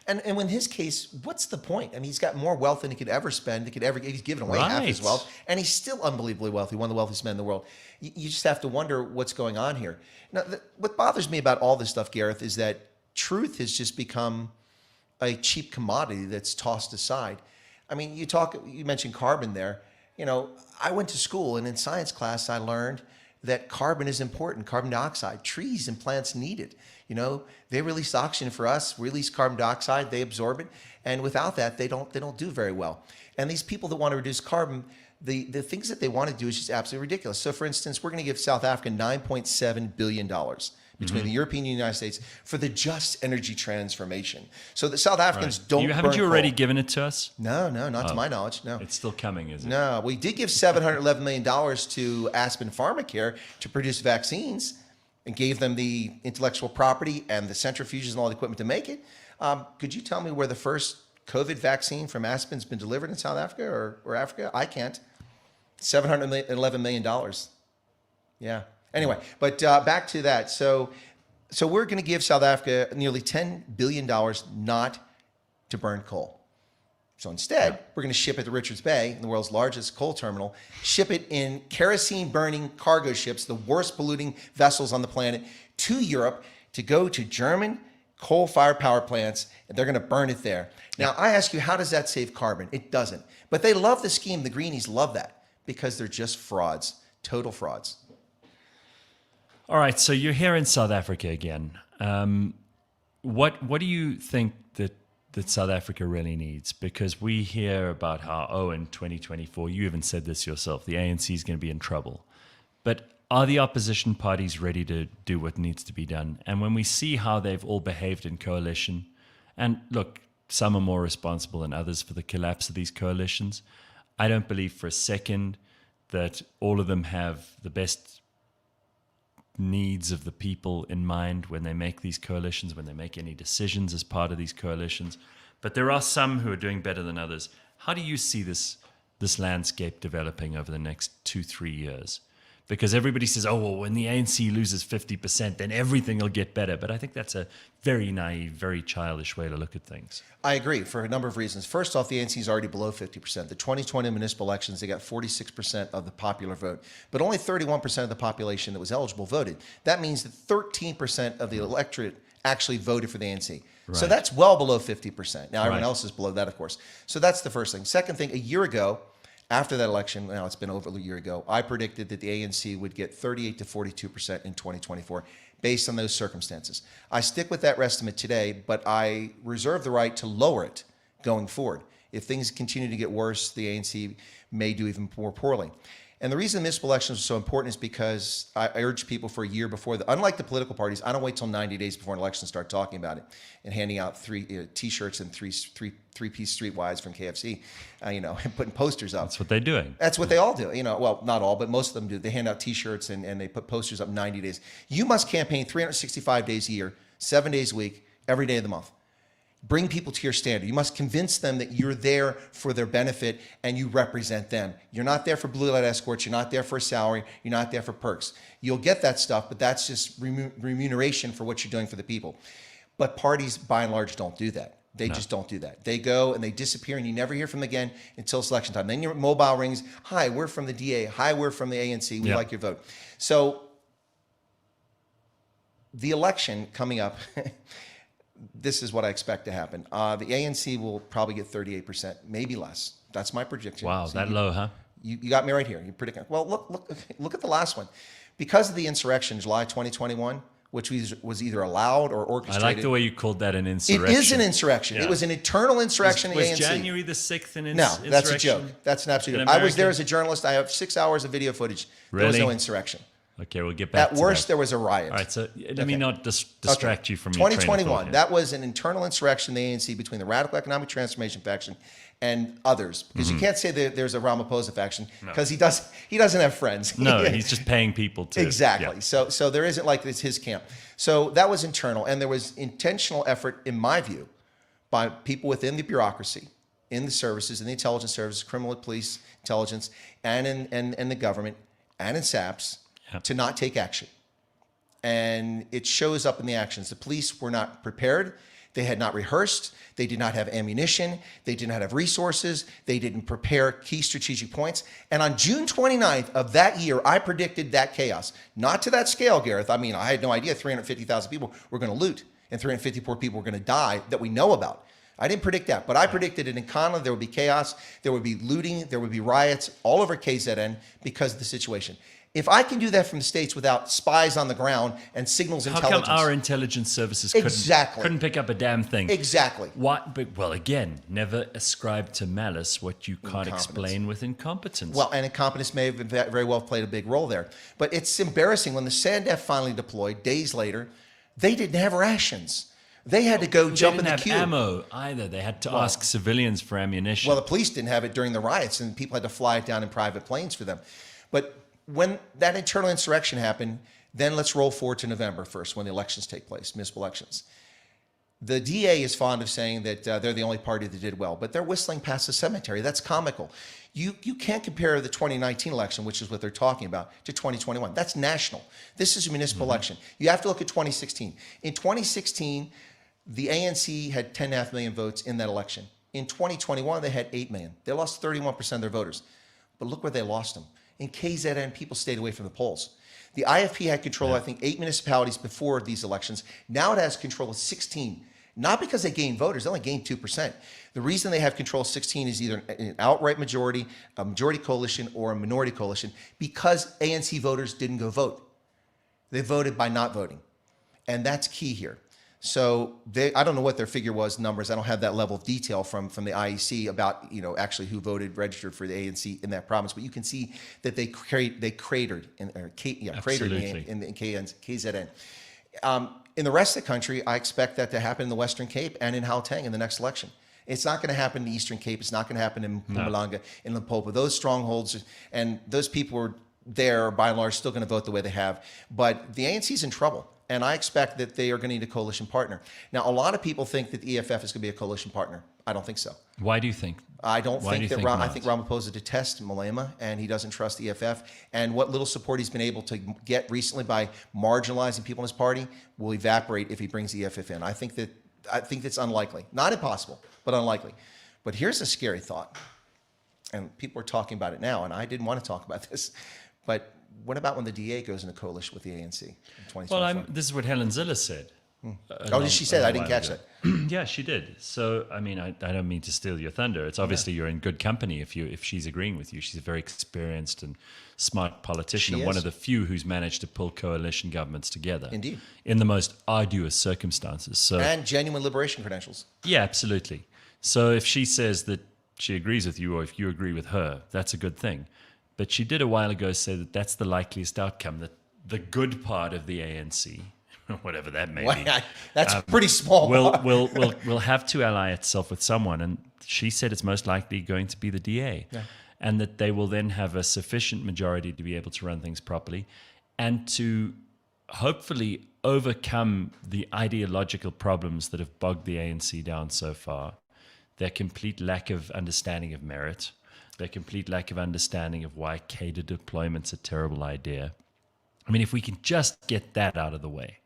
Speaker 9: And in his case, what's the point? I mean, he's got more wealth than he could ever spend. He's given away half his wealth, and he's still unbelievably wealthy, one of the wealthiest men in the world. You just have to wonder what's going on here. Now, what bothers me about all this stuff, Gareth, is that truth has just become a cheap commodity that's tossed aside. I mean, you mentioned carbon there. You know, I went to school, and in science class, I learned that carbon is important, carbon dioxide. Trees and plants need it. You know, they release oxygen for us, release carbon dioxide, they absorb it. And without that, they don't do very well. And these people that want to reduce carbon, the things that they want to do is just absolutely ridiculous. So for instance, we're going to give South Africa $9.7 billion between the European Union and the United States for the just energy transformation. So the South Africans don't
Speaker 8: Haven't you
Speaker 9: burn
Speaker 8: already
Speaker 9: coal.
Speaker 8: given it to us?
Speaker 9: No, not to my knowledge, no.
Speaker 8: It's still coming, is it?
Speaker 9: No, we did give $711 million to Aspen Pharmacare to produce vaccines and gave them the intellectual property and the centrifuges and all the equipment to make it. Could you tell me where the first COVID vaccine from Aspen's been delivered in South Africa or Africa? I can't. $711 million. Yeah. Anyway, but back to that. So we're going to give South Africa nearly $10 billion not to burn coal. So instead, we're going to ship it to Richards Bay, the world's largest coal terminal, ship it in kerosene-burning cargo ships, the worst polluting vessels on the planet, to Europe to go to German coal-fired power plants, and they're going to burn it there. Now, I ask you, how does that save carbon? It doesn't. But they love the scheme. The Greenies love that because they're just frauds, total frauds.
Speaker 8: All right, so you're here in South Africa again. What do you think that South Africa really needs? Because we hear about how, in 2024, you even said this yourself, the ANC is going to be in trouble. But are the opposition parties ready to do what needs to be done? And when we see how they've all behaved in coalition, and look, some are more responsible than others for the collapse of these coalitions, I don't believe for a second that all of them have the best needs of the people in mind when they make these coalitions, when they make any decisions as part of these coalitions. But there are some who are doing better than others. How do you see this landscape developing over the next 2-3 years? Because everybody says, when the ANC loses 50%, then everything will get better. But I think that's a very naive, very childish way to look at things.
Speaker 9: I agree for a number of reasons. First off, the ANC is already below 50%. The 2020 municipal elections, they got 46% of the popular vote, but only 31% of the population that was eligible voted. That means that 13% of the electorate actually voted for the ANC. Right. So that's well below 50%. Now, everyone else is below that, of course. So that's the first thing. Second thing, a year ago, after that election, now it's been over a year ago, I predicted that the ANC would get 38 to 42% in 2024 based on those circumstances. I stick with that estimate today, but I reserve the right to lower it going forward. If things continue to get worse, the ANC may do even more poorly. And the reason municipal elections are so important is because I urge people for a year before, unlike the political parties, I don't wait till 90 days before an election to start talking about it and handing out T-shirts and three-piece streetwise from KFC, and putting posters up.
Speaker 8: That's what they're doing.
Speaker 9: That's what they all do. Well, not all, but most of them do. They hand out T-shirts and they put posters up 90 days. You must campaign 365 days a year, 7 days a week, every day of the month. Bring people to your standard. You must convince them that you're there for their benefit and you represent them. You're not there for blue light escorts. You're not there for a salary. You're not there for perks. You'll get that stuff, but that's just remuneration for what you're doing for the people. But parties, by and large, don't do that. They just don't do that. They go and they disappear, and you never hear from them again until selection time. Then your mobile rings. Hi, we're from the DA. Hi, we're from the ANC. We like your vote. So the election coming up, this is what I expect to happen. The ANC will probably get 38%, maybe less. That's my prediction.
Speaker 8: Wow,
Speaker 9: So
Speaker 8: that low, huh?
Speaker 9: You got me right here. You predict. Well, look at the last one. Because of the insurrection, July 2021, which was either allowed or orchestrated.
Speaker 8: I like the way you called that an insurrection.
Speaker 9: It is an insurrection.
Speaker 8: Yeah.
Speaker 9: It was an internal insurrection
Speaker 8: Was
Speaker 9: in the ANC.
Speaker 8: January the 6th an
Speaker 9: No,
Speaker 8: insurrection?
Speaker 9: that's a joke. That's an absolute
Speaker 8: In
Speaker 9: joke. I was there
Speaker 8: America?
Speaker 9: as a journalist. I have 6 hours of video footage. There was
Speaker 8: Really?
Speaker 9: no insurrection.
Speaker 8: Okay, we'll get back
Speaker 9: At
Speaker 8: to
Speaker 9: worst,
Speaker 8: that.
Speaker 9: there was a riot.
Speaker 8: All right, so let me not distract you from your
Speaker 9: 2021.
Speaker 8: train of thought here.
Speaker 9: That was an internal insurrection in the ANC between the Radical Economic Transformation faction and others, because you can't say that there's a Ramaphosa faction because he doesn't have friends.
Speaker 8: No, he's just paying people to
Speaker 9: Exactly.
Speaker 8: Yeah.
Speaker 9: So there isn't like it's his camp. So that was internal, and there was intentional effort, in my view, by people within the bureaucracy, in the services, in the intelligence services, criminal police intelligence, and in the government, and in SAPS, to not take action. And it shows up in the actions. The police were not prepared. They had not rehearsed. They did not have ammunition. They did not have resources. They didn't prepare key strategic points. And on June 29th of that year, I predicted that chaos. Not to that scale, Gareth. I mean, I had no idea 350,000 people were going to loot and 354 people were going to die that we know about. I didn't predict that, but I predicted it in Canada. There would be chaos. There would be looting. There would be riots all over KZN because of the situation. If I can do that from the States without spies on the ground and signals
Speaker 8: How
Speaker 9: intelligence.
Speaker 8: come our intelligence services couldn't pick up a damn thing?
Speaker 9: Exactly.
Speaker 8: What? But, well, again, never ascribe to malice what you can't
Speaker 9: Incompetence.
Speaker 8: explain with incompetence.
Speaker 9: Well, and incompetence may have very well played a big role there. But it's embarrassing when the SANDF finally deployed, days later, they didn't have rations. They had to go jump in the queue.
Speaker 8: They didn't have ammo either. They had to ask civilians for ammunition.
Speaker 9: Well, the police didn't have it during the riots, and people had to fly it down in private planes for them. But when that internal insurrection happened, then let's roll forward to November 1st, when the elections take place, municipal elections. The DA is fond of saying that they're the only party that did well, but they're whistling past the cemetery. That's comical. You can't compare the 2019 election, which is what they're talking about, to 2021. That's national. This is a municipal election. You have to look at 2016. In 2016, the ANC had 10.5 million votes in that election. In 2021, they had 8 million. They lost 31% of their voters. But look where they lost them. In KZN, people stayed away from the polls. The IFP had control, I think, 8 municipalities before these elections. Now it has control of 16. Not because they gained voters, they only gained 2%. The reason they have control of 16 is either an outright majority, a majority coalition, or a minority coalition, because ANC voters didn't go vote. They voted by not voting. And that's key here. So I don't know what their figure was, numbers. I don't have that level of detail from the IEC about actually who voted, registered for the ANC in that province. But you can see that they cratered in KZN. In the rest of the country, I expect that to happen in the Western Cape and in Gauteng in the next election. It's not going to happen in the Eastern Cape. It's not going to happen in Mpumalanga, in Limpopo. Those strongholds and those people are there, by and large, still going to vote the way they have. But the ANC is in trouble. And I expect that they are going to need a coalition partner. Now, a lot of people think that the EFF is going to be a coalition partner. I don't think so.
Speaker 8: Why do you think?
Speaker 9: I don't
Speaker 8: Why
Speaker 9: think
Speaker 8: do you
Speaker 9: that.
Speaker 8: think
Speaker 9: I
Speaker 8: not?
Speaker 9: think Ramaphosa detests Malema, and he doesn't trust the EFF. And what little support he's been able to get recently by marginalizing people in his party will evaporate if he brings the EFF in. I think that's unlikely. Not impossible, but unlikely. But here's a scary thought. And people are talking about it now, and I didn't want to talk about this. But what about when the DA goes into coalition with the ANC in 2024?
Speaker 8: Well, this is what Helen Ziller said.
Speaker 9: Oh, did she say that? I didn't catch that.
Speaker 8: Yeah, she did. So, I mean, I don't mean to steal your thunder. It's obviously you're in good company if she's agreeing with you. She's a very experienced and smart politician, and one of the few who's managed to pull coalition governments together.
Speaker 9: Indeed.
Speaker 8: In the most arduous circumstances. So,
Speaker 9: and genuine liberation credentials.
Speaker 8: Yeah, absolutely. So if she says that she agrees with you, or if you agree with her, that's a good thing. But she did a while ago say that that's the likeliest outcome, that the good part of the ANC, whatever that may be.
Speaker 9: That's pretty small.
Speaker 8: Will have to ally itself with someone. And she said it's most likely going to be the DA. Yeah. And that they will then have a sufficient majority to be able to run things properly and to hopefully overcome the ideological problems that have bogged the ANC down so far, their complete lack of understanding of merit, their complete lack of understanding of why cadre deployment's a terrible idea. I mean, if we can just get that out of the way,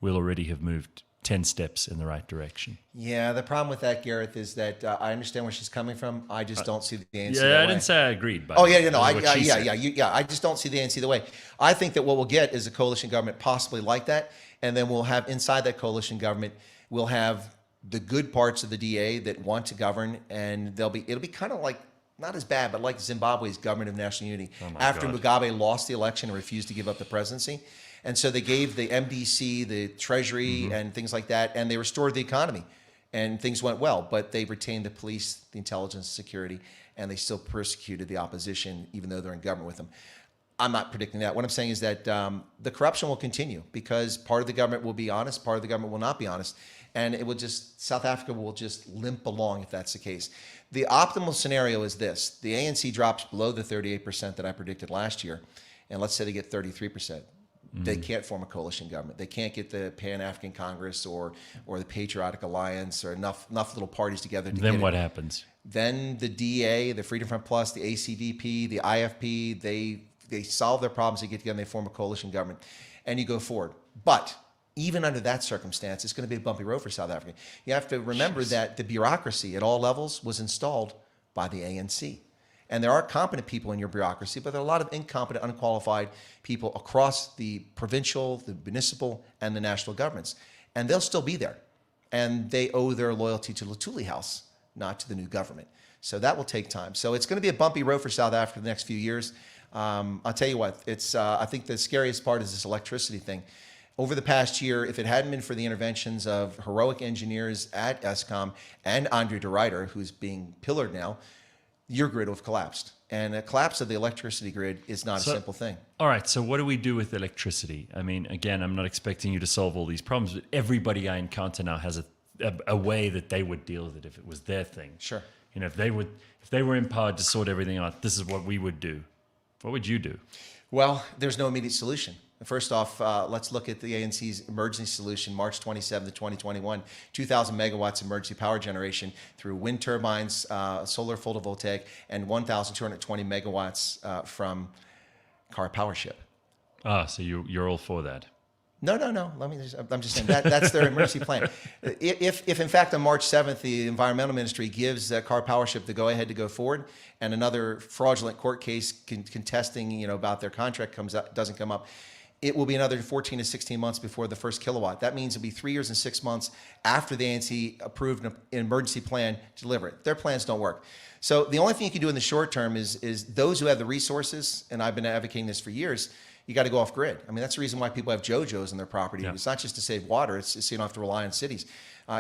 Speaker 8: we'll already have moved 10 steps in the right direction.
Speaker 9: Yeah, the problem with that, Gareth, is that I understand where she's coming from. I just don't see the ANC
Speaker 8: Yeah,
Speaker 9: that
Speaker 8: I
Speaker 9: way.
Speaker 8: didn't say I agreed. By
Speaker 9: Oh
Speaker 8: the way.
Speaker 9: yeah, no,
Speaker 8: That's what she said.
Speaker 9: I just don't see the ANC the way. I think that what we'll get is a coalition government, possibly like that, and then we'll have inside that coalition government, we'll have the good parts of the DA that want to govern, and it'll be kind of like, not as bad, but like Zimbabwe's government of national unity after
Speaker 8: God.
Speaker 9: Mugabe lost the election and refused to give up the presidency. And so they gave the MDC, the Treasury, and things like that, and they restored the economy, and things went well. But they retained the police, the intelligence, security, and they still persecuted the opposition, even though they're in government with them. I'm not predicting that. What I'm saying is that the corruption will continue because part of the government will be honest, part of the government will not be honest, and it will just, South Africa will just limp along if that's the case. The optimal scenario is this: the ANC drops below the 38% that I predicted last year, and let's say they get 33%. They can't form a coalition government. They can't get the Pan-African Congress or the Patriotic Alliance or enough little parties together.
Speaker 8: Then what happens?
Speaker 9: Then the DA, the Freedom Front Plus, the ACDP, the IFP, they solve their problems. They get together and they form a coalition government, and you go forward. But even under that circumstance, it's going to be a bumpy road for South Africa. You have to remember that the bureaucracy at all levels was installed by the ANC. And there are competent people in your bureaucracy, but there are a lot of incompetent, unqualified people across the provincial, the municipal, and the national governments. And they'll still be there. And they owe their loyalty to Lutuli House, not to the new government. So that will take time. So it's going to be a bumpy road for South Africa the next few years. I'll tell you what, I think the scariest part is this electricity thing. Over the past year, if it hadn't been for the interventions of heroic engineers at Eskom and Andre de Ruyter, who's being pillared now, your grid will have collapsed. And a collapse of the electricity grid is not a simple thing.
Speaker 8: All right, so what do we do with electricity? I mean, again, I'm not expecting you to solve all these problems, but everybody I encounter now has a way that they would deal with it if it was their thing.
Speaker 9: Sure.
Speaker 8: You know, if they were empowered to sort everything out, this is what we would do. What would you do?
Speaker 9: Well, there's no immediate solution. First off, let's look at the ANC's emergency solution, March 27th, 2021, 2,000 megawatts emergency power generation through wind turbines, solar photovoltaic, and 1,220 megawatts from Car Power Ship.
Speaker 8: Ah, so you're all for that.
Speaker 9: No. I'm just saying that's their emergency plan. If in fact on March 7th the environmental ministry gives Car Power Ship the go-ahead to go forward, and another fraudulent court case contesting about their contract doesn't come up, it will be another 14 to 16 months before the first kilowatt. That means it'll be 3 years and 6 months after the ANC approved an emergency plan to deliver it. Their plans don't work. So the only thing you can do in the short term is those who have the resources, and I've been advocating this for years, you got to go off grid. I mean, that's the reason why people have JoJo's on their property. Yeah. It's not just to save water, it's so you don't have to rely on cities.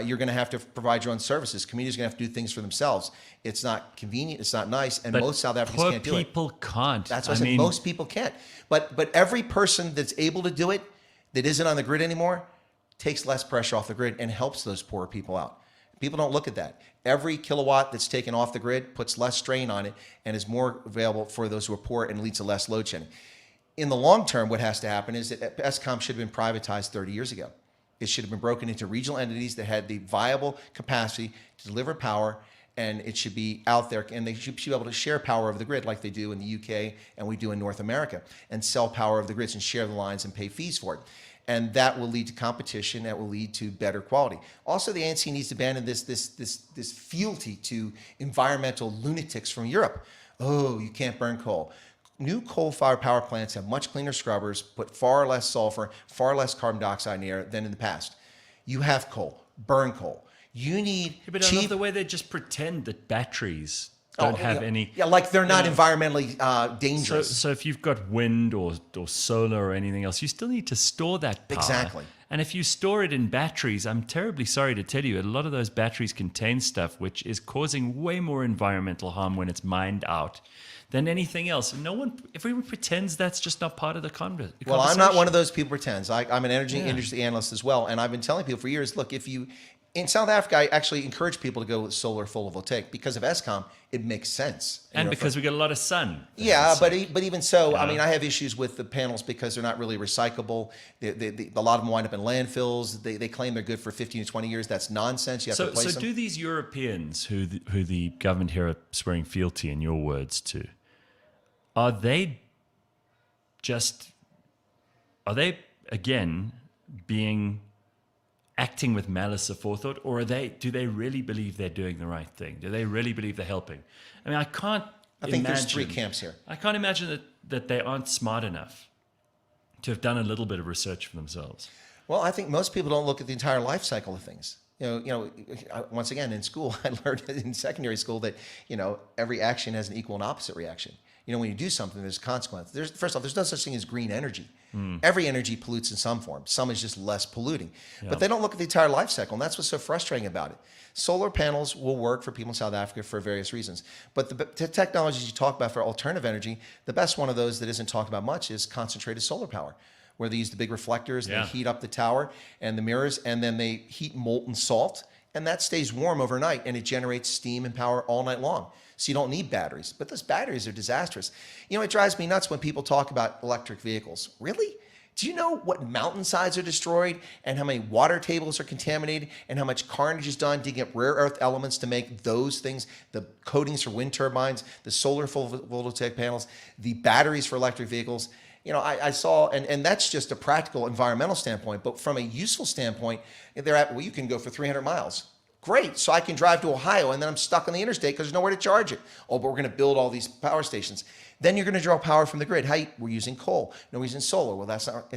Speaker 9: You're going to have to provide your own services. Communities are going to have to do things for themselves. It's not convenient, it's not nice, and most South Africans can't do it.
Speaker 8: People can't.
Speaker 9: That's what I said. Most people can't. But every person that's able to do it, that isn't on the grid anymore, takes less pressure off the grid and helps those poor people out. People don't look at that. Every kilowatt that's taken off the grid puts less strain on it and is more available for those who are poor and leads to less load shedding. In the long term, what has to happen is that Eskom should have been privatized 30 years ago. It should have been broken into regional entities that had the viable capacity to deliver power, and it should be out there, and they should be able to share power of the grid like they do in the UK and we do in North America, and sell power of the grids and share the lines and pay fees for it. And that will lead to competition, that will lead to better quality. Also, the ANC needs to abandon this fealty to environmental lunatics from Europe. Oh, you can't burn coal. New coal-fired power plants have much cleaner scrubbers, put far less sulfur, far less carbon dioxide in the air than in the past. You have coal, burn coal. You need
Speaker 8: but
Speaker 9: cheap...
Speaker 8: I love the way they just pretend that batteries don't have any...
Speaker 9: Yeah, like they're not environmentally dangerous.
Speaker 8: So if you've got wind or solar or anything else, you still need to store that power.
Speaker 9: Exactly.
Speaker 8: And if you store it in batteries, I'm terribly sorry to tell you, a lot of those batteries contain stuff which is causing way more environmental harm when it's mined out than anything else. No one, everyone pretends that's just not part of the conversation.
Speaker 9: Well, I'm not one of those people pretends. I'm an energy industry analyst as well, and I've been telling people for years, look, if you In South Africa, I actually encourage people to go with solar photovoltaic because of ESCOM. It makes sense.
Speaker 8: And because we get a lot of sun.
Speaker 9: Yeah, but even so, I mean, I have issues with the panels because they're not really recyclable. A lot of them wind up in landfills. They claim they're good for 15 to 20 years. That's nonsense. You have to replace them.
Speaker 8: So do these Europeans who the government here are swearing fealty, in your words, to, are they again acting with malice aforethought, or do they really believe they're doing the right thing? Do they really believe they're helping? I mean, I think
Speaker 9: there's three camps here.
Speaker 8: I can't imagine that they aren't smart enough to have done a little bit of research for themselves.
Speaker 9: Well, I think most people don't look at the entire life cycle of things. Once again, in school, I learned in secondary school that, every action has an equal and opposite reaction. When you do something, there's consequences. First off, there's no such thing as green energy. Every energy pollutes in some form. Some is just less polluting. Yeah. But they don't look at the entire life cycle, and that's what's so frustrating about it. Solar panels will work for people in South Africa for various reasons. But the technologies you talk about for alternative energy, the best one of those that isn't talked about much is concentrated solar power, where they use the big reflectors, and they heat up the tower and the mirrors, and then they heat molten salt, and that stays warm overnight, and it generates steam and power all night long. So you don't need batteries. But those batteries are disastrous. It drives me nuts when people talk about electric vehicles. Really? Do you know what mountainsides are destroyed and how many water tables are contaminated and how much carnage is done to get rare earth elements to make those things, the coatings for wind turbines, the solar photovoltaic panels, the batteries for electric vehicles? I saw, and that's just a practical environmental standpoint, but from a useful standpoint, you can go for 300 miles. Great, so I can drive to Ohio and then I'm stuck on the interstate because there's nowhere to charge it. Oh, but we're going to build all these power stations. Then you're going to draw power from the grid. We're using coal. No, we're using solar. Well, that's not,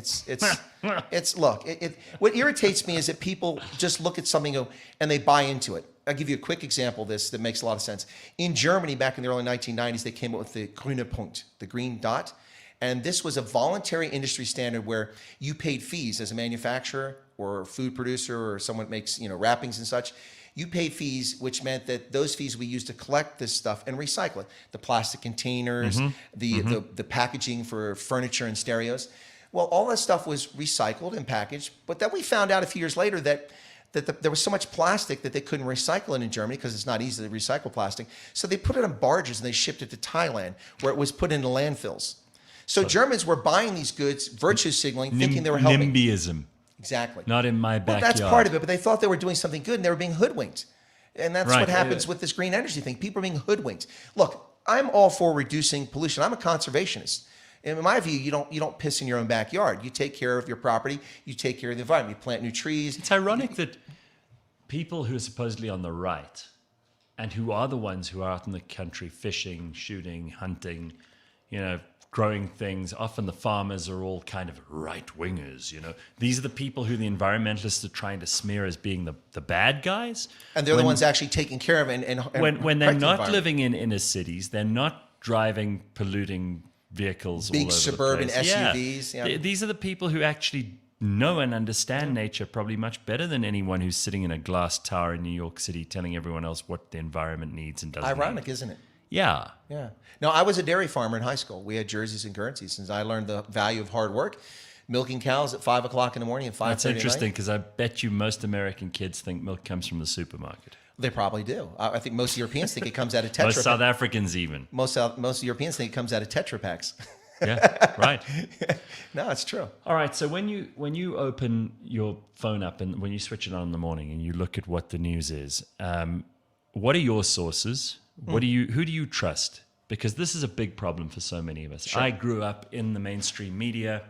Speaker 9: what irritates me is that people just look at something and they buy into it. I'll give you a quick example of this that makes a lot of sense. In Germany, back in the early 1990s, they came up with the grüne Punkt, the green dot. And this was a voluntary industry standard where you paid fees as a manufacturer or a food producer or someone that makes wrappings and such. You pay fees, which meant that those fees we used to collect this stuff and recycle it. The plastic containers, the packaging for furniture and stereos. Well, all that stuff was recycled and packaged. But then we found out a few years later that there was so much plastic that they couldn't recycle it in Germany because it's not easy to recycle plastic. So they put it on barges and they shipped it to Thailand where it was put into landfills. So Germans were buying these goods, virtue signaling, thinking they were helping.
Speaker 8: NIMBYism.
Speaker 9: Exactly.
Speaker 8: Not in my backyard.
Speaker 9: Well, that's part of it, but they thought they were doing something good and they were being hoodwinked. And that's what happens with this green energy thing. People are being hoodwinked. Look, I'm all for reducing pollution. I'm a conservationist. In my view, you don't piss in your own backyard. You take care of your property. You take care of the environment. You plant new trees.
Speaker 8: It's ironic that people who are supposedly on the right and who are the ones who are out in the country fishing, shooting, hunting, growing things. Often the farmers are all kind of right-wingers, These are the people who the environmentalists are trying to smear as being the bad guys.
Speaker 9: And they're the ones actually taking care of it. And
Speaker 8: when they're not living in inner cities, they're not driving polluting vehicles all over
Speaker 9: big suburban
Speaker 8: the place.
Speaker 9: SUVs.
Speaker 8: Yeah. These are the people who actually know and understand nature probably much better than anyone who's sitting in a glass tower in New York City telling everyone else what the environment needs and doesn't
Speaker 9: Ironic,
Speaker 8: need.
Speaker 9: Isn't it?
Speaker 8: Yeah.
Speaker 9: Yeah. No, I was a dairy farmer in high school. We had jerseys and currencies since I learned the value of hard work. Milking cows at 5 o'clock in the morning and 5:30
Speaker 8: That's interesting because I bet you most American kids think milk comes from the supermarket.
Speaker 9: They probably do. I think most Europeans think it comes out of Tetra.
Speaker 8: Most South Africans even.
Speaker 9: Most Europeans think it comes out of Tetra Packs.
Speaker 8: Yeah, right.
Speaker 9: No, it's true.
Speaker 8: All right. So when you open your phone up and when you switch it on in the morning and you look at what the news is, what are your sources? Who do you trust? Because this is a big problem for so many of us. Sure. I grew up in the mainstream media.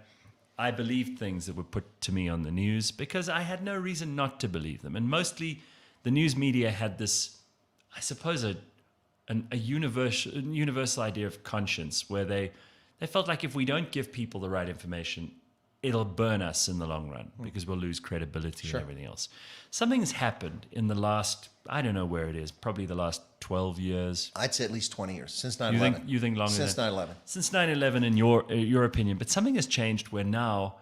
Speaker 8: I believed things that were put to me on the news because I had no reason not to believe them. And mostly the news media had this, I suppose, a universal idea of conscience where they felt like if we don't give people the right information, it'll burn us in the long run because we'll lose credibility and everything else. Something's happened in the last, I don't know where it is, probably the last 12 years.
Speaker 9: I'd say at least 20 years, since 9/11.
Speaker 8: You think longer?
Speaker 9: Since
Speaker 8: than
Speaker 9: 9/11.
Speaker 8: Since 9/11 in your opinion. But something has changed where now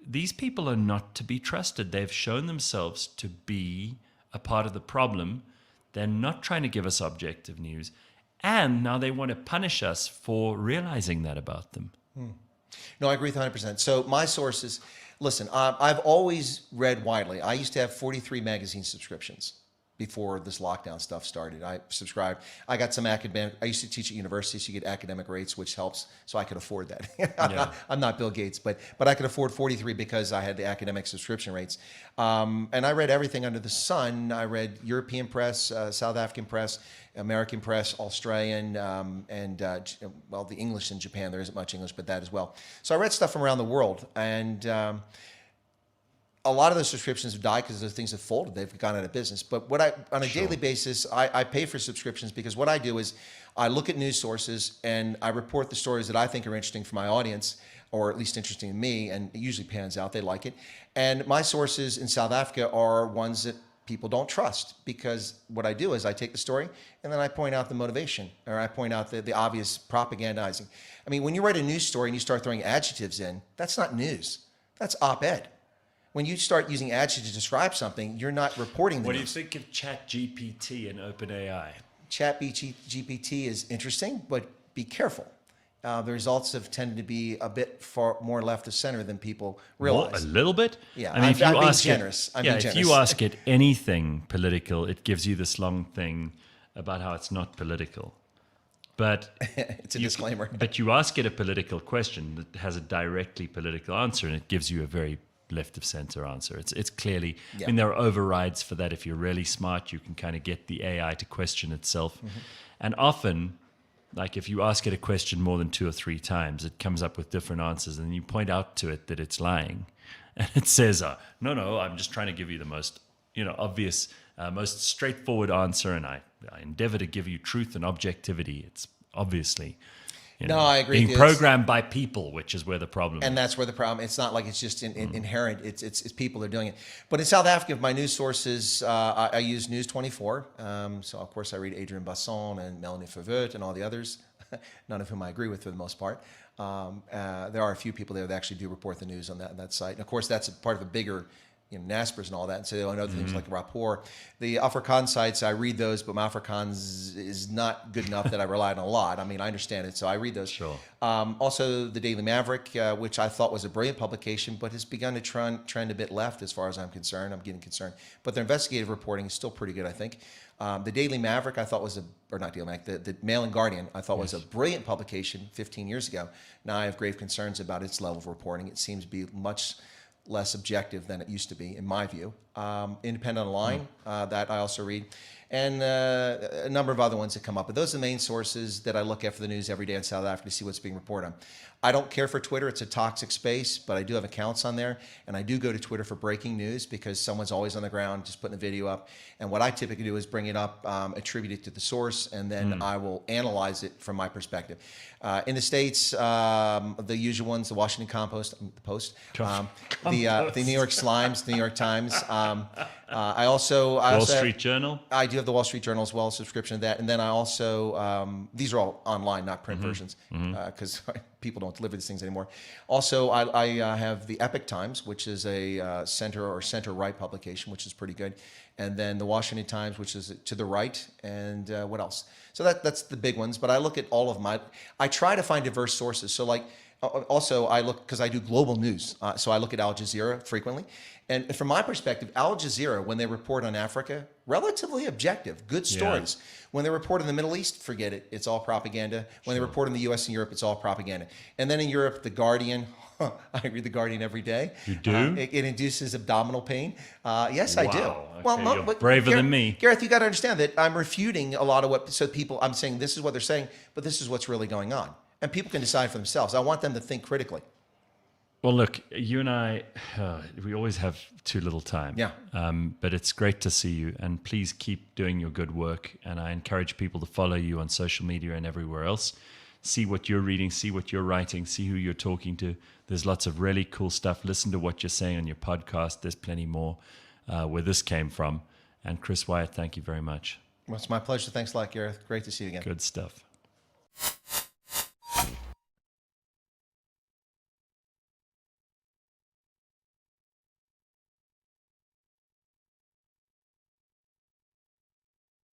Speaker 8: these people are not to be trusted. They've shown themselves to be a part of the problem. They're not trying to give us objective news. And now they want to punish us for realizing that about them.
Speaker 9: No, I agree with 100%. So my sources, Listen, I've always read widely. I used to have 43 magazine subscriptions before this lockdown stuff started. I subscribed. I got some academic. I used to teach at universities. So you get academic rates, which helps. So I could afford that. I'm not Bill Gates, but I could afford 43 because I had the academic subscription rates. And I read everything under the sun. I read European press, South African press, American press, Australian, and the English in Japan. There isn't much English, but that as well. So I read stuff from around the world, and a lot of those subscriptions have died because those things have folded. They've gone out of business. But on a daily basis, I pay for subscriptions because what I do is I look at news sources and I report the stories that I think are interesting for my audience, or at least interesting to me, and it usually pans out. They like it. And my sources in South Africa are ones that people don't trust, because what I do is I take the story and then I point out the motivation, or I point out the obvious propagandizing. I mean, when you write a news story and you start throwing adjectives in, that's not news. That's op-ed. When you start using adjectives to describe something, you're not reporting the
Speaker 8: What do you
Speaker 9: news.
Speaker 8: think of ChatGPT and OpenAI?
Speaker 9: ChatGPT is interesting, but be careful. The results have tended to be a bit far more left of center than people realize.
Speaker 8: A little bit?
Speaker 9: Yeah,
Speaker 8: I mean, if you
Speaker 9: I'm being
Speaker 8: ask
Speaker 9: generous. I'm being
Speaker 8: if
Speaker 9: generous.
Speaker 8: you ask it anything political, it gives you this long thing about how it's not political. But
Speaker 9: It's a disclaimer.
Speaker 8: But you ask it a political question that has a directly political answer, and it gives you a very left of center answer. It's clearly, I mean, there are overrides for that. If you're really smart, you can kind of get the AI to question itself. And often, like if you ask it a question more than 2 or 3 times, it comes up with different answers, and you point out to it that it's lying. And it says, no, I'm just trying to give you the most, obvious, most straightforward answer, and I endeavor to give you truth and objectivity. It's obviously
Speaker 9: I agree.
Speaker 8: being programmed by people, which is where the problem
Speaker 9: And
Speaker 8: is.
Speaker 9: that's where the problem. It's not like it's just inherent. It's people that are doing it. But in South Africa, my news sources, I use News 24. So of course I read Adrian Basson and Melanie Verwoerd and all the others, none of whom I agree with for the most part. There are a few people there that actually do report the news on that site. And of course that's a part of a bigger, NASPERS and all that, and so they know other things like rapport. The Afrikaans sites, I read those, but my Afrikaans is not good enough that I rely on a lot. I mean, I understand it, so I read those.
Speaker 8: Sure.
Speaker 9: Also, the Daily Maverick, which I thought was a brilliant publication, but has begun to trend a bit left as far as I'm concerned. I'm getting concerned. But their investigative reporting is still pretty good, I think. The Daily Maverick, I thought was the Mail and Guardian, I thought was a brilliant publication 15 years ago. Now I have grave concerns about its level of reporting. It seems to be much less objective than it used to be, in my view. Independent Online, that I also read, and a number of other ones that come up. But those are the main sources that I look at for the news every day in South Africa to see what's being reported on. I don't care for Twitter. It's a toxic space, but I do have accounts on there, and I do go to Twitter for breaking news because someone's always on the ground just putting a video up. And what I typically do is bring it up, attribute it to the source, and then I will analyze it from my perspective. In the States, the usual ones, the Washington Post, the New York Slimes, the New York Times. I also
Speaker 8: Wall Street Journal?
Speaker 9: I do have the Wall Street Journal as well, a subscription to that. And then I also, these are all online, not print versions, because people don't deliver these things anymore. Also, I have the Epoch Times, which is a center-right publication, which is pretty good. And then the Washington Times, which is to the right. And what else? So that's the big ones. But I look at all of my, I try to find diverse sources. So like, also I look, because I do global news. So I look at Al Jazeera frequently. And from my perspective, Al Jazeera, when they report on Africa, relatively objective, good stories. When they report in the Middle East, forget it. It's all propaganda. When they report in the US and Europe, it's all propaganda. And then in Europe, The Guardian, I read The Guardian every day.
Speaker 8: You do?
Speaker 9: It induces abdominal pain. Yes, I do.
Speaker 8: Okay, you're braver than me.
Speaker 9: Gareth, you got to understand that I'm refuting a lot of what, so people, I'm saying this is what they're saying, but this is what's really going on. And people can decide for themselves. I want them to think critically.
Speaker 8: Well, look, you and I, we always have too little time.
Speaker 9: Yeah.
Speaker 8: But it's great to see you, and please keep doing your good work. And I encourage people to follow you on social media and everywhere else. See what you're reading, see what you're writing, see who you're talking to. There's lots of really cool stuff. Listen to what you're saying on your podcast. There's plenty more where this came from. And Chris Wyatt, thank you very much.
Speaker 9: Well, it's my pleasure. Thanks a lot, Gareth. Great to see you again.
Speaker 8: Good stuff.